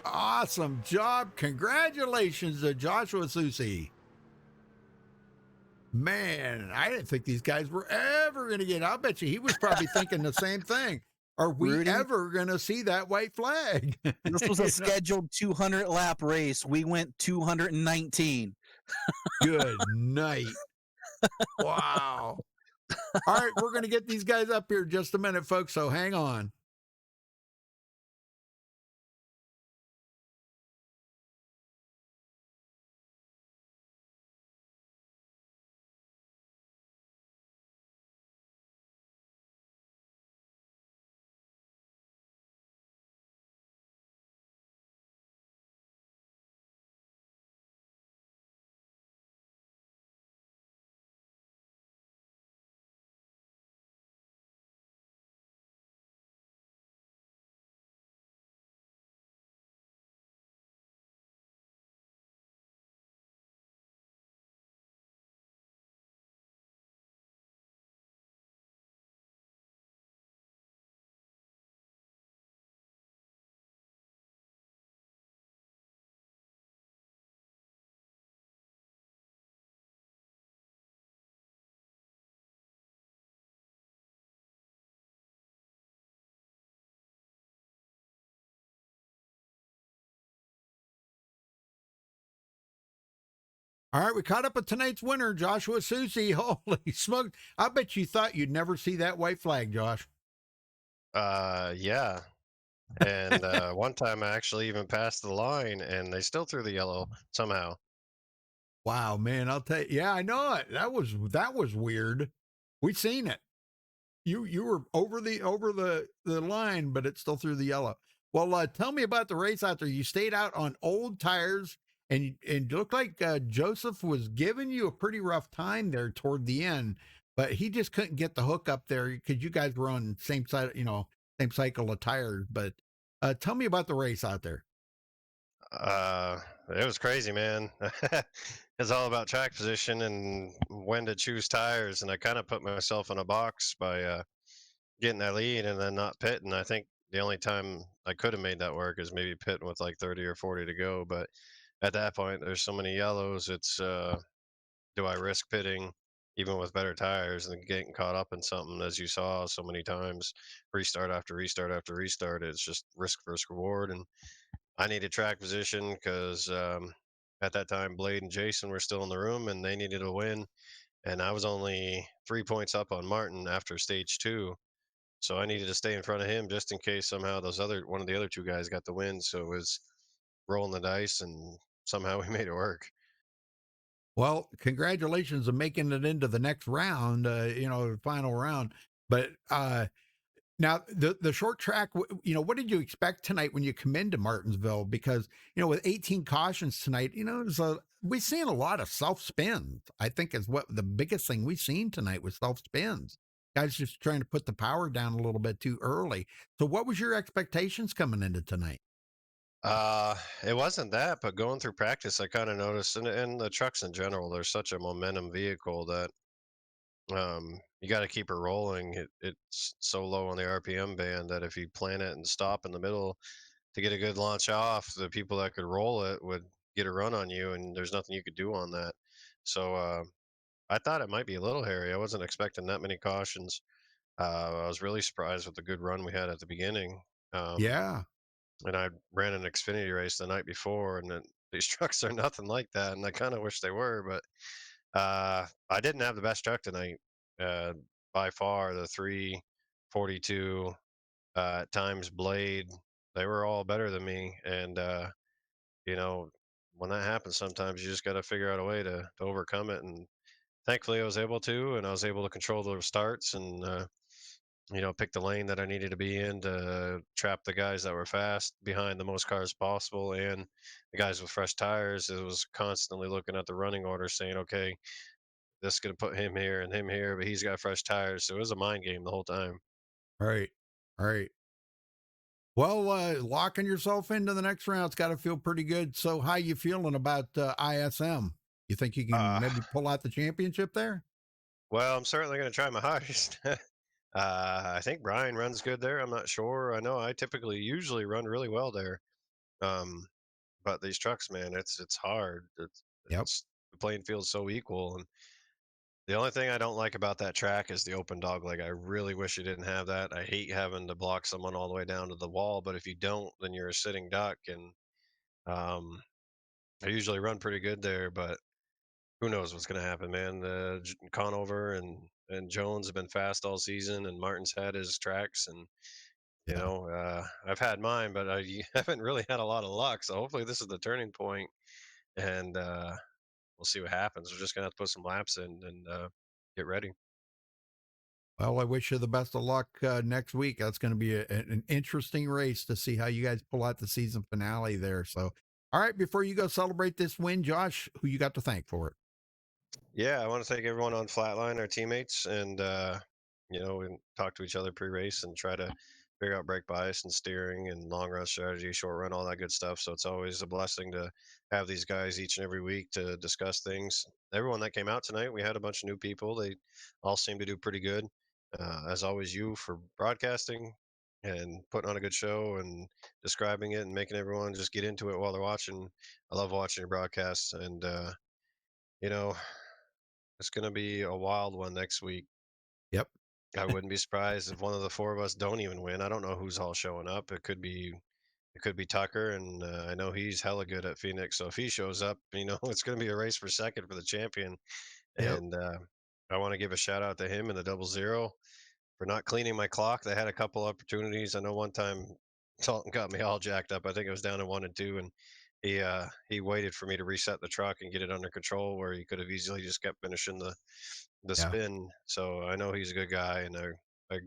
Awesome job. Congratulations to Joshua Susi. Man, I didn't think these guys were ever going to get. I'll bet you he was probably thinking the same thing. Are we ever going to see that white flag? This was a scheduled 200-lap race. We went 219. Good night. Wow. All right, we're going to get these guys up here in just a minute, folks, so hang on. All right, we caught up with tonight's winner, Joshua Susie. Holy smoke. I bet you thought you'd never see that white flag, Josh. Yeah. And one time I actually even passed the line, and they still threw the yellow somehow. Wow, man, I'll tell you. Yeah, I know it. That was weird. We seen it. You were over the line, but it still threw the yellow. Well, tell me about the race out there. You stayed out on old tires, and it looked like Joseph was giving you a pretty rough time there toward the end, but he just couldn't get the hook up there because you guys were on same side, same cycle of tires. But tell me about the race out there. It was crazy, man. It's all about track position and when to choose tires, and I kind of put myself in a box by getting that lead and then not pitting. I think the only time I could have made that work is maybe pitting with like 30 or 40 to go, but at that point, there's so many yellows. It's do I risk pitting even with better tires and getting caught up in something, as you saw so many times, restart after restart after restart. It's just risk versus reward, and I needed track position because at that time Blade and Jason were still in the room and they needed a win, and I was only 3 points up on Martin after stage two, so I needed to stay in front of him just in case somehow one of the other two guys got the win. So it was rolling the dice, and somehow we made it work. Well, congratulations on making it into the next round, the final round. But now the short track, what did you expect tonight when you come into Martinsville? Because with 18 cautions tonight, we've seen a lot of self spins. I think is what the biggest thing we've seen tonight was self spins. Guys just trying to put the power down a little bit too early. So, what was your expectations coming into tonight? It wasn't that, but going through practice, I kind of noticed, and the trucks in general, they're such a momentum vehicle that you got to keep it rolling. It's so low on the RPM band that if you plan it and stop in the middle to get a good launch off, the people that could roll it would get a run on you, and there's nothing you could do on that. So I thought it might be a little hairy. I wasn't expecting that many cautions. I was really surprised with the good run we had at the beginning. Um, Yeah. and I ran an Xfinity race the night before, and these trucks are nothing like that, and I kind of wish they were, but I didn't have the best truck tonight. Uh, by far, the 342 at times Blade, they were all better than me, and you know when that happens, sometimes you just got to figure out a way to overcome it, and thankfully I was able to, and I was able to control the starts and pick the lane that I needed to be in to trap the guys that were fast behind the most cars possible, and the guys with fresh tires. It was constantly looking at the running order saying, okay, this is going to put him here and him here, but he's got fresh tires. So it was a mind game the whole time. All right. All right. Well, locking yourself into the next round's got to feel pretty good. So, how you feeling about ISM? You think you can Uh, maybe pull out the championship there? well, I'm certainly going to try my hardest. I think Brian runs good there. I'm not sure. I know I usually run really well there. Um, but these trucks, man, it's hard. Yep. It's the playing field's so equal, and the only thing I don't like about that track is the open dog leg. I really wish you didn't have that. I hate having to block someone all the way down to the wall, but if you don't, then you're a sitting duck. And um, I usually run pretty good there, but who knows what's going to happen, man? Conover and and Jones have been fast all season, and Martin's had his tracks, and you know, I've had mine, but I haven't really had a lot of luck. So hopefully this is the turning point, and we'll see what happens. We're just gonna have to put some laps in and get ready. Well, I wish you the best of luck next week. That's going to be an interesting race to see how you guys pull out the season finale there. So, all right, before you go celebrate this win, Josh, who you got to thank for it? Yeah, I want to thank everyone on Flatline, our teammates, and you know, and talk to each other pre-race and try to figure out brake bias and steering and long run strategy, short run, all that good stuff. So it's always a blessing to have these guys each and every week to discuss things. Everyone that came out tonight, we had a bunch of new people. They all seem to do pretty good. As always, you for broadcasting and putting on a good show and describing it and making everyone just get into it while they're watching. I love watching your broadcasts, and you know, it's going to be a wild one next week. Yep. I wouldn't be surprised if one of the four of us don't even win. I don't know who's all showing up. It could be Tucker, and I know he's hella good at Phoenix. So if he shows up, you know, it's going to be a race for second for the champion. Yep. And I want to give a shout out to him and the 00 for not cleaning my clock. They had a couple opportunities. I know one time Dalton got me all jacked up. I think it was down to 1 and 2, and he waited for me to reset the truck and get it under control, where he could have easily just kept finishing the Yeah. spin. So I know he's a good guy, and I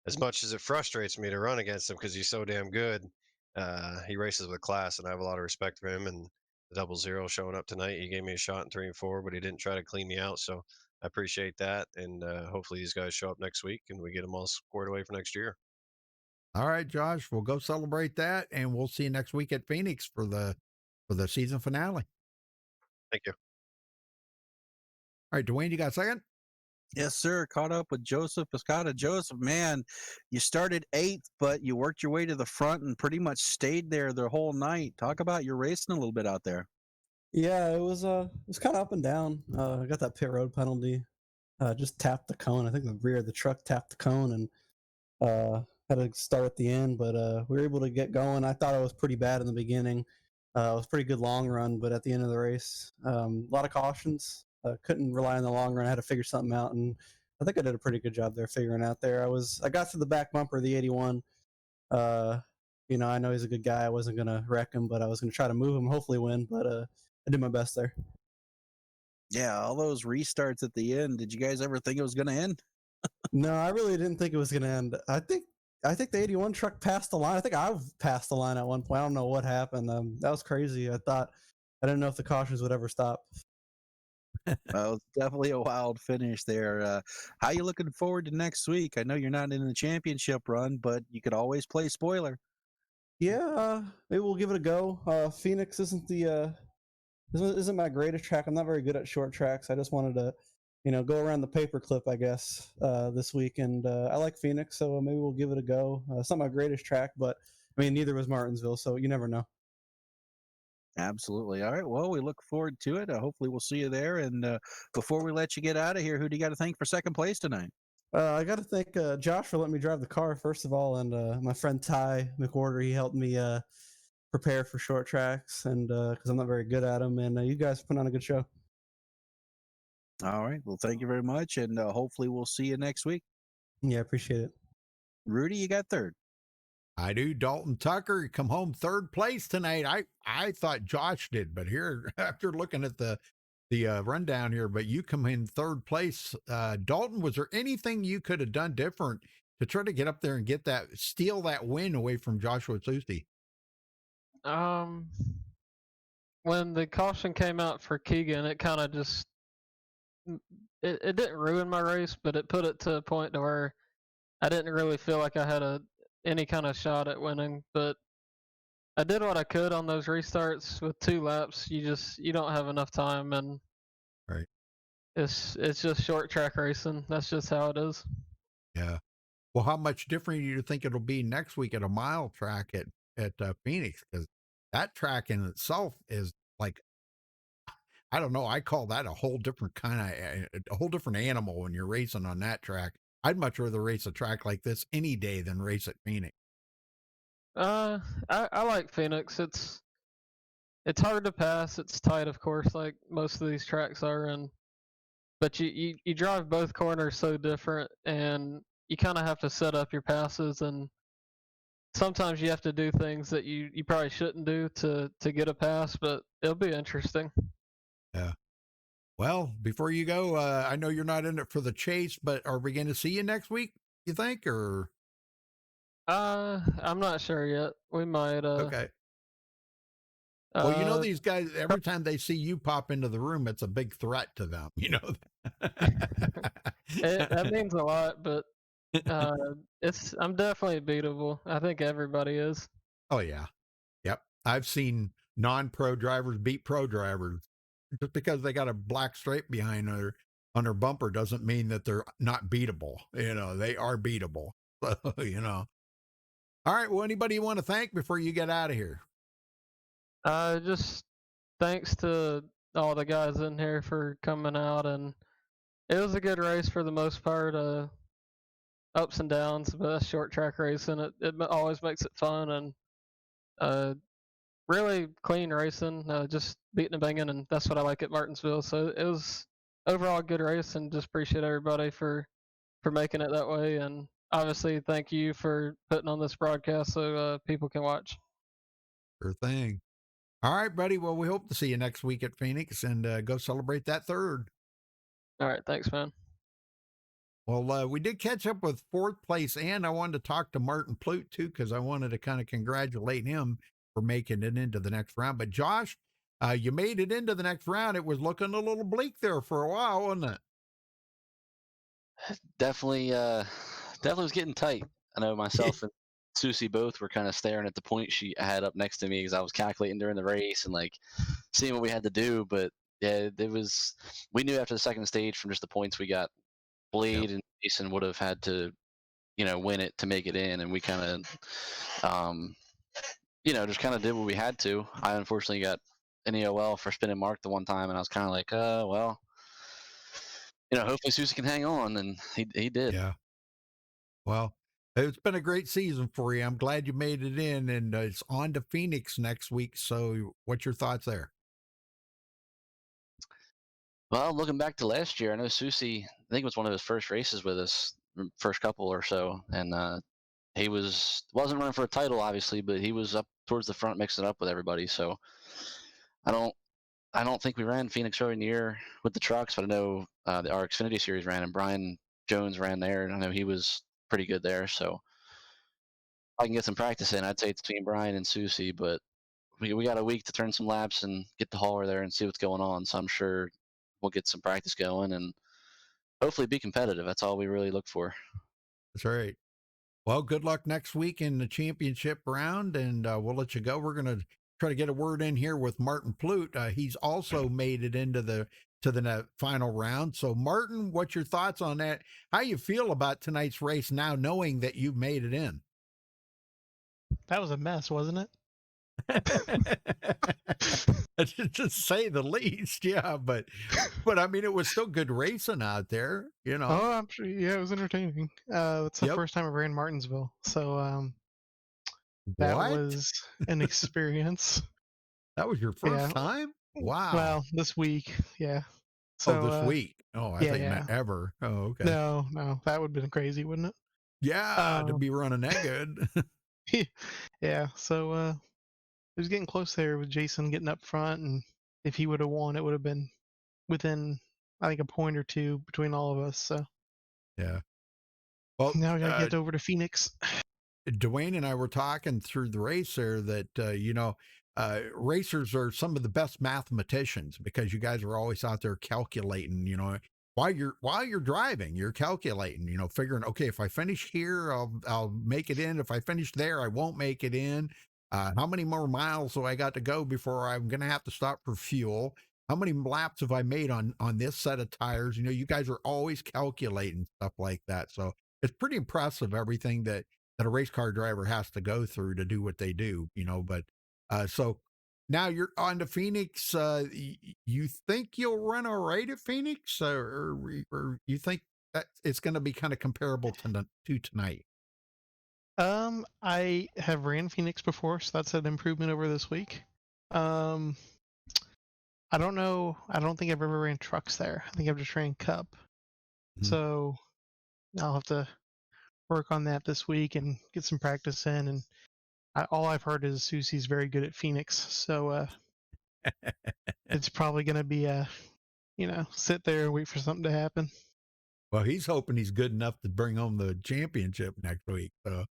as much as it frustrates me to run against him because he's so damn good, he races with class, and I have a lot of respect for him. And the 00 showing up tonight, he gave me a shot in 3 and 4, but he didn't try to clean me out. So I appreciate that, and hopefully these guys show up next week and we get them all squared away for next year. All right, Josh, we'll go celebrate that, and we'll see you next week at Phoenix for the season finale. Thank you. All right, Dwayne, you got a second? Yes, sir. Caught up with Joseph Piscata. Joseph, man, you started 8th, but you worked your way to the front and pretty much stayed there the whole night. Talk about your racing a little bit out there. Yeah, it was kind of up and down. I got that pit road penalty. Just tapped the cone. I think the rear of the truck tapped the cone, and had to start at the end. But we were able to get going. I thought I was pretty bad in the beginning. It was a pretty good long run, but at the end of the race, a lot of cautions. Couldn't rely on the long run. I had to figure something out, and I think I did a pretty good job there figuring out there. I got to the back bumper of the 81. You know, I know he's a good guy. I wasn't gonna wreck him, but I was gonna try to move him, hopefully win. But I did my best there. Yeah, all those restarts at the end. Did you guys ever think it was going to end? No, I really didn't think it was gonna end. I think the 81 truck passed the line. I think I passed the line at one point. I don't know what happened. That was crazy. I didn't know if the cautions would ever stop. Well, it's definitely a wild finish there. How you looking forward to next week? I know you're not in the championship run, but you could always play spoiler. Yeah, maybe we'll give it a go. Phoenix isn't my greatest track. I'm not very good at short tracks. I just wanted to, go around the paperclip, I guess, this week. And I like Phoenix, so maybe we'll give it a go. It's not my greatest track, but I mean, neither was Martinsville, so you never know. Absolutely. All right. Well, we look forward to it. Hopefully, we'll see you there. And before we let you get out of here, who do you got to thank for second place tonight? I got to thank Josh for letting me drive the car, first of all, and my friend Ty McWhorter. He helped me prepare for short tracks, and because I'm not very good at them. And you guys put on a good show. All right. Well, thank you very much. And hopefully, we'll see you next week. Yeah, appreciate it. Rudy, you got third. I do. Dalton Tucker come home third place tonight. I thought Josh did, but here after looking at the rundown here, but you come in third place. Dalton, was there anything you could have done different to try to get up there and steal that win away from Joshua Tuesday? When the caution came out for Keegan, it kind of just it didn't ruin my race, but it put it to a point to where I didn't really feel like I had any kind of shot at winning. But I did what I could on those restarts with 2 laps. You don't have enough time, and right. It's just short track racing. That's just how it is. Yeah. Well, how much different do you think it'll be next week at a mile track at Phoenix? Because that track in itself is like, I don't know. I call that a whole different a whole different animal when you're racing on that track. I'd much rather race a track like this any day than race at Phoenix. I like Phoenix. It's hard to pass. It's tight, of course, like most of these tracks are, and but you drive both corners so different, and you kind of have to set up your passes, and sometimes you have to do things that you probably shouldn't do to get a pass, but it'll be interesting. Yeah. Well, before you go, I know you're not in it for the chase, but are we going to see you next week, you think, or? I'm not sure yet. We might. Okay. Well, you know, Uh, these guys, every time they see you pop into the room, it's a big threat to them, you know? that means a lot, but I'm definitely beatable. I think everybody is. Oh, yeah. Yep. I've seen non-pro drivers beat pro drivers. Just because they got a black stripe behind their on their bumper doesn't mean that they're not beatable. You know, they are beatable. So, you know. All right. Well, anybody you want to thank before you get out of here? Just thanks to all the guys in here for coming out, and it was a good race for the most part. Ups and downs, but that's short track racing. It always makes it fun, and uh, really clean racing. Just beating and banging, and that's what I like at Martinsville. So it was overall a good race, and just appreciate everybody for making it that way. And obviously, thank you for putting on this broadcast so people can watch. Sure thing. All right, buddy. Well, we hope to see you next week at Phoenix and go celebrate that third. All right. Thanks, man. Well, we did catch up with fourth place, and I wanted to talk to Martin Plute, too, because I wanted to kind of congratulate him for making it into the next round. But, Josh, you made it into the next round. It was looking a little bleak there for a while, wasn't it? Definitely was getting tight. I know myself and Susie both were kind of staring at the point sheet I had up next to me because I was calculating during the race and like seeing what we had to do. But yeah, we knew after the second stage from just the points we got, Blade and Jason would have had to, win it to make it in, and we kind of, just kind of did what we had to. I unfortunately got an EOL for spinning Mark the one time, and I was kind of like, well, hopefully Susie can hang on, and he did. Yeah. Well, it's been a great season for you. I'm glad you made it in, and it's on to Phoenix next week. So, what's your thoughts there? Well, looking back to last year, I know Susie, I think it was one of his first races with us, first couple or so, and he wasn't running for a title, obviously, but he was up towards the front, mixing it up with everybody. So I don't think we ran Phoenix very near with the trucks, but I know our Xfinity Series ran, and Brian Jones ran there, and I know he was pretty good there. So if I can get some practice in, I'd say it's between Brian and Susie, but we got a week to turn some laps and get the hauler there and see what's going on. So I'm sure we'll get some practice going and hopefully be competitive. That's all we really look for. That's right. Well, good luck next week in the championship round, and we'll let you go. We're going to try to get a word in here with Martin Plute. He's also made it into the final round. So, Martin, what's your thoughts on that? How you feel about tonight's race now, knowing that you've made it in? That was a mess, wasn't it? To say the least, yeah. But I mean, it was still good racing out there, you know. Oh, I'm sure. Yeah, it was entertaining. It's the first time I ran Martinsville, so that was an experience. That was your first time? Wow. Well, this week, yeah. So this week. Oh, I think not ever. Oh, okay. No, that would have been crazy, wouldn't it? Yeah, to be running that good. Yeah. So it was getting close there with Jason getting up front, and if he would have won, it would have been within, I think, a point or two between all of us. So yeah. Well, now we gotta get over to Phoenix. Dwayne and I were talking through the race there that racers are some of the best mathematicians because you guys are always out there calculating. While you're driving, you're calculating. Figuring, okay, if I finish here, I'll make it in. If I finish there, I won't make it in. How many more miles do I got to go before I'm going to have to stop for fuel? How many laps have I made on this set of tires? You guys are always calculating stuff like that. So it's pretty impressive everything that a race car driver has to go through to do what they do. But so now you're on to Phoenix. You think you'll run all right at Phoenix, or you think that it's going to be kind of comparable to tonight? I have ran Phoenix before, so that's an improvement over this week. I don't know. I don't think I've ever ran trucks there. I think I've just ran Cup. So I'll have to work on that this week and get some practice in. And all I've heard is Susie's very good at Phoenix. So it's probably going to be sit there and wait for something to happen. Well, he's hoping he's good enough to bring home the championship next week. So.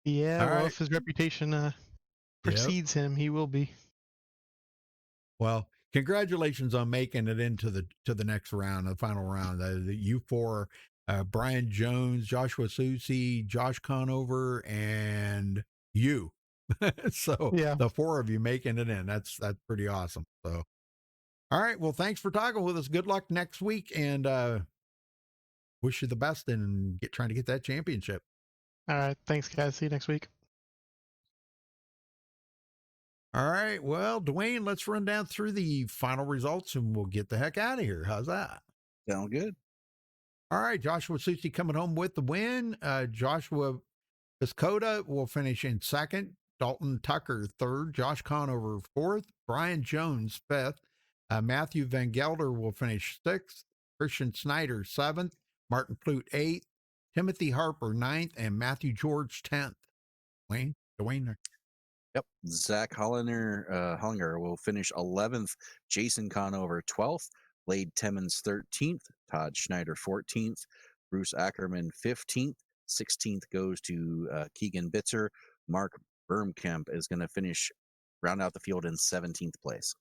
Yeah, All well, right. if his reputation precedes him, he will be. Well, congratulations on making it into the next round, the final round. You four, Brian Jones, Joshua Susie, Josh Conover, and you. So Yeah. the four of you making it in. That's pretty awesome. So, all right. Well, thanks for talking with us. Good luck next week, and wish you the best in trying to get that championship. All right. Thanks, guys. See you next week. All right. Well, Dwayne, let's run down through the final results and we'll get the heck out of here. How's that? Sound good. All right. Joshua Susi coming home with the win. Joshua Piscota will finish in second. Dalton Tucker, third. Josh Conover, fourth. Brian Jones, fifth. Matthew Van Gelder will finish sixth. Christian Snyder, seventh. Martin Plute, eighth. Timothy Harper, ninth. And Matthew George, 10th. Dwayne. Yep. Zach Hollinger will finish 11th. Jason Conover 12th. Blade Timmons 13th. Todd Schneider 14th. Bruce Ackerman 15th. 16th goes to Keegan Bitzer. Mark Bermkamp is going to round out the field in 17th place.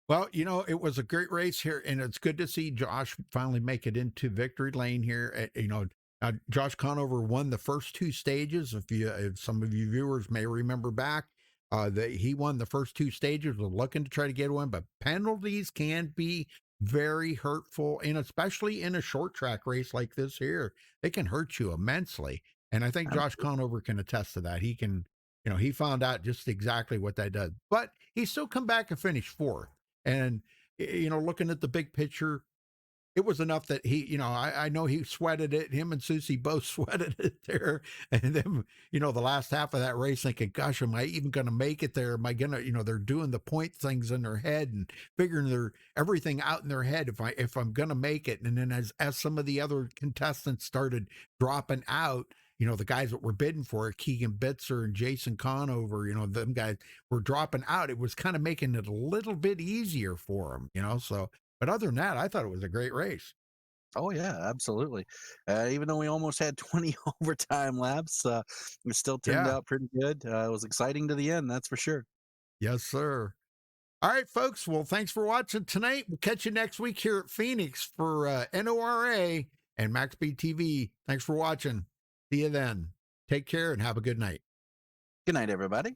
Well, it was a great race here, and it's good to see Josh finally make it into victory lane here. Josh Conover won the first two stages. If some of you viewers may remember back, that he won the first two stages, was looking to try to get one, but penalties can be very hurtful, and especially in a short track race like this here, they can hurt you immensely. And I think Josh Conover can attest to that. He can, he found out just exactly what that does, but he still come back and finish fourth. And, looking at the big picture, it was enough that he, I know he sweated it. Him and Susie both sweated it there. And then, the last half of that race thinking, gosh, am I even going to make it there? Am I going to, they're doing the point things in their head and figuring everything out in their head if I'm going to make it. And then as some of the other contestants started dropping out, the guys that were bidding for it, Keegan Bitzer and Jason Conover, them guys were dropping out. It was kind of making it a little bit easier for them, so, but other than that, I thought it was a great race. Oh, yeah, absolutely. Even though we almost had 20 overtime laps, it still turned out pretty good. It was exciting to the end, that's for sure. Yes, sir. All right, folks. Well, thanks for watching tonight. We'll catch you next week here at Phoenix for NORA and MaxSpeedTV. Thanks for watching. See you then. Take care and have a good night. Good night, everybody.